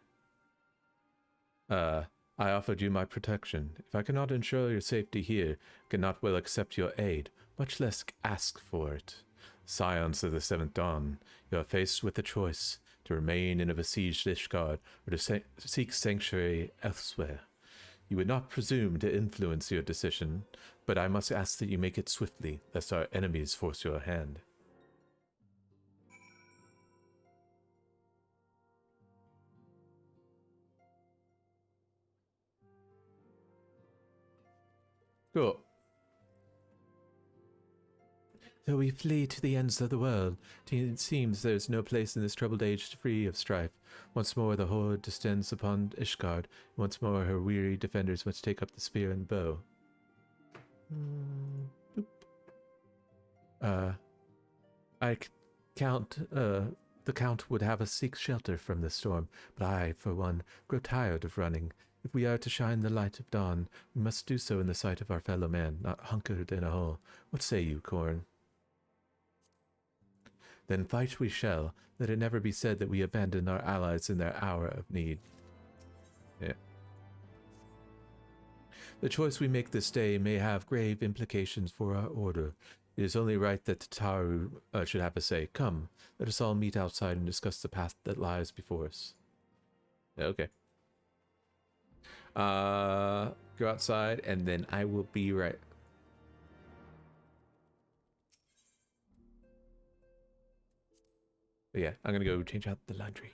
I offered you my protection. If I cannot ensure your safety here, I cannot well accept your aid, much less ask for it. Scions of the Seventh Dawn, you are faced with a choice, to remain in a besieged Ishgard or to seek sanctuary elsewhere. You would not presume to influence your decision, but I must ask that you make it swiftly, lest our enemies force your hand. Cool. Though we flee to the ends of the world, it seems there is no place in this troubled age free of strife. Once more the horde descends upon Ishgard. Once more her weary defenders must take up the spear and bow. The Count would have us seek shelter from the storm, but I, for one, grow tired of running. If we are to shine the light of dawn, we must do so in the sight of our fellow man, not hunkered in a hole. What say you, Corn? Then fight we shall. Let it never be said that we abandon our allies in their hour of need. Yeah. The choice we make this day may have grave implications for our order. It is only right that Tataru should have a say. Come, let us all meet outside and discuss the path that lies before us. Okay. Go outside, and then I will be right. But yeah, I'm gonna go change out the laundry.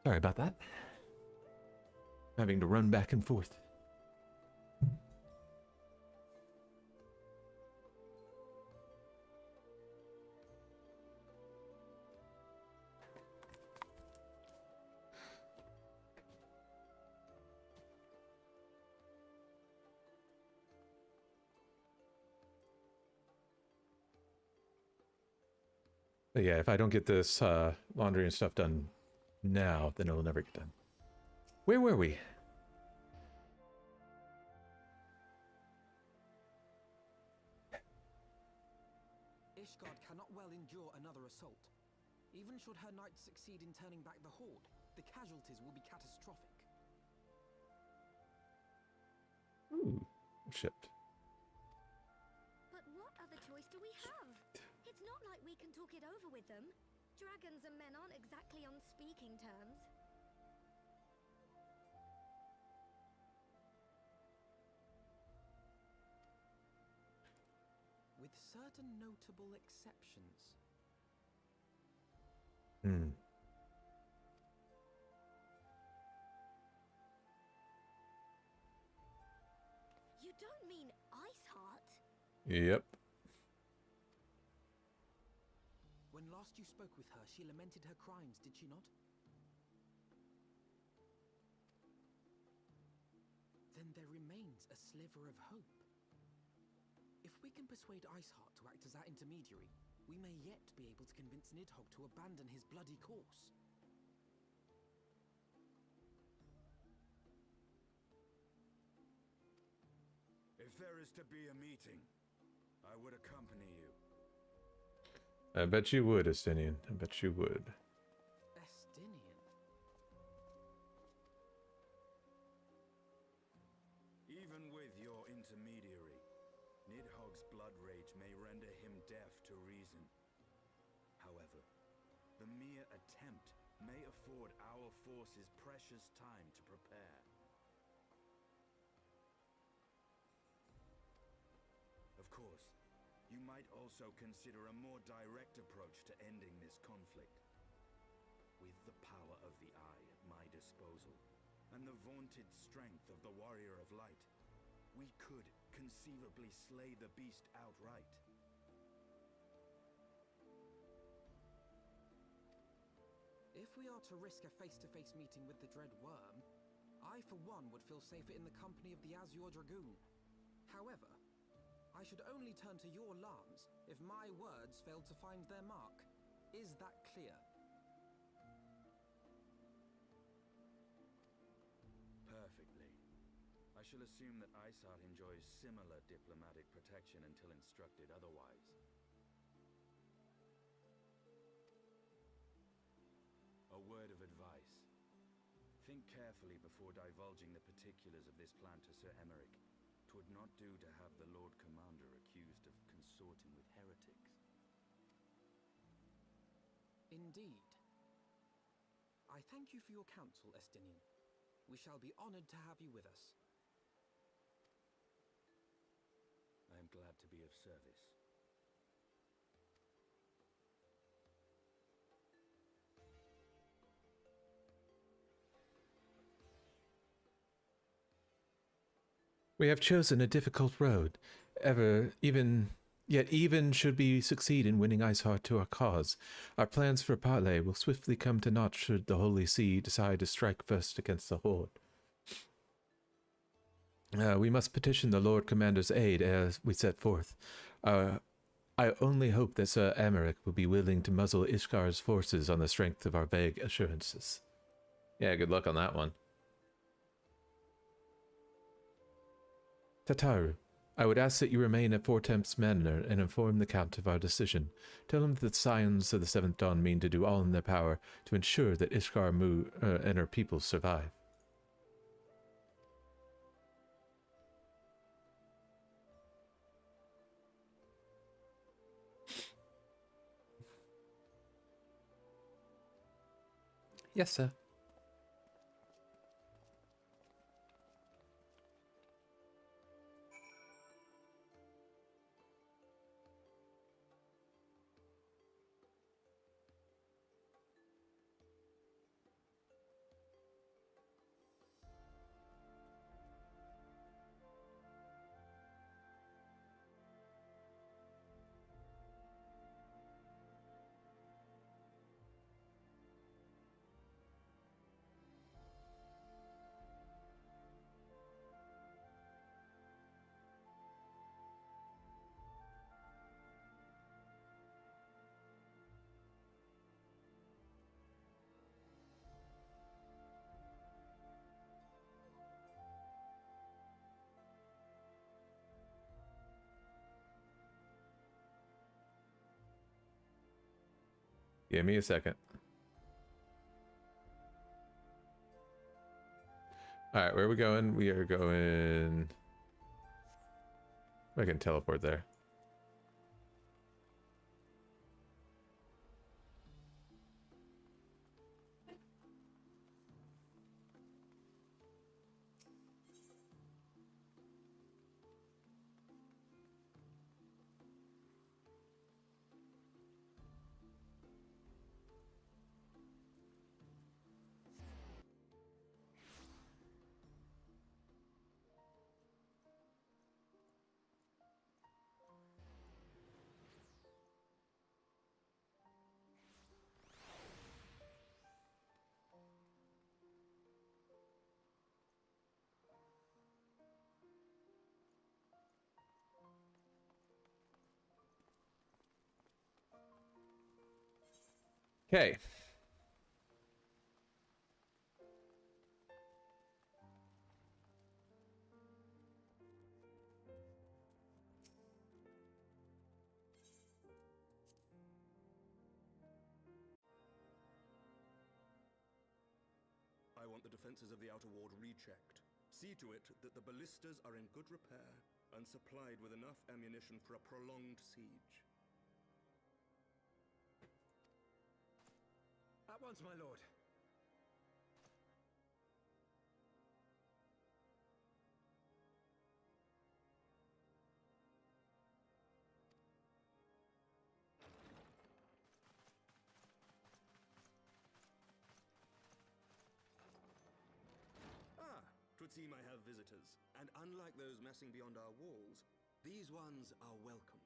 Sorry about that. Having to run back and forth. But yeah, if I don't get this laundry and stuff done now, then it'll never get done. Where were we? Ishgard cannot well endure another assault. Even should her knights succeed in turning back the Horde, the casualties will be catastrophic. Ooh, shit. But what other choice do we have? It's not like we can talk it over with them. Dragons and men aren't exactly on speaking terms. With certain notable exceptions. Hmm. You don't mean Iceheart? Yep. When last you spoke with her, she lamented her crimes, did she not? Then there remains a sliver of hope. If we can persuade Iceheart to act as our intermediary, we may yet be able to convince Nidhogg to abandon his bloody course. If there is to be a meeting, I would accompany you. I bet you would, Estinian. I bet you would. Estinian? Even with your intermediary, Nidhogg's blood rage may render him deaf to reason. However, the mere attempt may afford our forces precious time to prepare. Of course, you might also consider a more direct approach to ending this conflict. With the power of the Eye at my disposal, and the vaunted strength of the Warrior of Light, we could conceivably slay the beast outright. If we are to risk a face-to-face meeting with the Dread Worm, I for one would feel safer in the company of the Azure Dragoon. However, I should only turn to your lance if my words fail to find their mark. Is that clear? Perfectly. I shall assume that Iceheart enjoys similar diplomatic protection until instructed otherwise. A word of advice. Think carefully before divulging the particulars of this plan to Sir Emeric. 'Twould not do to have the Lord Commander accused of consorting with heretics. Indeed. I thank you for your counsel, Estinian. We shall be honored to have you with us. I am glad to be of service. We have chosen a difficult road. Yet even should we succeed in winning Iceheart to our cause, our plans for parley will swiftly come to naught should the Holy See decide to strike first against the Horde. We must petition the Lord Commander's aid as we set forth. I only hope that Sir Emeric will be willing to muzzle Ishgar's forces on the strength of our vague assurances. Yeah, good luck on that one. Tataru, I would ask that you remain at Four Temps Manor and inform the Count of our decision. Tell him that the Scions of the Seventh Dawn mean to do all in their power to ensure that Ishgar and her people survive. Yes, sir. Give me a second. Alright, where are we going? We are going... I can teleport there. Okay. I want the defenses of the outer ward rechecked. See to it that the ballistas are in good repair and supplied with enough ammunition for a prolonged siege. At once, my lord. Ah, 'twould seem I have visitors, and unlike those messing beyond our walls, these ones are welcome.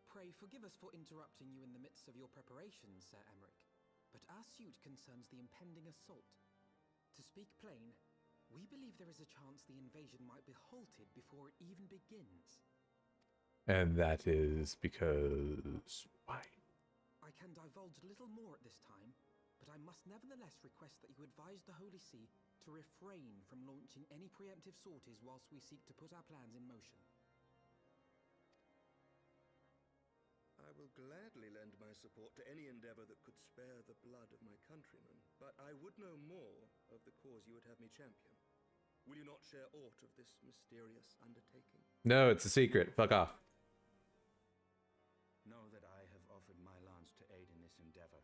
Pray forgive us for interrupting you in the midst of your preparations, Sir Emmerich, but our suit concerns the impending assault. To speak plain, we believe there is a chance the invasion might be halted before it even begins. And that is because... why? I can divulge little more at this time, but I must nevertheless request that you advise the Holy See to refrain from launching any preemptive sorties whilst we seek to put our plans in motion. I will gladly lend my support to any endeavor that could spare the blood of my countrymen, but I would know more of the cause you would have me champion. Will you not share aught of this mysterious undertaking? No, it's a secret. Fuck off. Know that I have offered my lance to aid in this endeavor.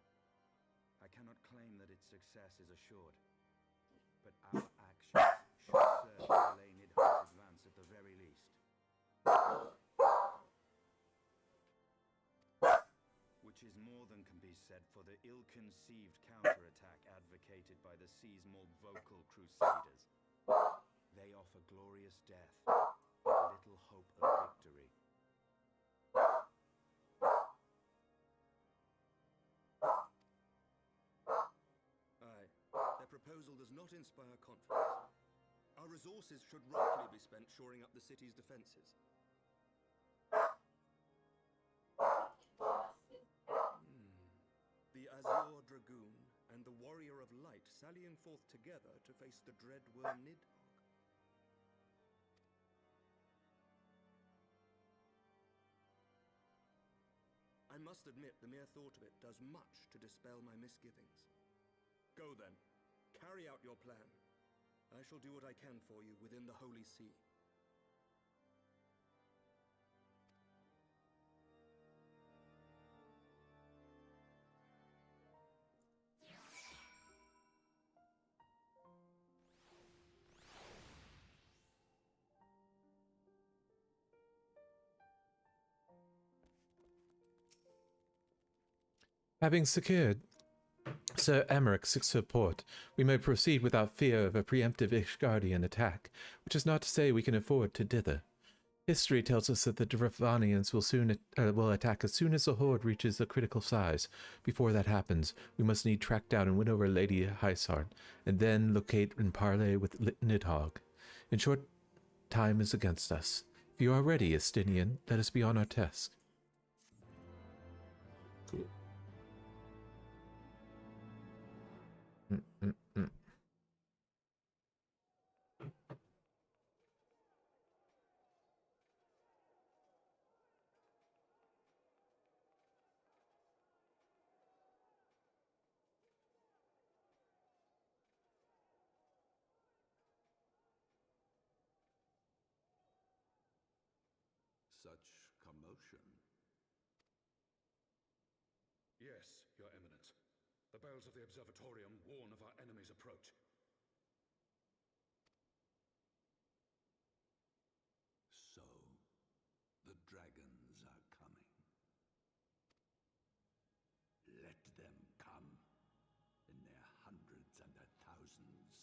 I cannot claim that its success is assured, but our actions should serve to delay Nidhogg's advance at the very least. Which is more than can be said for the ill-conceived counterattack advocated by the sea's more vocal crusaders. They offer glorious death, but little hope of victory. Aye, their proposal does not inspire confidence. Our resources should rightly be spent shoring up the city's defenses. The Azure Dragoon and the Warrior of Light sallying forth together to face the dread worm Nidhogg. I must admit the mere thought of it does much to dispel my misgivings. Go then, carry out your plan. I shall do what I can for you within the Holy See. Having secured Sir Emmerich's support, we may proceed without fear of a preemptive Ishgardian attack, which is not to say we can afford to dither. History tells us that the Dravanians will attack as soon as the horde reaches a critical size. Before that happens, we must need track down and win over Lady Hysart, and then locate and parley with Nidhogg. In short, time is against us. If you are ready, Estinian, let us be on our task. Cool. such commotion? Yes, Your Eminence. The bells of the observatorium warn of our enemy's approach. So, the dragons are coming. Let them come, in their hundreds and their thousands.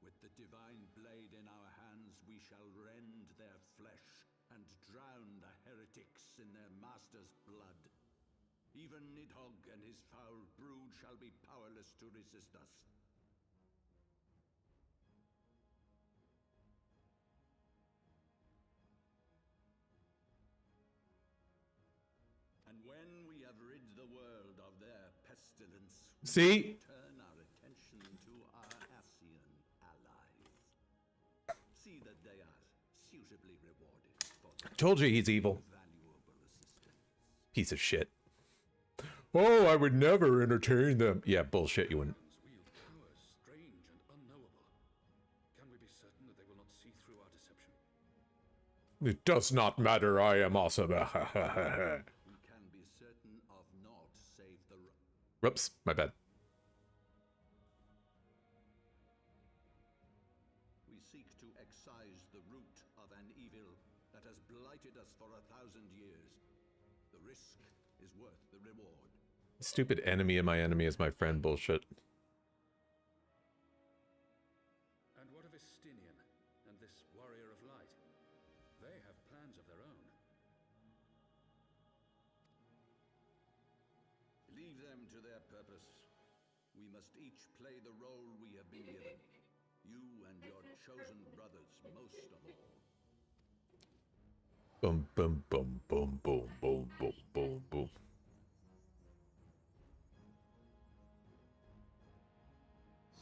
With the divine blade in our hands, we shall rend their flesh and drown the heretics in their master's blood. Even Nidhogg and his foul brood shall be powerless to resist us. And when we have rid the world of their pestilence, See? turn our attention to our Ascian allies. See that they are suitably rewarded for their Told you he's evil. valuable assistance. Piece of shit. Oh, I would never entertain them. Yeah, bullshit, you wouldn't. Wield powers strange and unknowable. Can we be certain that they will not see through our deception? It does not matter, I am awesome. We can be certain of naught save the Whoops, my bad. We seek to excise the root of an evil that has blighted us for 1,000 years. The risk is worth the reward. Stupid enemy of my enemy is my friend bullshit. And what of Estinian and this warrior of light? They have plans of their own. Leave them to their purpose. We must each play the role we have been given. You and your chosen brothers most of all. Boom, boom, boom, boom, boom, boom, boom, boom, boom.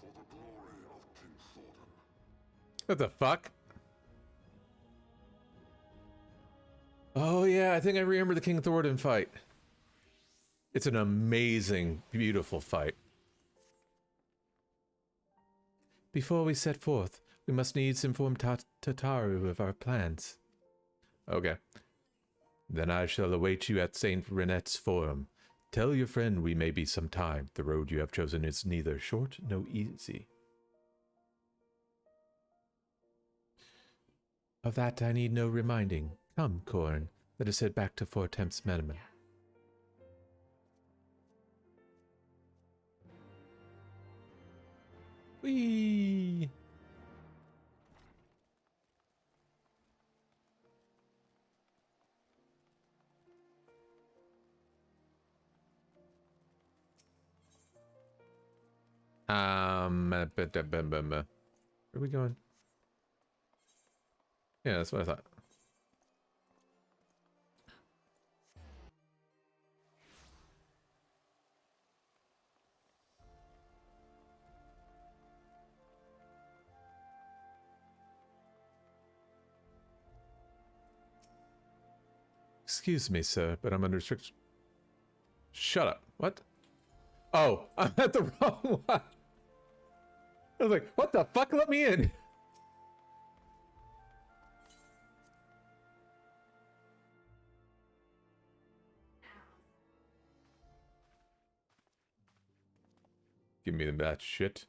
For the glory of King Thornton. What the fuck? Oh yeah, I think I remember the King Thornton fight. It's an amazing, beautiful fight. Before we set forth, we must needs inform Tataru of our plans. Okay. Then I shall await you at St. Renette's Forum. Tell your friend we may be some time. The road you have chosen is neither short nor easy. Of that I need no reminding. Come, Corn, let us head back to Fort Temps Menemen. Whee! Where are we going? Yeah, that's what I thought. Excuse me, sir, but I'm under restriction. Shut up. What? Oh, I'm at the wrong one. I was like, what the fuck? Let me in. Give me that shit.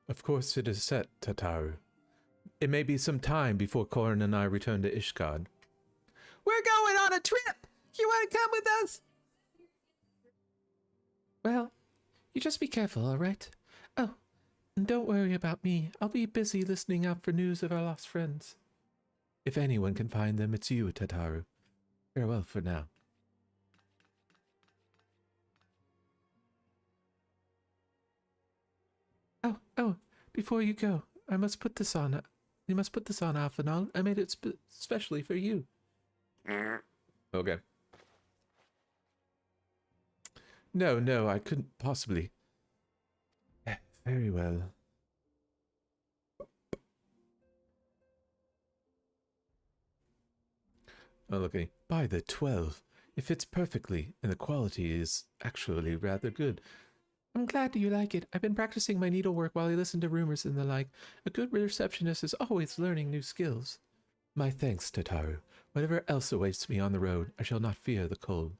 Of course it is set, Tataru. It may be some time before Corrin and I return to Ishgard. We're going on a trip! You want to come with us? Well, you just be careful, alright? Oh, and don't worry about me. I'll be busy listening out for news of our lost friends. If anyone can find them, it's you, Tataru. Farewell for now. Oh, before you go, I must put this on. You must put this on, Alphanol. I made it specially for you. Okay. No, I couldn't possibly. Very well. Oh, okay. By the 12. It fits perfectly, and the quality is actually rather good. I'm glad you like it. I've been practicing my needlework while I listen to rumors and the like. A good receptionist is always learning new skills. My thanks, Tataru. Whatever else awaits me on the road, I shall not fear the cold.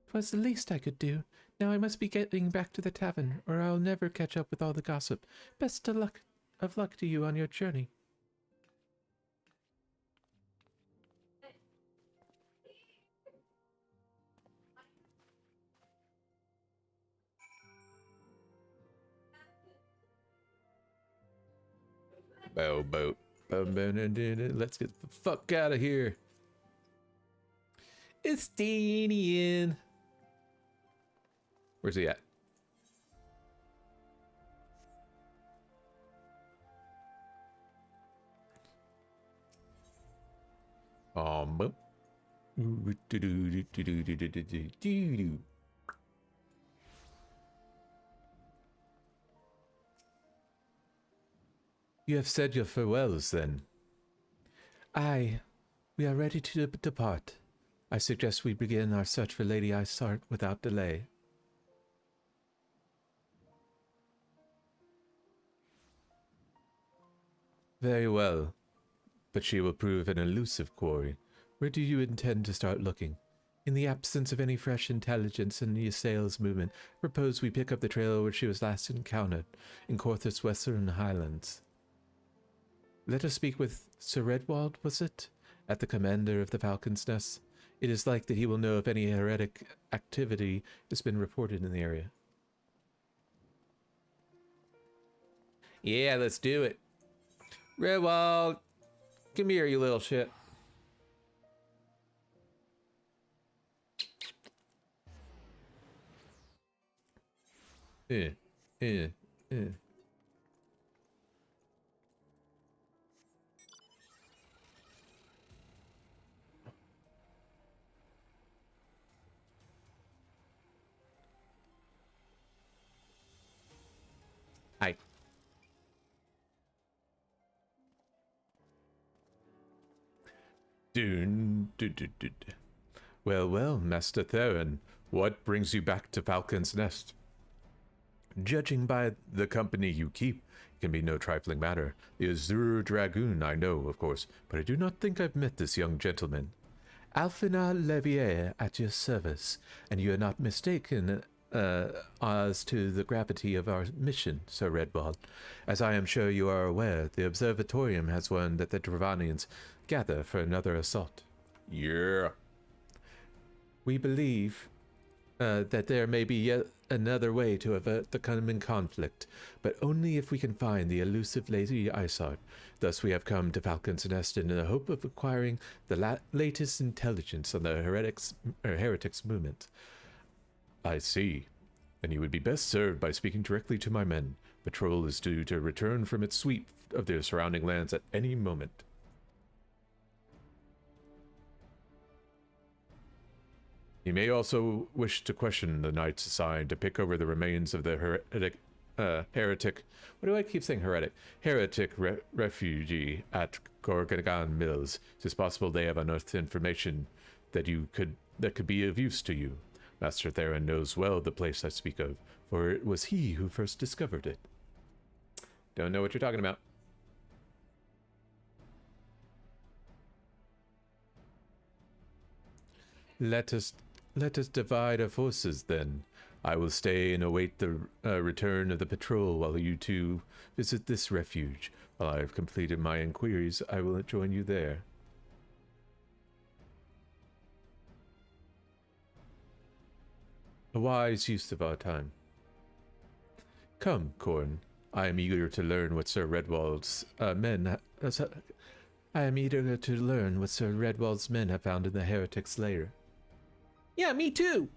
'Twas the least I could do. Now I must be getting back to the tavern, or I'll never catch up with all the gossip. Best of luck to you on your journey. Boat. Let's get the fuck out of here. It's Danian. Where's he at? Boop. You have said your farewells, then? Aye, we are ready to depart. I suggest we begin our search for Lady Isart without delay. Very well, but she will prove an elusive quarry. Where do you intend to start looking? In the absence of any fresh intelligence in the Assail's movement, I propose we pick up the trail where she was last encountered, in Corthus Western Highlands. Let us speak with Sir Redwald, was it? At the commander of the Falcon's Nest. It is like that he will know if any heretic activity has been reported in the area. Yeah, let's do it. Redwald, come here, you little shit. Hi. Well, Master Theron, what brings you back to Falcon's Nest? Judging by the company you keep, it can be no trifling matter. The Azure Dragoon I know, of course, but I do not think I've met this young gentleman. Alphina Levier at your service, and you are not mistaken as to the gravity of our mission, Sir Redwald. As I am sure you are aware, the Observatorium has warned that the Dravanians gather for another assault. Yeah. We believe that there may be yet another way to avert the coming conflict, but only if we can find the elusive Lady Isart. Thus we have come to Falcon's Nest in the hope of acquiring the latest intelligence on the heretics movement. I see. Then you would be best served by speaking directly to my men. Patrol is due to return from its sweep of the surrounding lands at any moment. You may also wish to question the knights assigned to pick over the remains of the heretic. What do I keep saying heretic? Heretic refugee at Gorgagan Mills. It is possible they have unearthed information that could be of use to you. Master Theron knows well the place I speak of, for it was he who first discovered it. Don't know what you're talking about. Let us divide our forces, then. I will stay and await the return of the patrol while you two visit this refuge. While I have completed my inquiries, I will join you there. A wise use of our time. Come, Corn. I am eager to learn what Sir Redwald's men have found in the heretic's lair. Yeah, me too.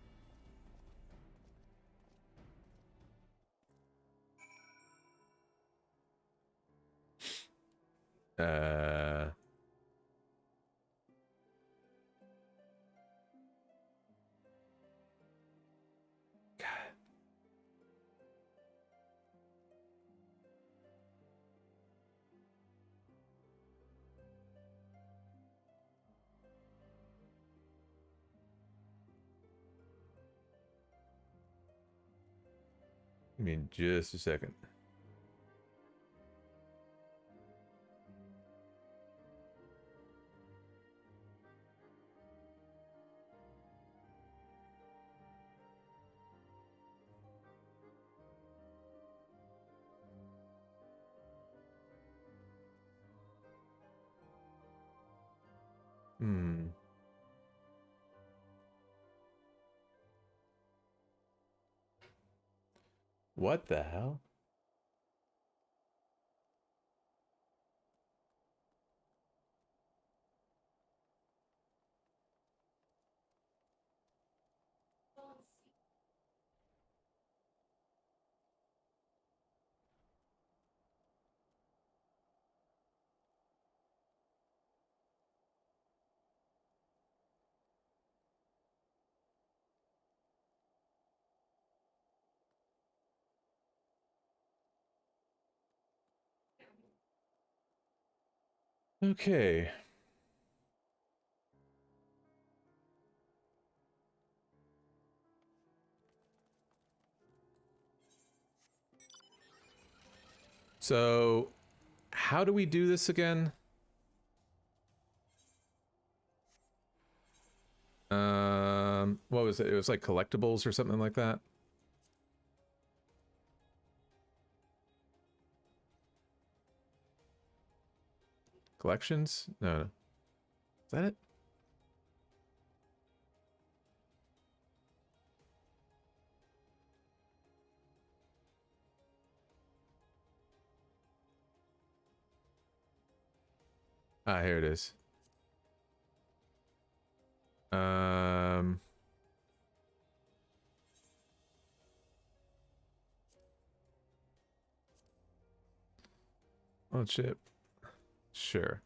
Give me just a second. Hmm. What the hell? Okay. So, how do we do this again? What was it? It was like collectibles or something like that. Collections? No, no. Is that it? Ah, here it is. Oh shit. Sure.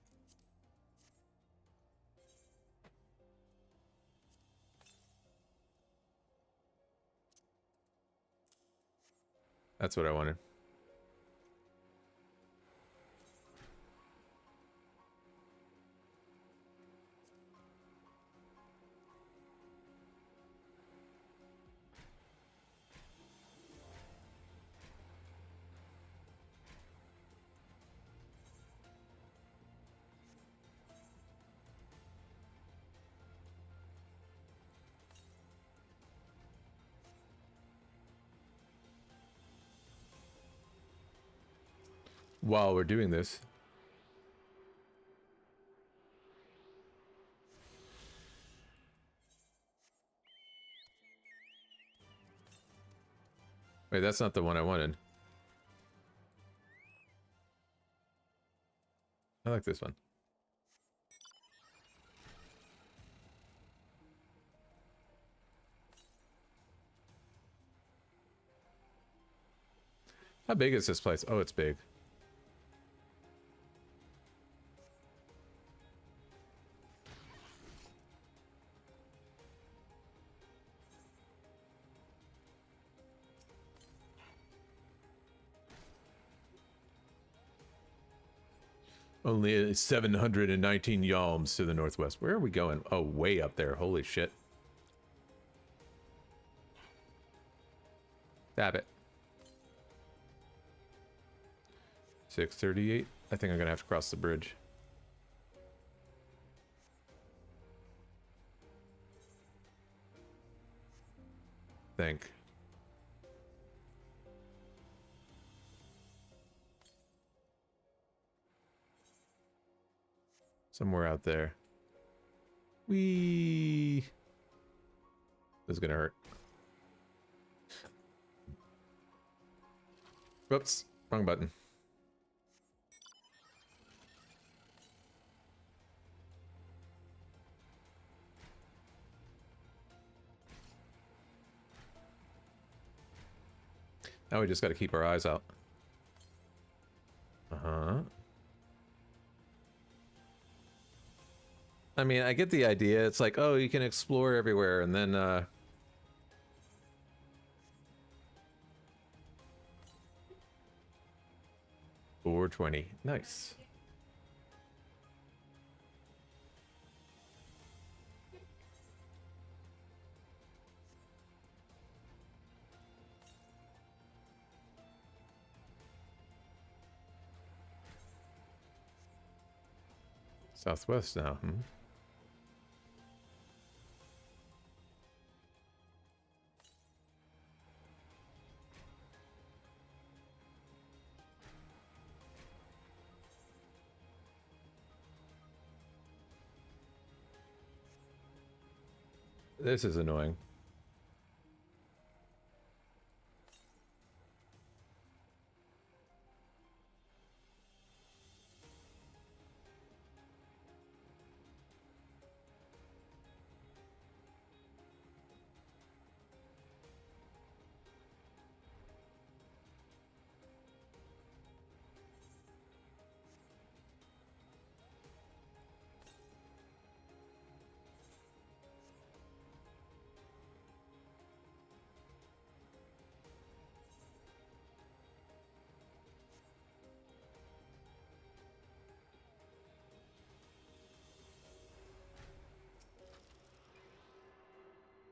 That's what I wanted. While we're doing this. Wait, that's not the one I wanted. I like this one. How big is this place? Oh, it's big. Only 719 yalms to the northwest. Where are we going? Oh, way up there. Holy shit. Stab it. 638. I think I'm gonna have to cross the bridge. Think. Somewhere out there. Whee! This is gonna hurt. Whoops. Wrong button. Now we just gotta keep our eyes out. Uh-huh. I mean, I get the idea. It's like, oh, you can explore everywhere, and then, 420. Nice. Southwest now, This is annoying.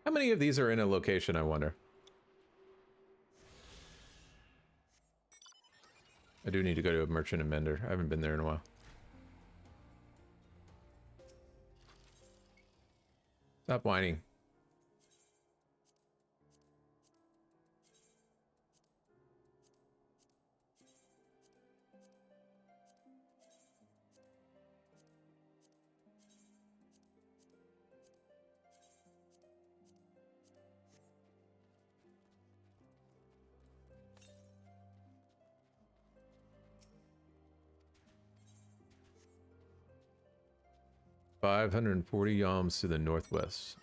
How many of these are in a location, I wonder? I do need to go to a merchant and mender. I haven't been there in a while. Stop whining. $540 yalms to the northwest.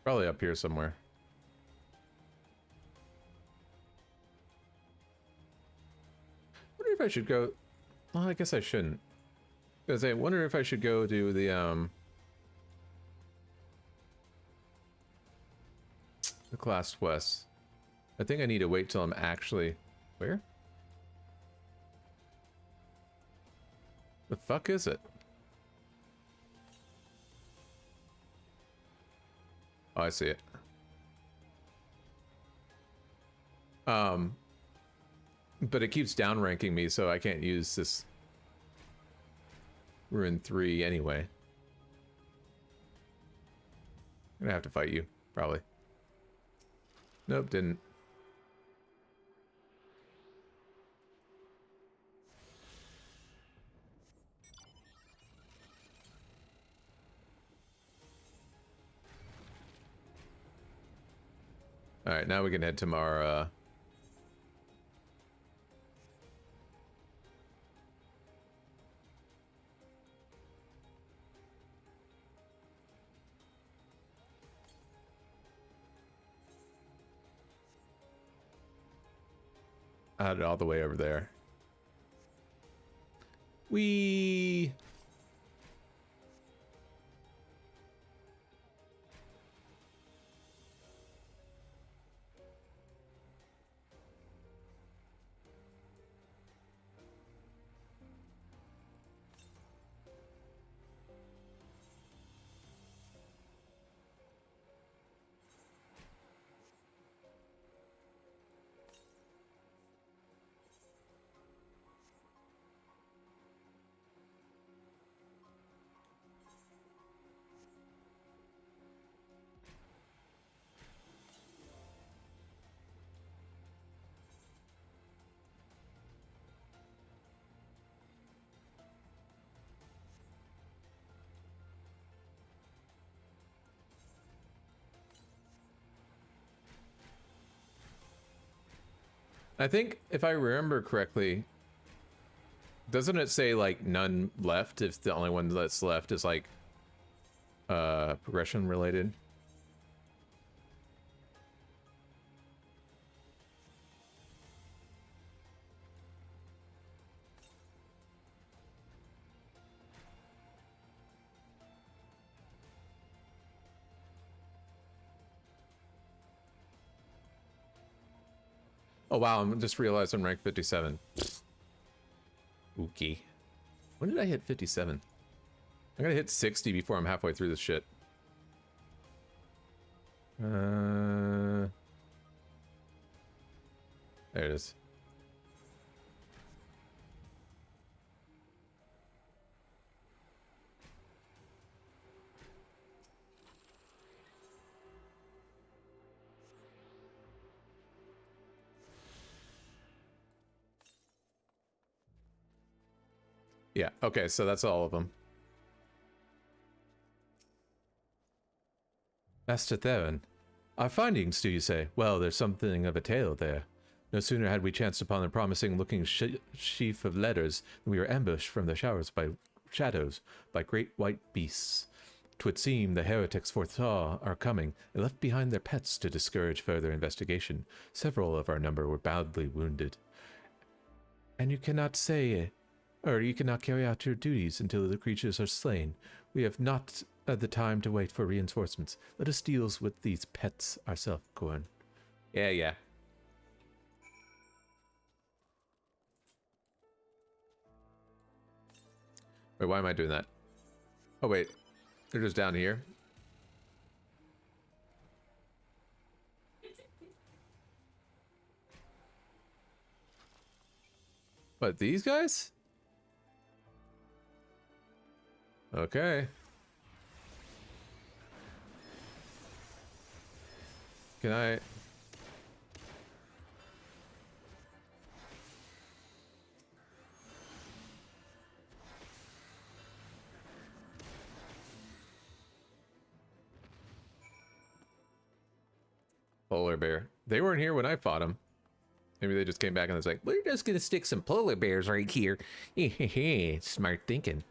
Probably up here somewhere. I wonder if I should go... Well, I guess I shouldn't. Because I wonder if I should go do the Class West. I think I need to wait till I'm actually... Where? The fuck is it? Oh, I see it. But it keeps downranking me, so I can't use this Ruin 3 anyway. I'm gonna have to fight you, probably. Nope, didn't. Alright, now we can head to our, I had it all the way over there. Whee! I think, if I remember correctly, doesn't it say, like, none left if the only one that's left is, like, progression related? Oh wow, I just realized I'm rank 57. Okay. When did I hit 57? I gotta hit 60 before I'm halfway through this shit. There it is. Yeah, okay, so that's all of them. Master Theron, our findings, do you say? Well, there's something of a tale there. No sooner had we chanced upon a promising-looking sheaf of letters than we were ambushed from the shadows by great white beasts. 'Twould seem the heretics foresaw our coming and left behind their pets to discourage further investigation. Several of our number were badly wounded. And you cannot you cannot carry out your duties until the creatures are slain. We have not the time to wait for reinforcements. Let us deal with these pets ourselves, Corn. Yeah. Wait, why am I doing that? Oh, wait. They're just down here. What, these guys? Okay. Can I... Polar bear. They weren't here when I fought them. Maybe they just came back and was like, we're just gonna stick some polar bears right here. Smart thinking.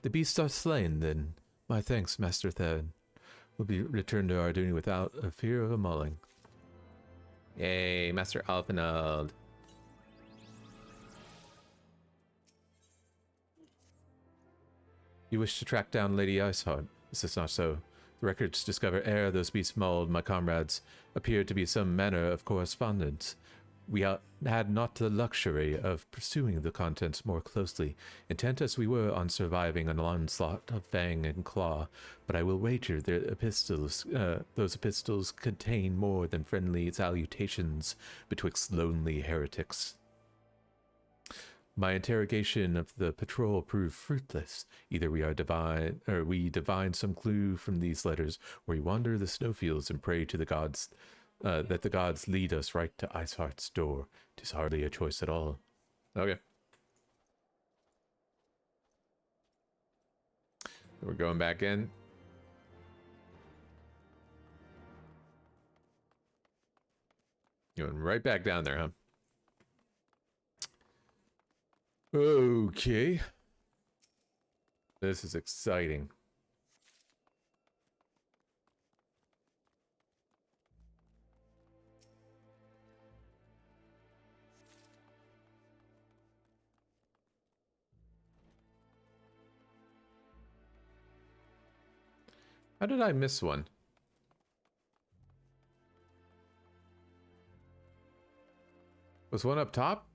The beasts are slain, then. My thanks, Master Theron. We'll be returned to our duty without a fear of a mulling. Yay, Master Alphinaud. You wish to track down Lady Iceheart. Is this not so? The records discover ere those beasts mauled my comrades appeared to be some manner of correspondence. We had not the luxury of pursuing the contents more closely, intent as we were on surviving an onslaught of fang and claw, but I will wager those epistles contain more than friendly salutations betwixt lonely heretics. My interrogation of the patrol proved fruitless. Either we divine some clue from these letters, or we wander the snowfields and pray to the gods that the gods lead us right to Iceheart's door. 'Tis hardly a choice at all. Okay. We're going back in. Going right back down there, huh? Okay. This is exciting. How did I miss one? Was one up top?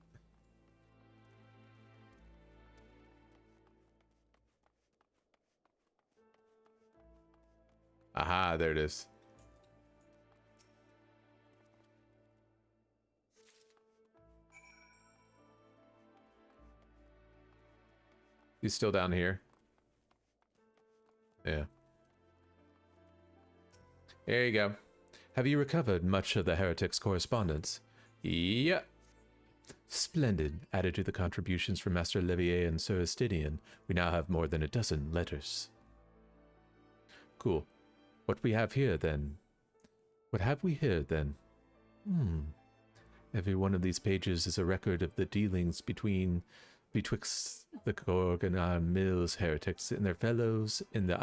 Aha, there it is. He's still down here. Yeah. There you go. Have you recovered much of the heretics' correspondence? Yep. Splendid. Added to the contributions from Master Levier and Sir Estidian, we now have more than a dozen letters. Cool. What we have here, then? What have we here, then? Every one of these pages is a record of the dealings betwixt the Gorgon Mills heretics and their fellows in the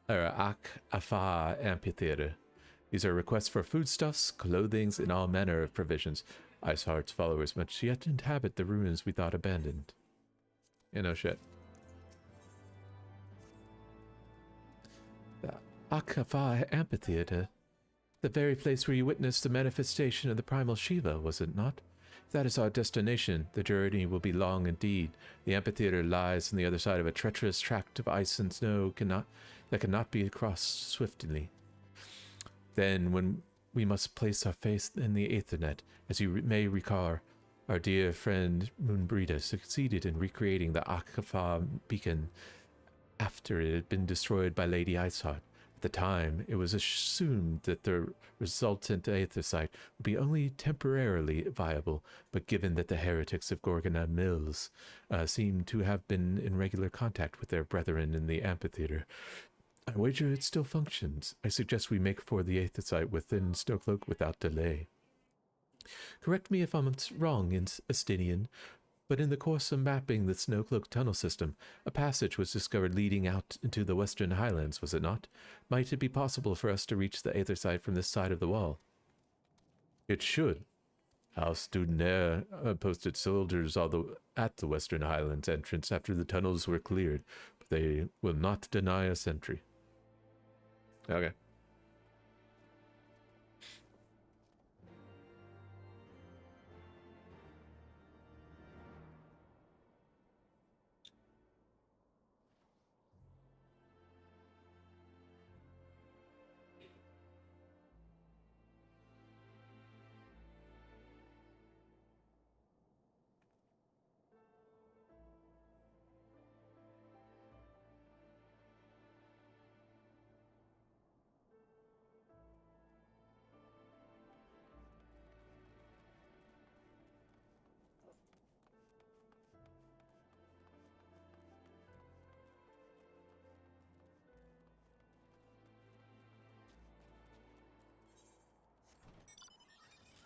Ak-Afar amphitheater. These are requests for foodstuffs, clothing, and all manner of provisions. Iceheart's followers must yet inhabit the ruins we thought abandoned. Yeah, no shit. Akafa Amphitheater. The very place where you witnessed the manifestation of the primal Shiva, was it not? If that is our destination, the journey will be long indeed. The amphitheater lies on the other side of a treacherous tract of ice and snow that cannot be crossed swiftly. Then, when we must place our faith in the Aethernet, as you may recall, our dear friend Moonbrita succeeded in recreating the Akafa beacon after it had been destroyed by Lady Iceheart. At the time, it was assumed that the resultant aether site would be only temporarily viable, but given that the heretics of Gorgona Mills seem to have been in regular contact with their brethren in the amphitheater, I wager it still functions. I suggest we make for the aether site within Snowcloak without delay. Correct me if I'm wrong, Astinian, but in the course of mapping the Snowcloak tunnel system, a passage was discovered leading out into the Western Highlands, was it not? Might it be possible for us to reach the aether site from this side of the wall? It should. House Dudenair posted soldiers at the Western Highlands entrance after the tunnels were cleared, but they will not deny us entry. Okay.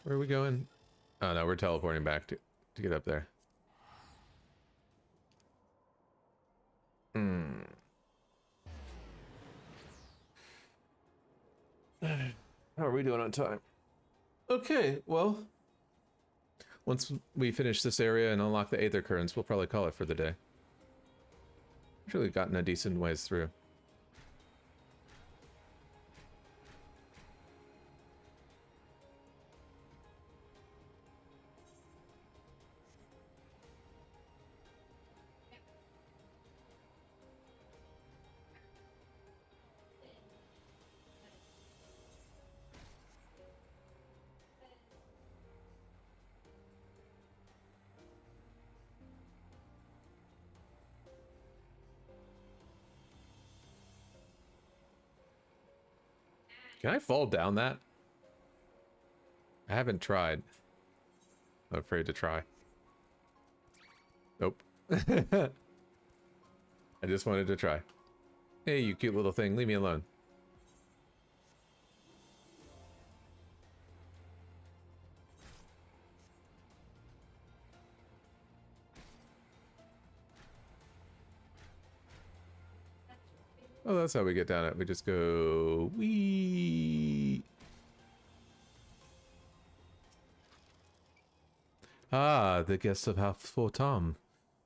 Where are we going? Oh no, we're teleporting back to get up there. How are we doing on time? Okay, well, once we finish this area and unlock the Aether Currents, we'll probably call it for the day. Actually gotten a decent ways through. Can I fall down that? I haven't tried. I'm afraid to try. Nope. I just wanted to try. Hey, you cute little thing, leave me alone. Oh, that's how we get down it. We just go wee. Ah, the guests of Half Tom,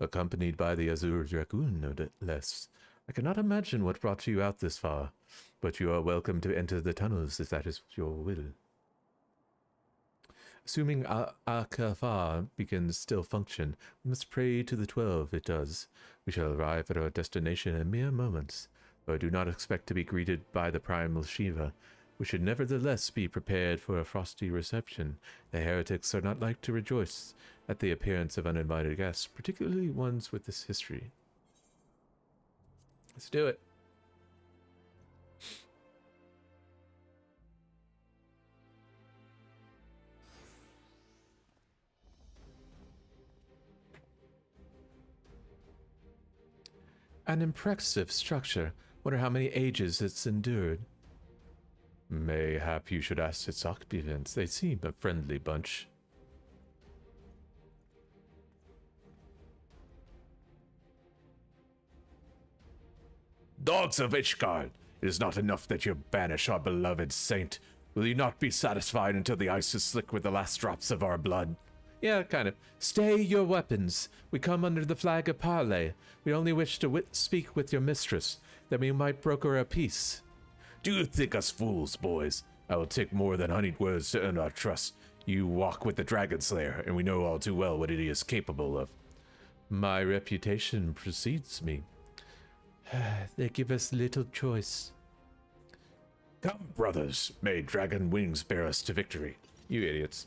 accompanied by the Azure Dragoon, no less. I cannot imagine what brought you out this far, but you are welcome to enter the tunnels if that is your will. Assuming Akafa begins still function, we must pray to the 12 it does. We shall arrive at our destination in mere moments. Though I do not expect to be greeted by the primal Shiva, we should nevertheless be prepared for a frosty reception. The heretics are not like to rejoice at the appearance of uninvited guests, particularly ones with this history. Let's do it. An impressive structure. Wonder how many ages it's endured. Mayhap you should ask its occupants. They seem a friendly bunch. Dogs of Ishgard, it is not enough that you banish our beloved saint. Will you not be satisfied until the ice is slick with the last drops of our blood? Yeah, kind of. Stay your weapons. We come under the flag of parley. We only wish to speak with your mistress, that we might broker a peace. Do you think us fools, boys? I will take more than honeyed words to earn our trust. You walk with the Dragon Slayer, and we know all too well what he is capable of. My reputation precedes me. They give us little choice. Come, brothers, may dragon wings bear us to victory. You idiots.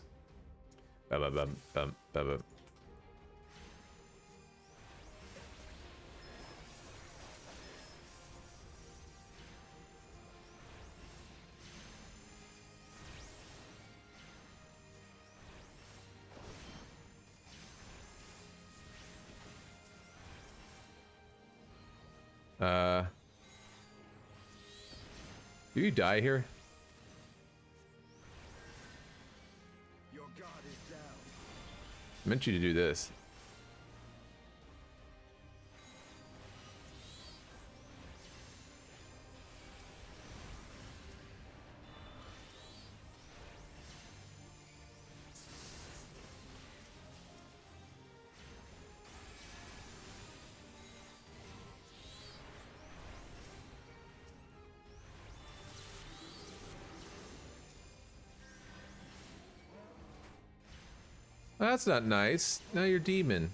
Bum, bum, bum, bum, bum, bum. Do you die here? Your guard is down. I meant you to do this. That's not nice. Now you're demon.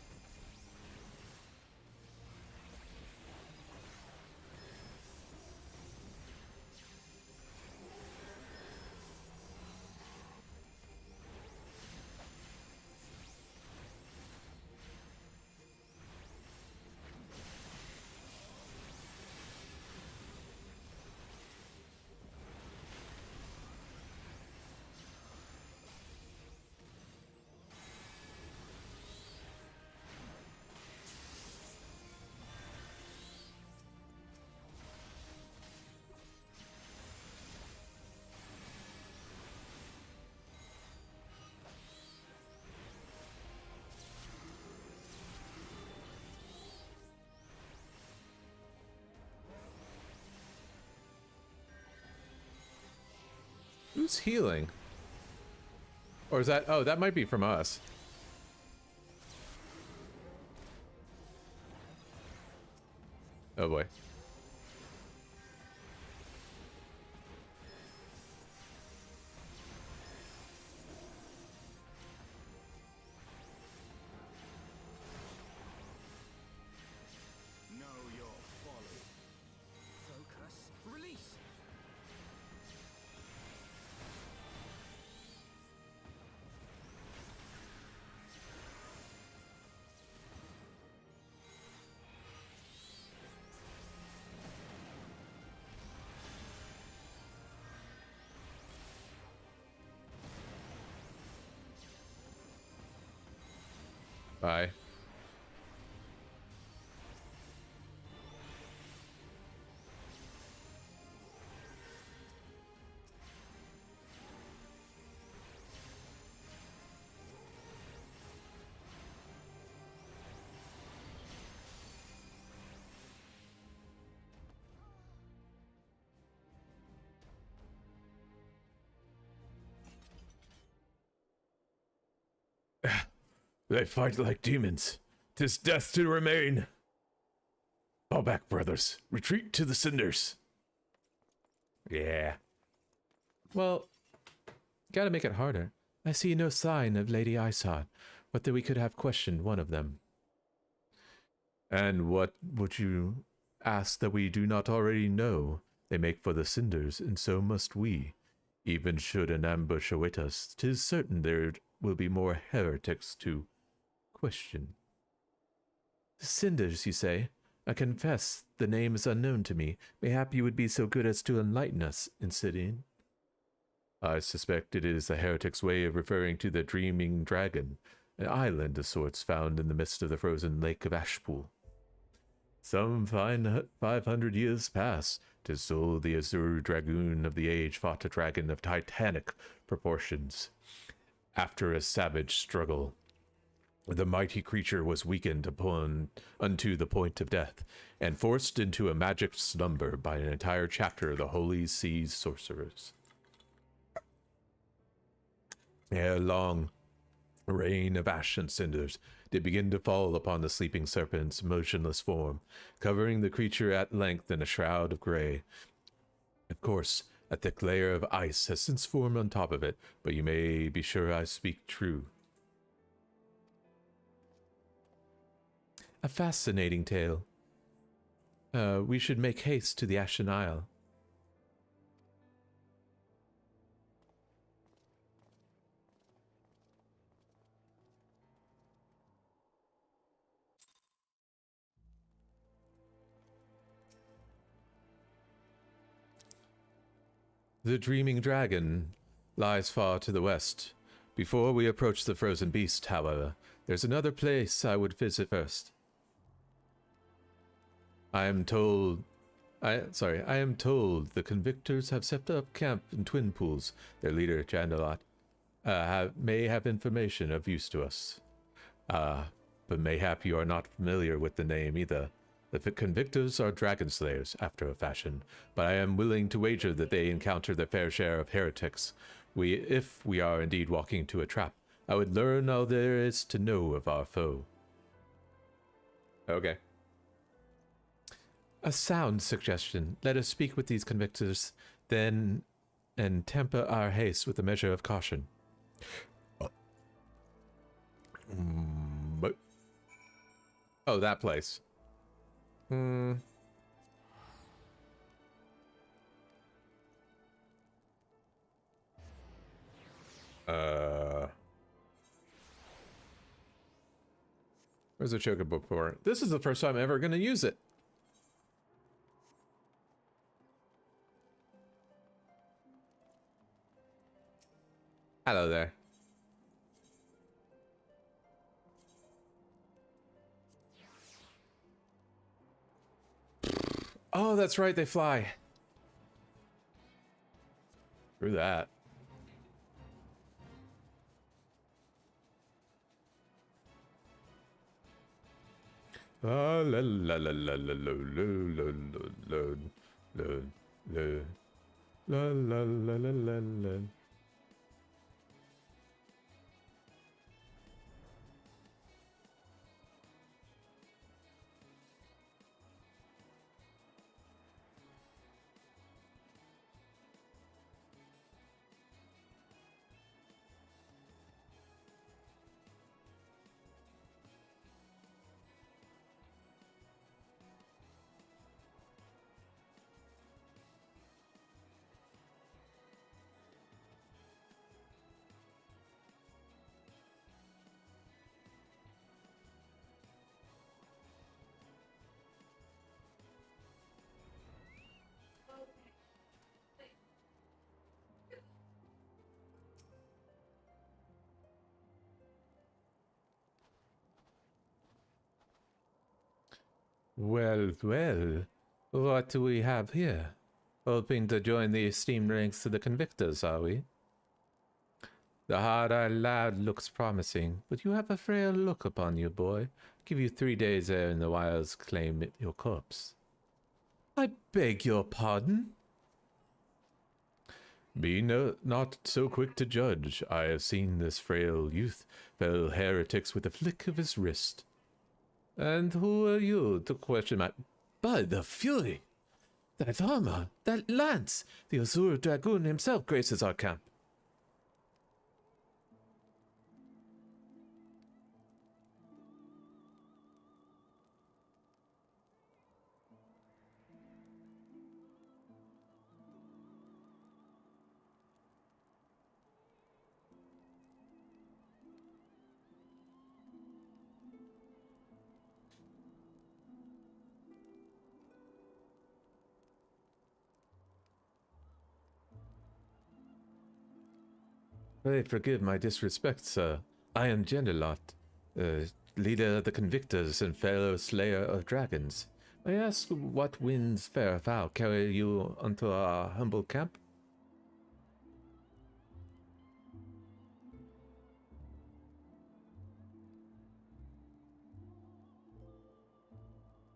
Who's healing? Or is that... Oh, that might be from us. Oh boy. Know your folly. Focus. Release. Bye. They fight like demons. 'Tis death to remain. Fall back, brothers. Retreat to the cinders. Yeah. Well, gotta make it harder. I see no sign of Lady Isod, but that we could have questioned one of them. And what would you ask that we do not already know? They make for the cinders, and so must we. Even should an ambush await us, 'tis certain there will be more heretics to question. The cinders, you say? I confess the name is unknown to me. Mayhap you would be so good as to enlighten us, Insidian. I suspect it is the heretic's way of referring to the Dreaming Dragon, an island of sorts found in the midst of the frozen lake of Ashpool. Some fine 500 years past, 'tis so the Azure Dragoon of the age fought a dragon of titanic proportions. After a savage struggle, the mighty creature was weakened unto the point of death, and forced into a magic slumber by an entire chapter of the Holy Sea's sorcerers. Ere long, a rain of ash and cinders did begin to fall upon the sleeping serpent's motionless form, covering the creature at length in a shroud of gray. Of course, a thick layer of ice has since formed on top of it, but you may be sure I speak true. A fascinating tale. We should make haste to the Ashen Isle. The Dreaming Dragon lies far to the west. Before we approach the Frozen Beast, however, there's another place I would visit first. I am told the convictors have set up camp in Twin Pools. Their leader, Jandalat, may have information of use to us. But mayhap you are not familiar with the name either. The convictors are dragon slayers, after a fashion, but I am willing to wager that they encounter their fair share of heretics. If we are indeed walking into a trap, I would learn all there is to know of our foe. Okay. A sound suggestion. Let us speak with these convictors, then, and temper our haste with a measure of caution. Oh, that place. Where's the chocobo for? This is the first time I'm ever going to use it. Hello there. Oh, that's right, they fly. Through that. La la la la la la la la la la la. Well, well, what do we have here? Hoping to join the esteemed ranks of the convictors, are we? The hard-eyed lad looks promising, but you have a frail look upon you, boy. Give you 3 days ere in the wilds claim it your corpse. I beg your pardon? Be not so quick to judge. I have seen this frail youth fell heretics with a flick of his wrist. And who are you to question my... By the Fury! That armor, that lance! The Azure Dragoon himself graces our camp. Pray forgive my disrespect, sir. I am Gendelot, leader of the convictors and fellow slayer of dragons. May I ask what winds fair or foul carry you unto our humble camp?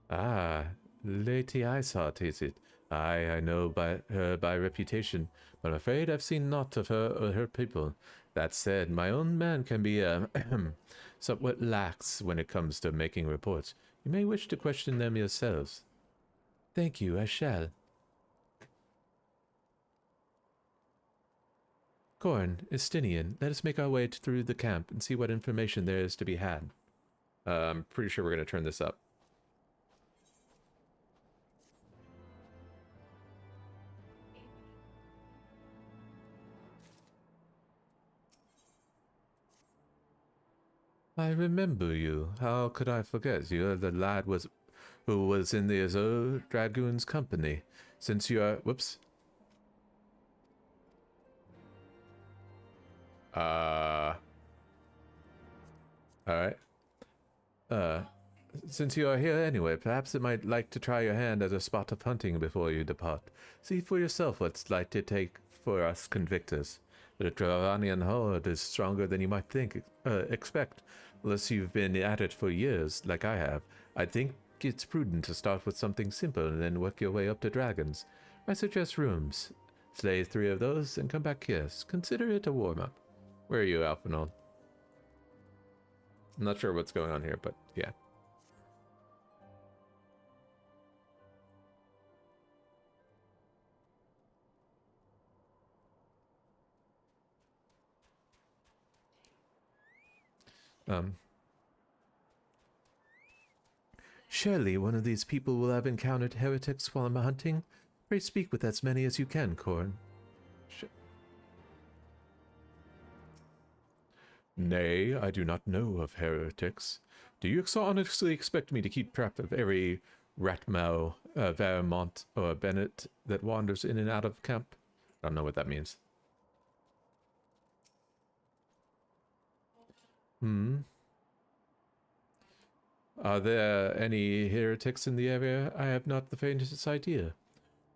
Ah, Lady Iceheart is it? I know her by reputation, but I'm afraid I've seen naught of her or her people. That said, my own man can be somewhat lax when it comes to making reports. You may wish to question them yourselves. Thank you, I shall. Corn, Estinian, let us make our way through the camp and see what information there is to be had. I'm pretty sure we're going to turn this up. I remember you. How could I forget? You're the lad who was in the Azure Dragoon's company. Since you are... Whoops. Alright. Since you are here anyway, perhaps it might like to try your hand at a spot of hunting before you depart. See for yourself what it's like to take for us convictors. The Dravanian horde is stronger than you might expect, unless you've been at it for years, like I have. I think it's prudent to start with something simple and then work your way up to dragons. I suggest rooms. Slay 3 of those and come back here. Consider it a warm-up. Where are you, Alphinaud? I'm not sure what's going on here, but yeah. Surely one of these people will have encountered heretics while I'm hunting. Pray speak with as many as you can, Corn. Nay, I do not know of heretics. Do you honestly expect me to keep track of every Ratmau, Vermont, or Bennett that wanders in and out of camp? I don't know what that means. Are there any heretics in the area? I have not the faintest idea.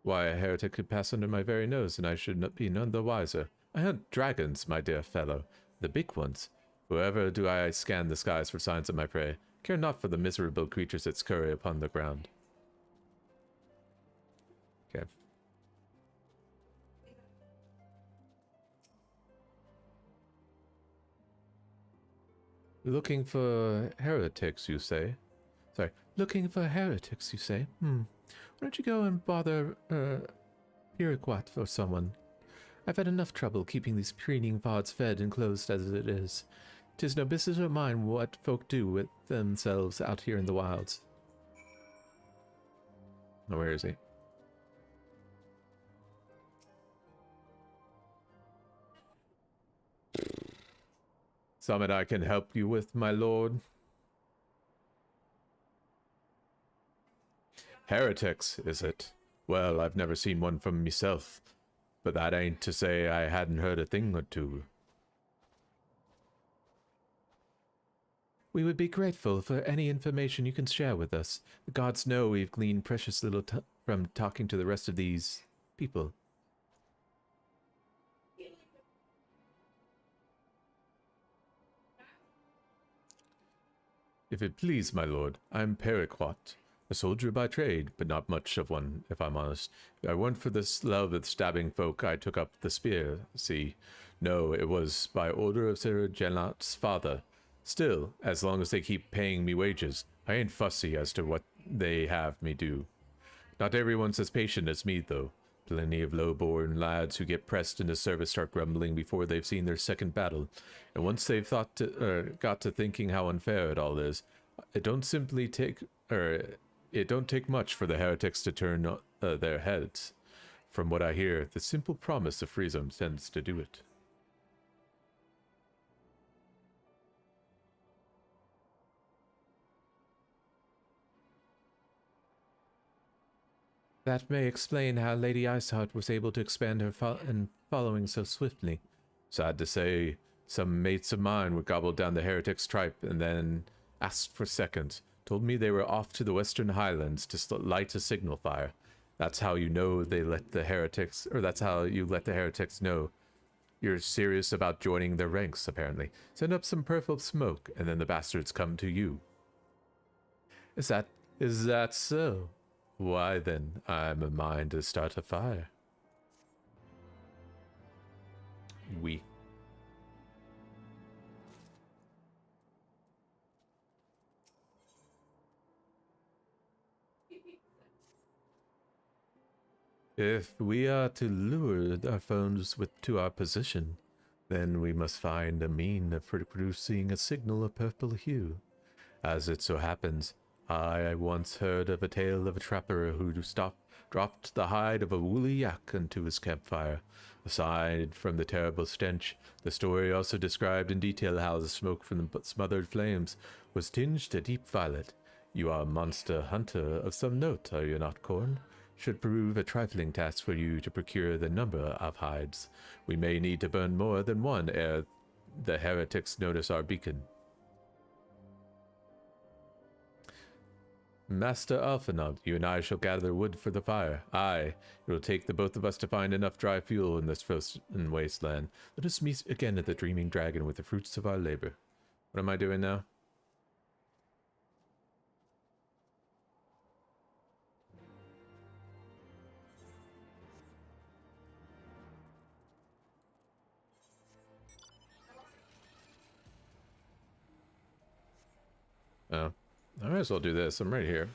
Why, a heretic could pass under my very nose, and I should not be none the wiser. I hunt dragons, my dear fellow, the big ones. Forever do I scan the skies for signs of my prey, care not for the miserable creatures that scurry upon the ground. Okay. Looking for heretics, you say? Sorry, looking for heretics, you say? Why don't you go and bother, Iroquois or someone? I've had enough trouble keeping these preening vards fed and clothed as it is. 'Tis no business of mine what folk do with themselves out here in the wilds. Oh, where is he? Something I can help you with, my lord? Heretics, is it? Well, I've never seen one from myself, but that ain't to say I hadn't heard a thing or two. We would be grateful for any information you can share with us. The gods know we've gleaned precious little from talking to the rest of these people. If it please, my lord, I'm Periquat, a soldier by trade, but not much of one, if I'm honest. If I weren't for this love of stabbing folk, I took up the spear, see. No, it was by order of Sir Genot's father. Still, as long as they keep paying me wages, I ain't fussy as to what they have me do. Not everyone's as patient as me, though. Plenty of low-born lads who get pressed into service start grumbling before they've seen their second battle, and once they've got to thinking how unfair it all is, it don't take much for the heretics to turn their heads. From what I hear, the simple promise of freedom tends to do it. That may explain how Lady Iceheart was able to expand her following so swiftly. Sad to say, some mates of mine were gobbled down the heretics' tripe and then asked for seconds. Told me they were off to the Western Highlands to light a signal fire. That's how you know they let the heretics, or that's how you let the heretics know you're serious about joining their ranks, apparently. Send up some purple smoke, and then the bastards come to you. Is that so? Why then, I'm a mind to start a fire. We. If we are to lure our foes to our position, Then we must find a mean of producing a signal of purple hue. As it so happens, I once heard of a tale of a trapper who dropped the hide of a woolly yak into his campfire. Aside from the terrible stench, the story also described in detail how the smoke from the smothered flames was tinged a deep violet. You are a monster hunter of some note, are you not, Corn? Should prove a trifling task for you to procure the number of hides. We may need to burn more than one ere the heretics notice our beacon. Master Alphanod, you and I shall gather wood for the fire. Aye, it will take the both of us to find enough dry fuel in this frozen wasteland. Let us meet again at the Dreaming Dragon with the fruits of our labor. What am I doing now? Oh, I might as well do this. I'm right here.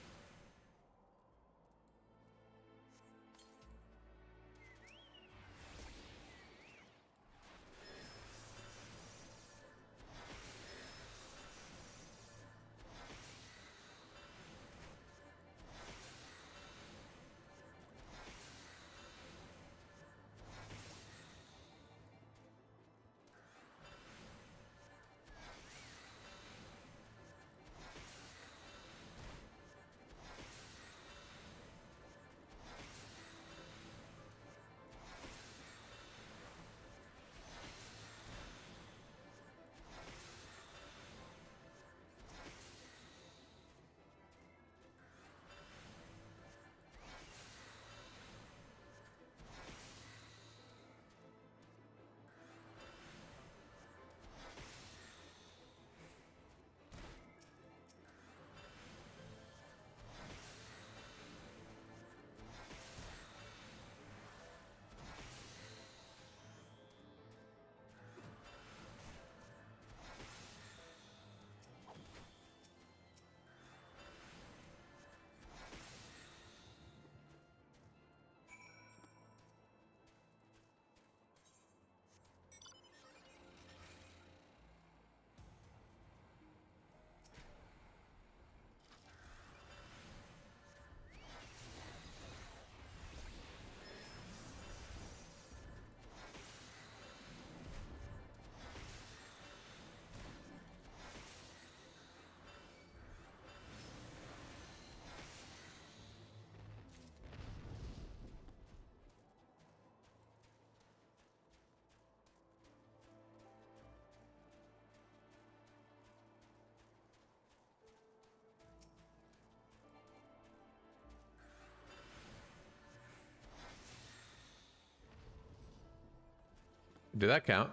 Did that count?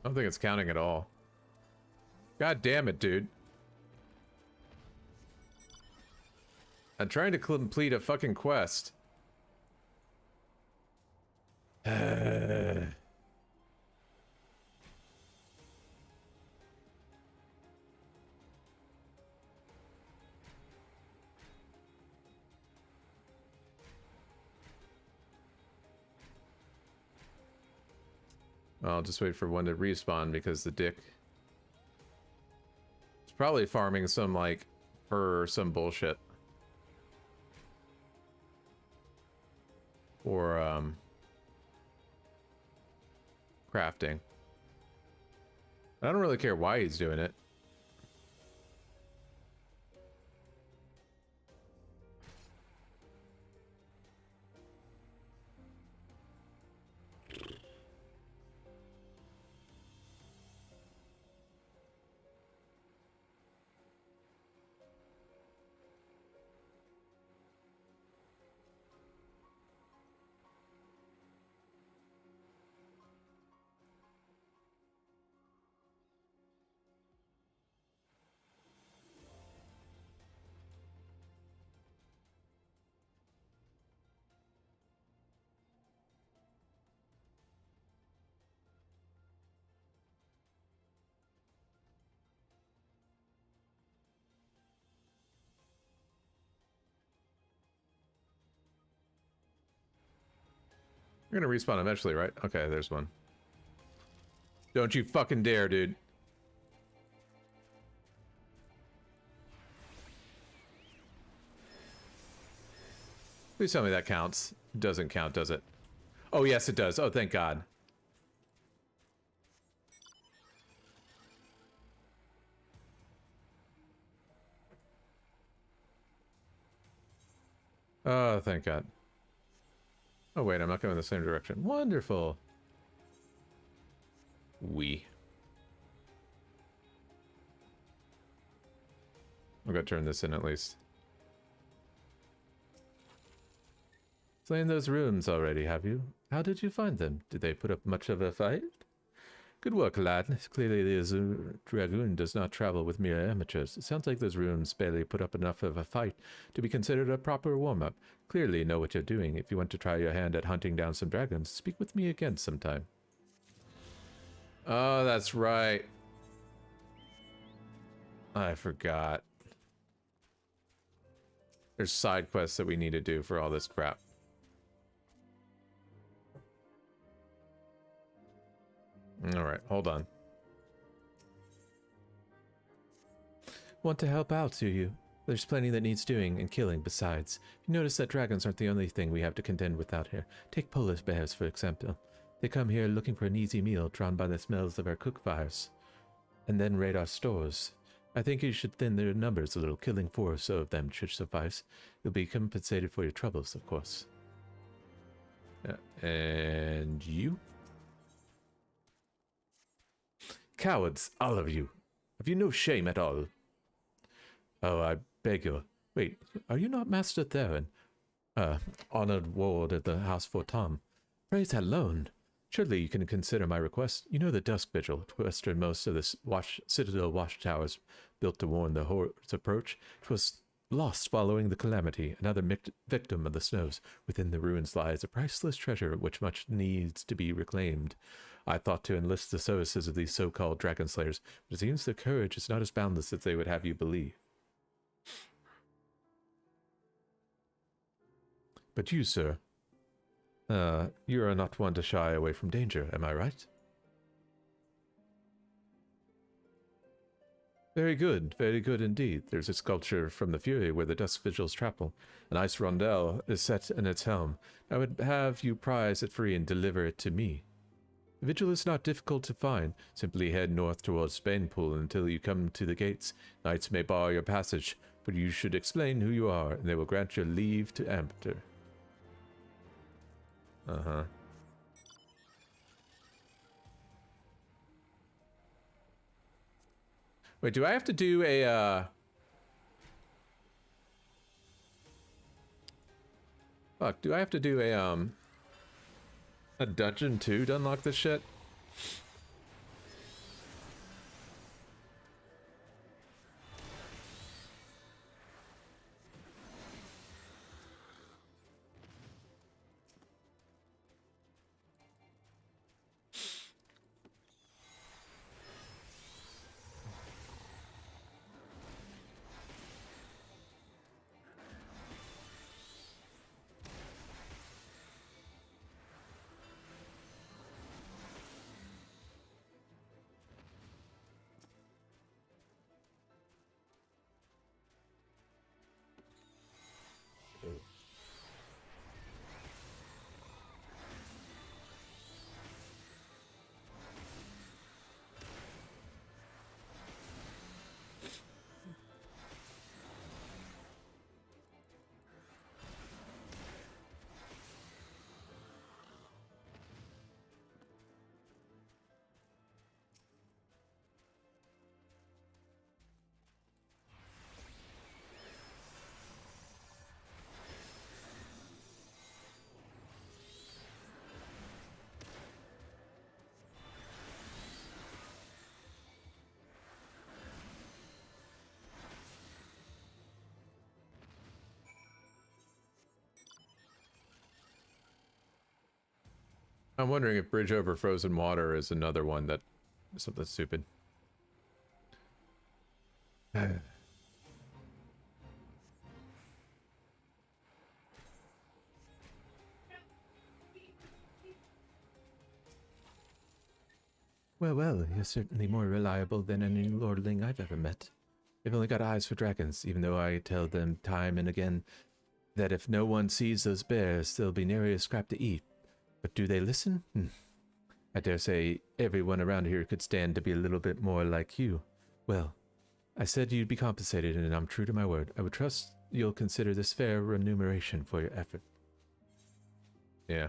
I don't think it's counting at all. God damn it, dude. I'm trying to complete a fucking quest. I'll just wait for one to respawn because the dick is probably farming some, like, for some bullshit. Or, crafting. I don't really care why he's doing it. You're gonna respawn eventually, right? Okay, there's one. Don't you fucking dare, dude. Please tell me that counts. It doesn't count, does it? Oh, yes, it does. Oh, thank God. Oh, thank God. Oh, wait, I'm not going in the same direction. Wonderful. I'm gonna turn this in at least. Slain those rooms already, have you? How did you find them? Did they put up much of a fight? Good work, lad. Clearly the Dragoon does not travel with mere amateurs. It sounds like those rooms barely put up enough of a fight to be considered a proper warm-up. Clearly know what you're doing. If you want to try your hand at hunting down some dragons, speak with me again sometime. Oh, that's right. I forgot. There's side quests that we need to do for all this crap. Alright, hold on. Want to help out, do you? There's plenty that needs doing and killing besides. You notice that dragons aren't the only thing we have to contend with out here. Take polar bears, for example. They come here looking for an easy meal, drawn by the smells of our cook fires, and then raid our stores. I think you should thin their numbers a little. Killing 4 or so of them should suffice. You'll be compensated for your troubles, of course. And you? Cowards, all of you. Have you no shame at all? Oh, I beg you. Wait, are you not Master Theron? Honored ward of the House for Tom. Praise alone. Surely you can consider my request. You know the Dusk Vigil, westernmost of the Citadel watchtowers built to warn the horde's approach. It was lost following the calamity. Another victim of the snows. Within the ruins lies a priceless treasure which much needs to be reclaimed. I thought to enlist the services of these so-called dragon slayers, but it seems their courage is not as boundless as they would have you believe. But you, sir, you are not one to shy away from danger, am I right? Very good indeed. There's a sculpture from the Fury where the Dusk Vigils travel. An ice rondelle is set in its helm. I would have you prize it free and deliver it to me. The vigil is not difficult to find. Simply head north towards Spainpool until you come to the gates. Knights may bar your passage, but you should explain who you are, and they will grant you leave to enter. Uh-huh. Wait, do I have to do a, Fuck, do I have to do a dungeon too to unlock this shit? I'm wondering if Bridge Over Frozen Water is another one that is something stupid. Well, well, you're certainly more reliable than any lordling I've ever met. They've only got eyes for dragons, even though I tell them time and again that if no one sees those bears, there'll be nary a scrap to eat. But do they listen? I dare say everyone around here could stand to be a little bit more like you. Well, I said you'd be compensated, and I'm true to my word. I would trust you'll consider this fair remuneration for your effort. Yeah.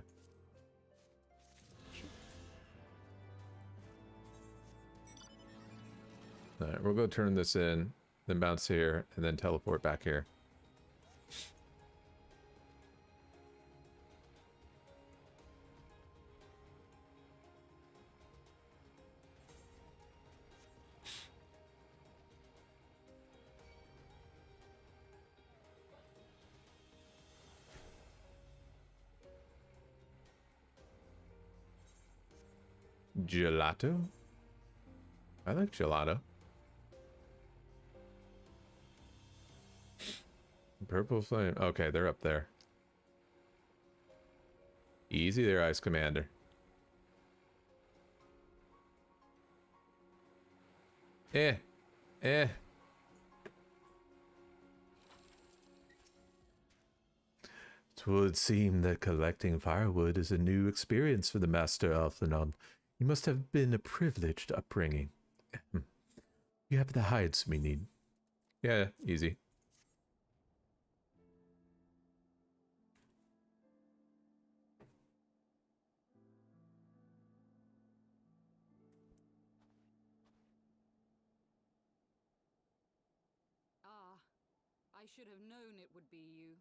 Alright, we'll go turn this in, then bounce here, and then teleport back here. Gelato? I like gelato. Purple flame. Okay, they're up there. Easy there, Ice Commander. Eh. 'Twould seem that collecting firewood is a new experience for the Master Alphanon. You must have been a privileged upbringing. You have the hides we need. Yeah, easy. Ah, I should have known it would be you.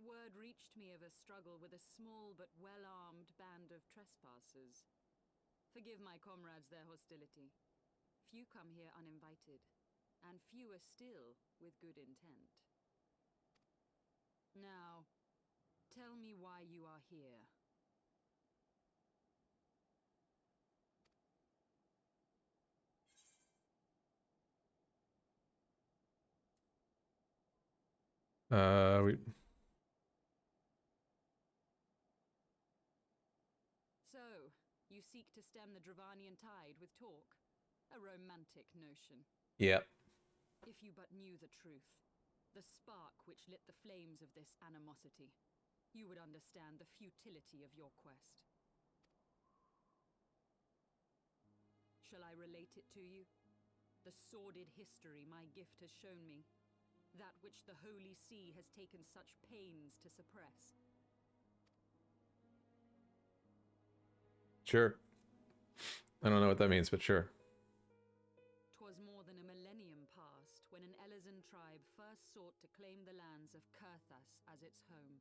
Word reached me of a struggle with a small but well-armed band of trespassers. Forgive my comrades their hostility. Few come here uninvited, and fewer still with good intent. Now, tell me why you are here. So, you seek to stem the Dravanian tide with talk? A romantic notion. Yep. If you but knew the truth, the spark which lit the flames of this animosity, you would understand the futility of your quest. Shall I relate it to you? The sordid history my gift has shown me. That which the Holy See has taken such pains to suppress. Sure. I don't know what that means, but sure. 'Twas more than a millennium past when an Elizan tribe first sought to claim the lands of Kurthas as its home.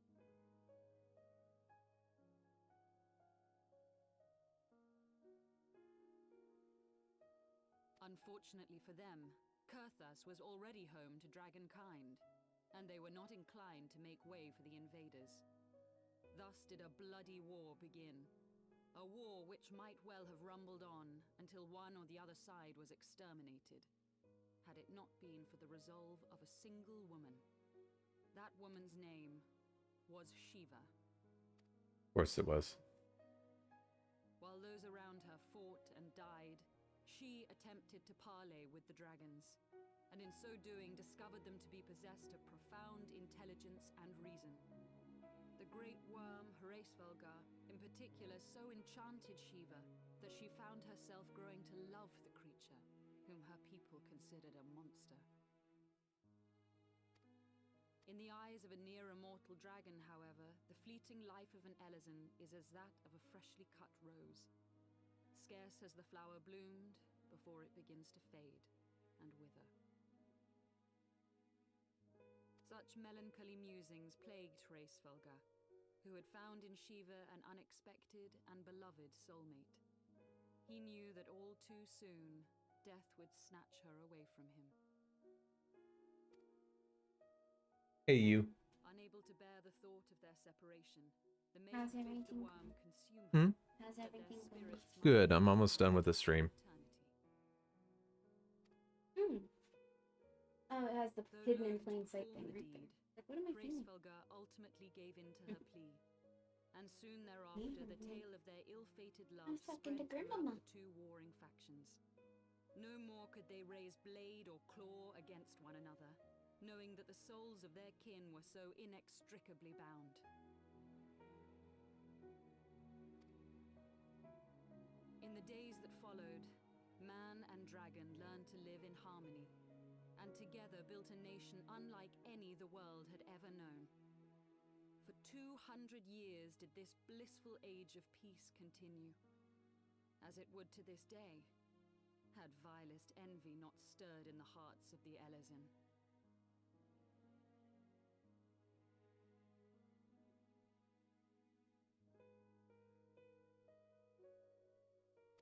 Unfortunately for them, Kurthas was already home to dragonkind, and they were not inclined to make way for the invaders. Thus did a bloody war begin. A war which might well have rumbled on until one or the other side was exterminated, had it not been for the resolve of a single woman. That woman's name was Shiva. Of course it was. While those around her fought and died, she attempted to parley with the dragons, and in so doing discovered them to be possessed of profound intelligence and reason. The great worm Heavensward, in particular, so enchanted Shiva that she found herself growing to love the creature, whom her people considered a monster. In the eyes of a near-immortal dragon, however, the fleeting life of an Elizan is as that of a freshly cut rose. Scarce has the flower bloomed before it begins to fade and wither. Such melancholy musings plagued Heavensward, who had found in Shiva an unexpected and beloved soulmate. He knew that all too soon, death would snatch her away from him. Hey, you. Unable to bear the thought of their separation, the How's maiden bid the everything worm consume Hmm? her. How's everything going? Good, I'm almost done with the stream. Oh, it has the hidden in plain sight thing right there. Like, what am I doing? Hraesvelgar ultimately gave in to her plea, and soon thereafter the tale of their ill-fated love talking to spread throughout Grandmama. the two warring factions. No more could they raise blade or claw against one another, knowing that the souls of their kin were so inextricably bound. In the days that followed, man and dragon learned to live in harmony, and together built a nation unlike any the world had ever known. For 200 years did this blissful age of peace continue, as it would to this day, had vilest envy not stirred in the hearts of the Elezen.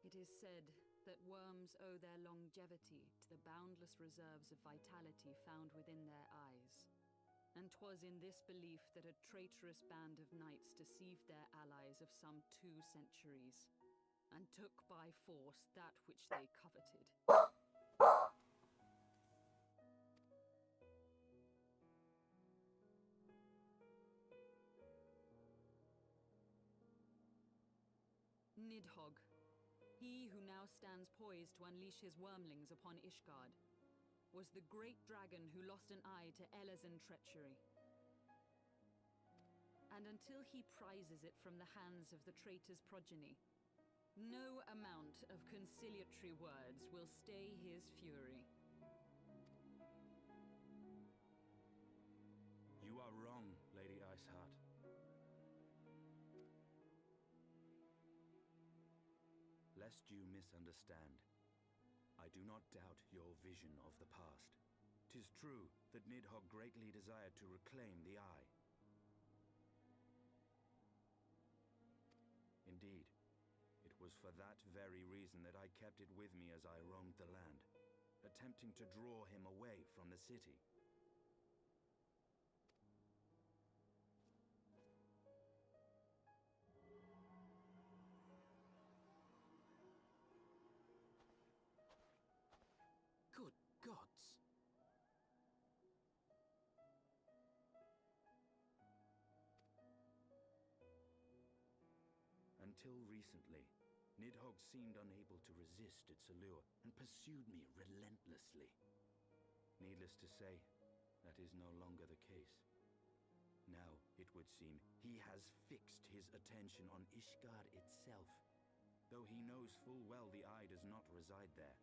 It is said that worms owe their longevity to the boundless reserves of vitality found within their eyes. And 'twas in this belief that a traitorous band of knights deceived their allies of some 2 centuries, and took by force that which they coveted. Nidhogg, he who now stands poised to unleash his wormlings upon Ishgard, was the great dragon who lost an eye to Elezen treachery. And until he prizes it from the hands of the traitor's progeny, no amount of conciliatory words will stay his fury. You are wrong, Lady Iceheart. Lest you misunderstand, I do not doubt your vision of the past. 'Tis true that Nidhogg greatly desired to reclaim the Eye. Indeed, it was for that very reason that I kept it with me as I roamed the land, attempting to draw him away from the city. Good gods! Until recently, Nidhogg seemed unable to resist its allure and pursued me relentlessly. Needless to say, that is no longer the case. Now, it would seem, he has fixed his attention on Ishgard itself, though he knows full well the Eye does not reside there.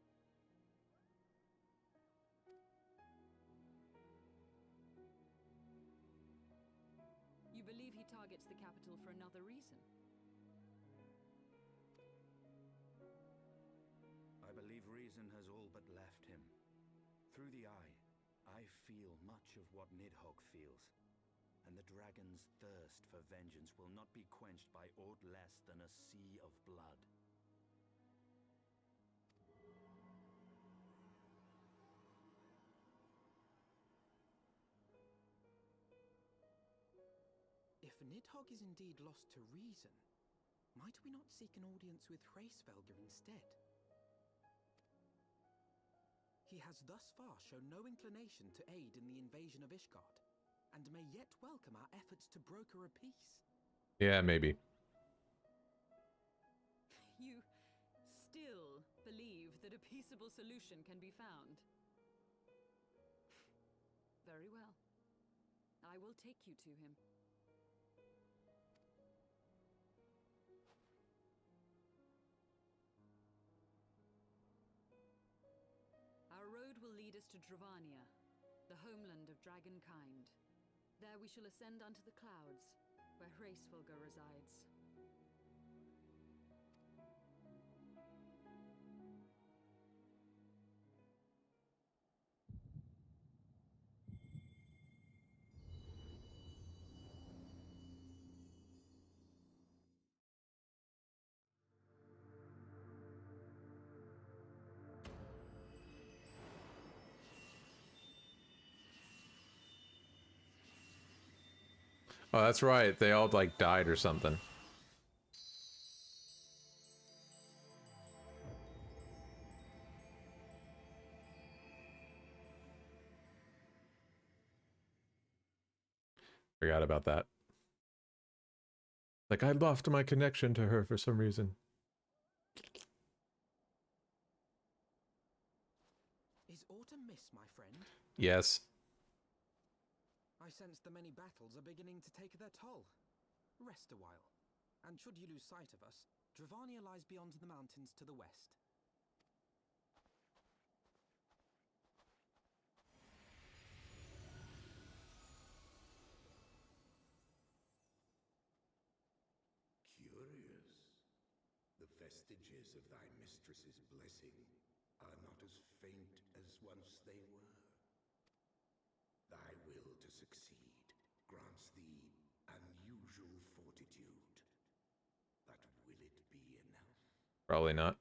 You believe he targets the capital for another reason? I believe reason has all but left him. Through the Eye, I feel much of what Nidhogg feels, and the dragon's thirst for vengeance will not be quenched by aught less than a sea of blood. If Nidhogg is indeed lost to reason, might we not seek an audience with Hraesvelgar instead? He has thus far shown no inclination to aid in the invasion of Ishgard, and may yet welcome our efforts to broker a peace. Yeah, maybe. You still believe that a peaceable solution can be found? Very well. I will take you to him. Our road will lead us to Dravania, the homeland of dragonkind. There we shall ascend unto the clouds, where Hraesvelgar resides. Oh, that's right. They all, like, died or something. Forgot about that. Like, I lost my connection to her for some reason. Is autumn mist, my friend? Yes. I sense the many battles are beginning to take their toll. Rest a while, and should you lose sight of us, Dravania lies beyond the mountains to the west. Curious. The vestiges of thy mistress's blessing are not as faint as once they were. Thy will to succeed grants thee unusual fortitude. But will it be enough? Probably not.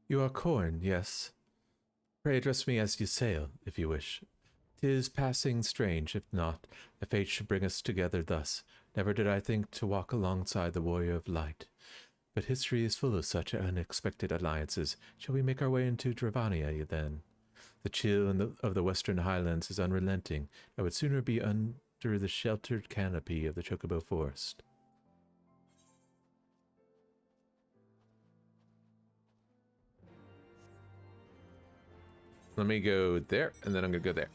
You are Corn, yes. Pray address me as you sail, if you wish. 'Tis passing strange, if not, the fate should bring us together thus. Never did I think to walk alongside the warrior of light. But history is full of such unexpected alliances. Shall we make our way into Dravania, then? The chill of the western highlands is unrelenting. I would sooner be under the sheltered canopy of the Chocobo Forest. Let me go there, and then I'm going to go there.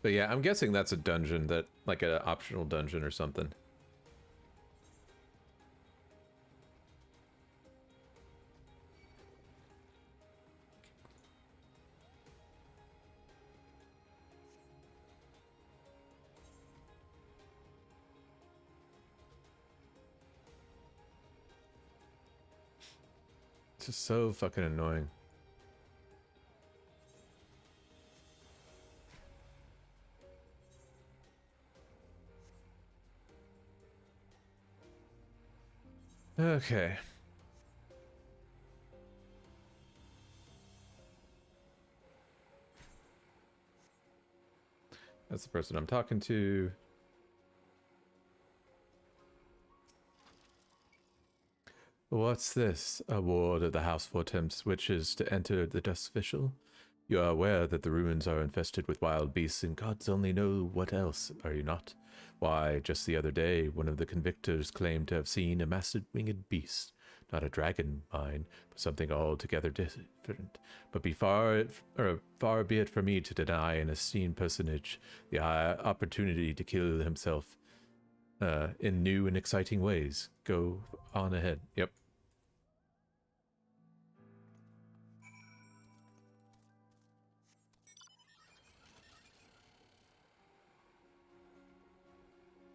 But yeah, I'm guessing that's a dungeon, that like an optional dungeon or something. It's just so fucking annoying. Okay. That's the person I'm talking to. What's this? A ward of the House for attempts witches to enter the Dust Official? You are aware that the ruins are infested with wild beasts and gods only know what else, are you not? Why, just the other day, one of the convictors claimed to have seen a massive winged beast. Not a dragon, mind, but something altogether different. But far be it from me to deny an esteemed personage the opportunity to kill himself in new and exciting ways. Go on ahead. Yep.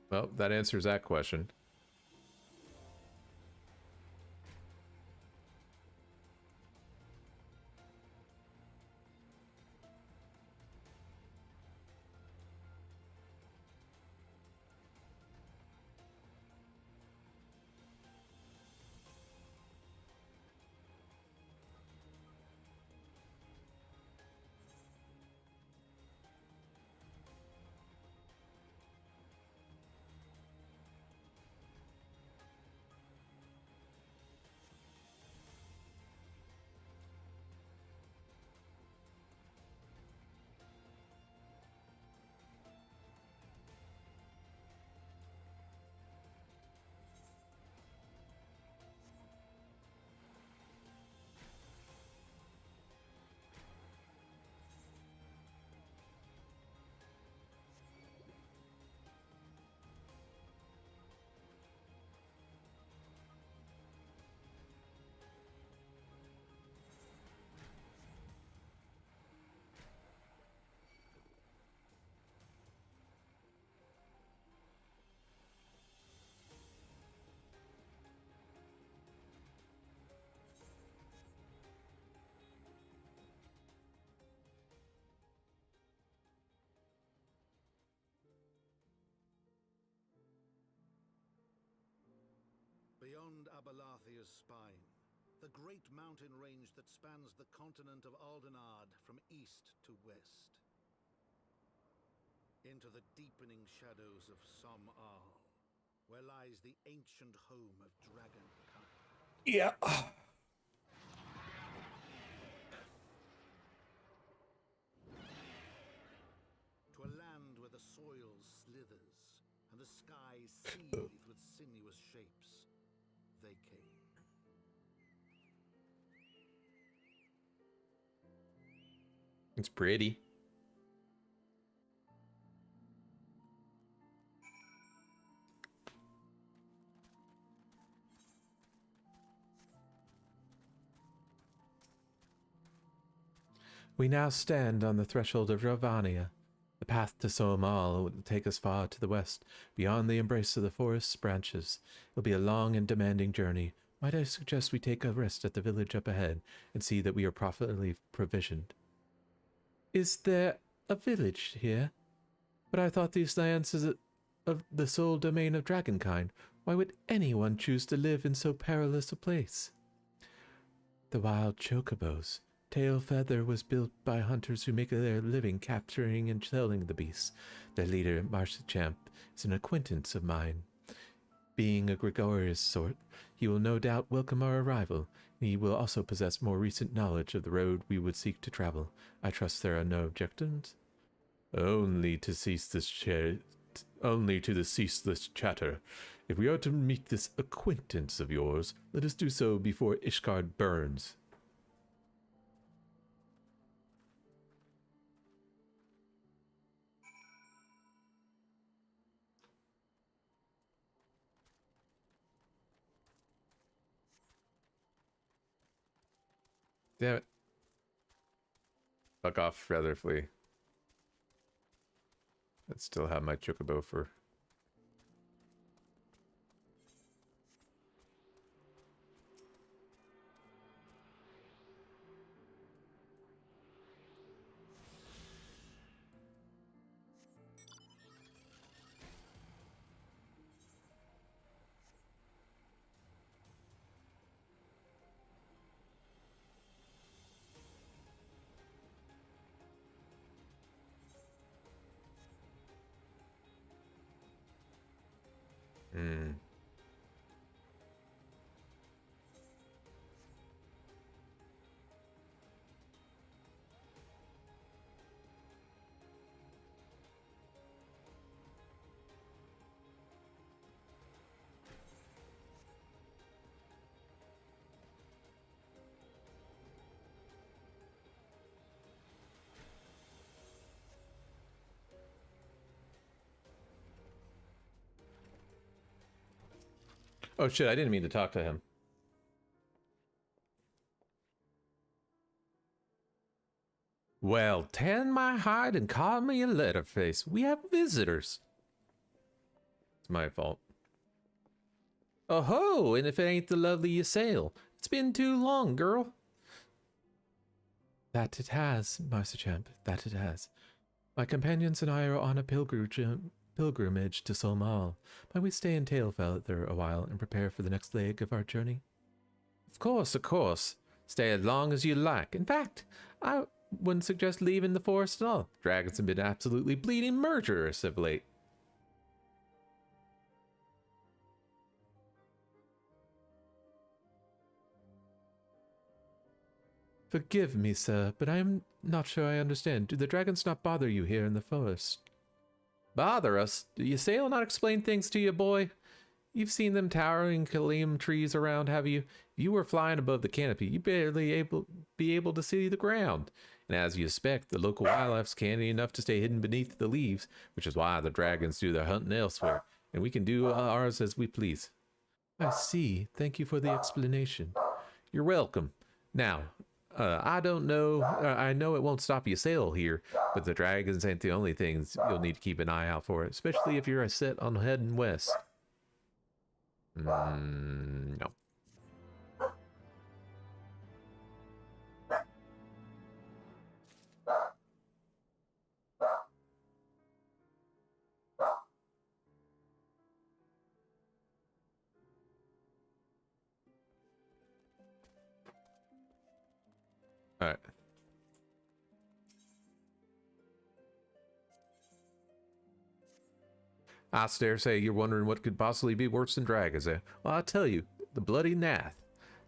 Well, that answers that question. beyond Abalathia's spine, the great mountain range that spans the continent of Aldenard from east to west. Into the deepening shadows of Som-Al, where lies the ancient home of dragonkind. Yeah. To a land where the soil slithers and the sky seethed with sinuous shapes, they came. It's pretty. We now stand on the threshold of Ravania. The path to Som-Al will take us far to the west, beyond the embrace of the forest's branches. It'll be a long and demanding journey. Might I suggest we take a rest at the village up ahead and see that we are properly provisioned? Is there a village here? But I thought these lands is of the sole domain of dragonkind. Why would anyone choose to live in so perilous a place? The wild chocobos. Tailfeather was built by hunters who make their living capturing and selling the beasts. Their leader, Marshchamp, is an acquaintance of mine. Being a gregarious sort, he will no doubt welcome our arrival. He will also possess more recent knowledge of the road we would seek to travel. I trust there are no objections. Only to the ceaseless chatter. If we are to meet this acquaintance of yours, let us do so before Ishgard burns. Damn it. Fuck off, Featherflea. I still have my chocobo for... Oh shit, I didn't mean to talk to him. Well, tan my hide and call me a letterface. We have visitors. It's my fault. Oh ho, and if it ain't the lovely Ysayle. It's been too long, girl. That it has, Marshchamp, that it has. My companions and I are on a pilgrimage to Som-Al. Might we stay in Tailfeather a while and prepare for the next leg of our journey? Of course, of course. Stay as long as you like. In fact, I wouldn't suggest leaving the forest at all. Dragons have been absolutely bleeding murderous of late. Forgive me, sir, but I am not sure I understand. Do the dragons not bother you here in the forest? Bother us? Do Ysayle not explain things to you, boy? You've seen them towering Kaleem trees around, have you? If you were flying above the canopy, you'd barely be able to see the ground. And as you expect, the local wildlife's canny enough to stay hidden beneath the leaves, which is why the dragons do their hunting elsewhere, and we can do ours as we please. I see. Thank you for the explanation. You're welcome. Now, I don't know, I know it won't stop Ysayle here, but the dragons ain't the only things you'll need to keep an eye out for, especially if you're set on heading west. No. Alright. I dare say you're wondering what could possibly be worse than dragons, eh? Well, I'll tell you, the bloody Nath.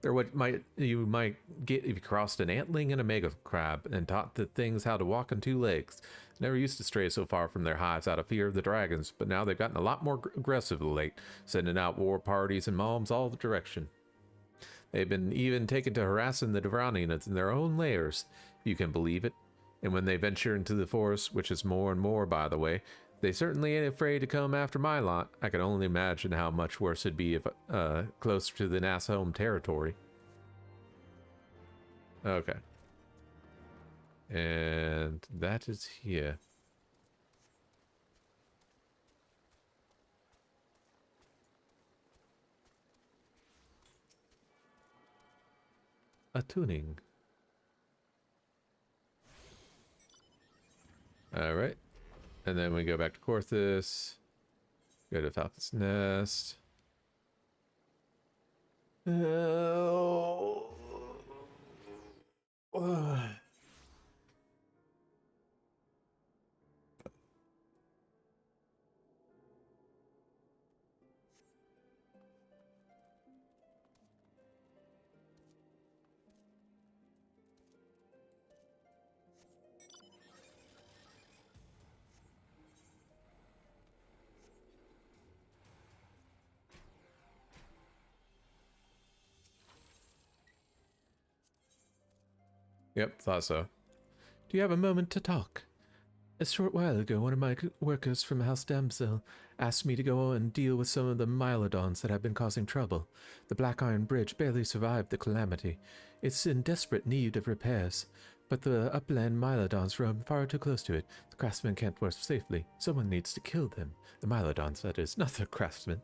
They're what you might get if you crossed an antling and a mega crab and taught the things how to walk on two legs. Never used to stray so far from their hives out of fear of the dragons, but now they've gotten a lot more aggressive of late, sending out war parties and moms all the direction. They've been even taken to harassing the Devranians in their own lairs, if you can believe it. And when they venture into the forest, which is more and more, by the way, they certainly ain't afraid to come after my lot. I can only imagine how much worse it'd be if closer to the Nass home territory. Okay. And that is here. A tuning. Alright. And then we go back to Corthus. Go to Falcon's Nest. Oh. Yep, thought so. Do you have a moment to talk? A short while ago, one of my workers from House Damsel asked me to go and deal with some of the Mylodons that have been causing trouble. The Black Iron Bridge barely survived the calamity. It's in desperate need of repairs, but the upland Mylodons roam far too close to it. The craftsmen can't work safely. Someone needs to kill them. The Mylodons, that is, not the craftsmen.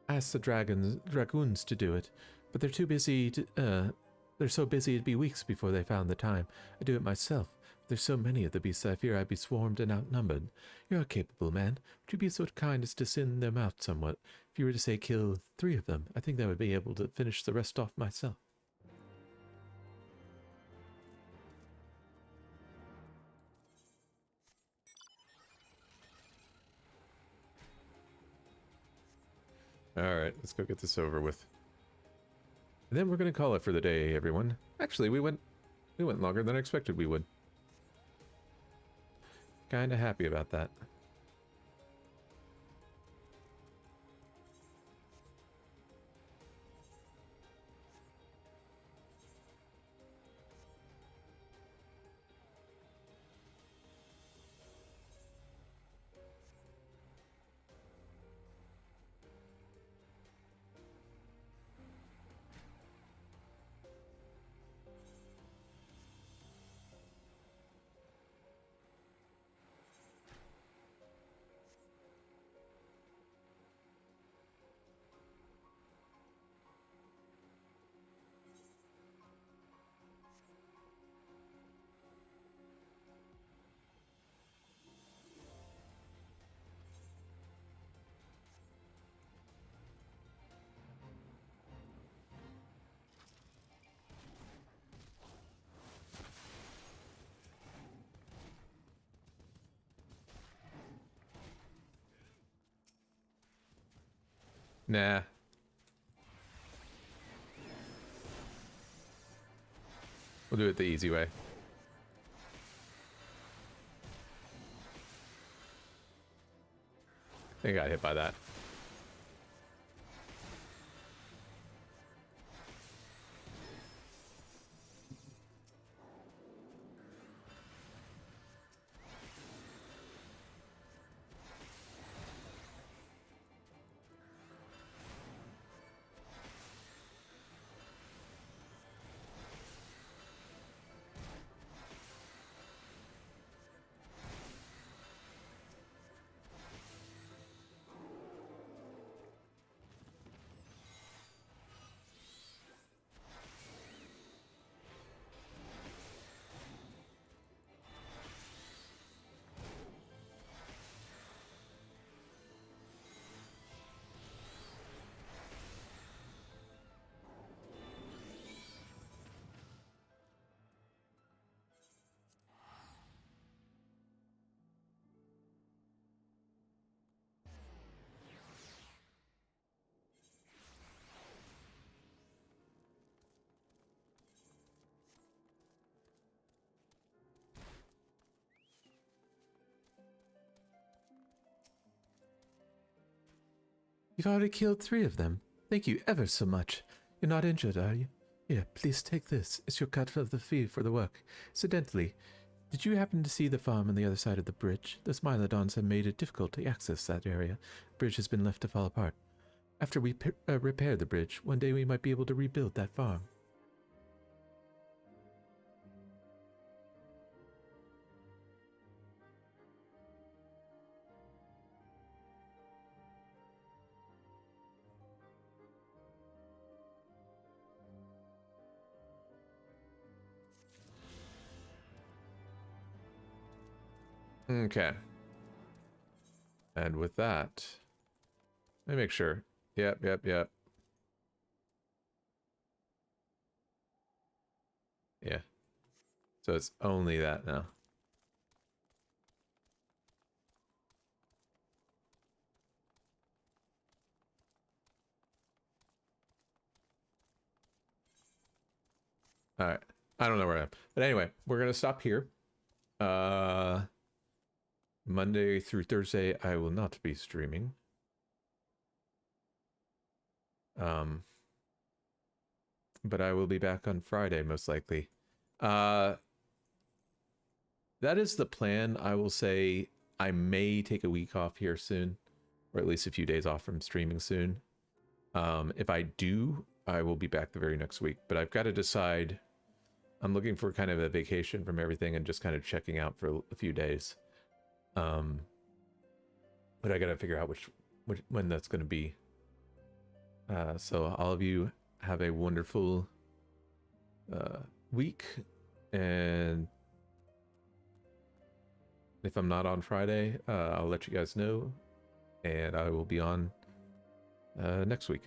I asked the dragoons to do it, but they're too busy to, they're so busy it'd be weeks before they found the time. I do it myself. There's so many of the beasts I fear I'd be swarmed and outnumbered. You're a capable man. Would you be so kind as to thin them out somewhat? If you were to say kill 3 of them, I think I would be able to finish the rest off myself. Alright, let's go get this over with. And then we're going to call it for the day, everyone. Actually, we went longer than I expected we would. Kinda happy about that. Nah. We'll do it the easy way. I think I got hit by that. You've already killed 3 of them. Thank you ever so much. You're not injured, are you? Here, please take this. It's your cut of the fee for the work. Incidentally, did you happen to see the farm on the other side of the bridge? The Smilodons have made it difficult to access that area. The bridge has been left to fall apart. After we repair the bridge, one day we might be able to rebuild that farm. Okay. And with that, let me make sure. Yep. Yeah. So it's only that now. All right. I don't know where I am. But anyway, we're going to stop here. Monday through Thursday, I will not be streaming. But I will be back on Friday, most likely. That is the plan. I will say I may take a week off here soon, or at least a few days off from streaming soon. If I do, I will be back the very next week. But I've got to decide. I'm looking for kind of a vacation from everything and just kind of checking out for a few days. But I got to figure out when that's going to be. So all of you have a wonderful week, and if I'm not on Friday, I'll let you guys know, and I will be on next week.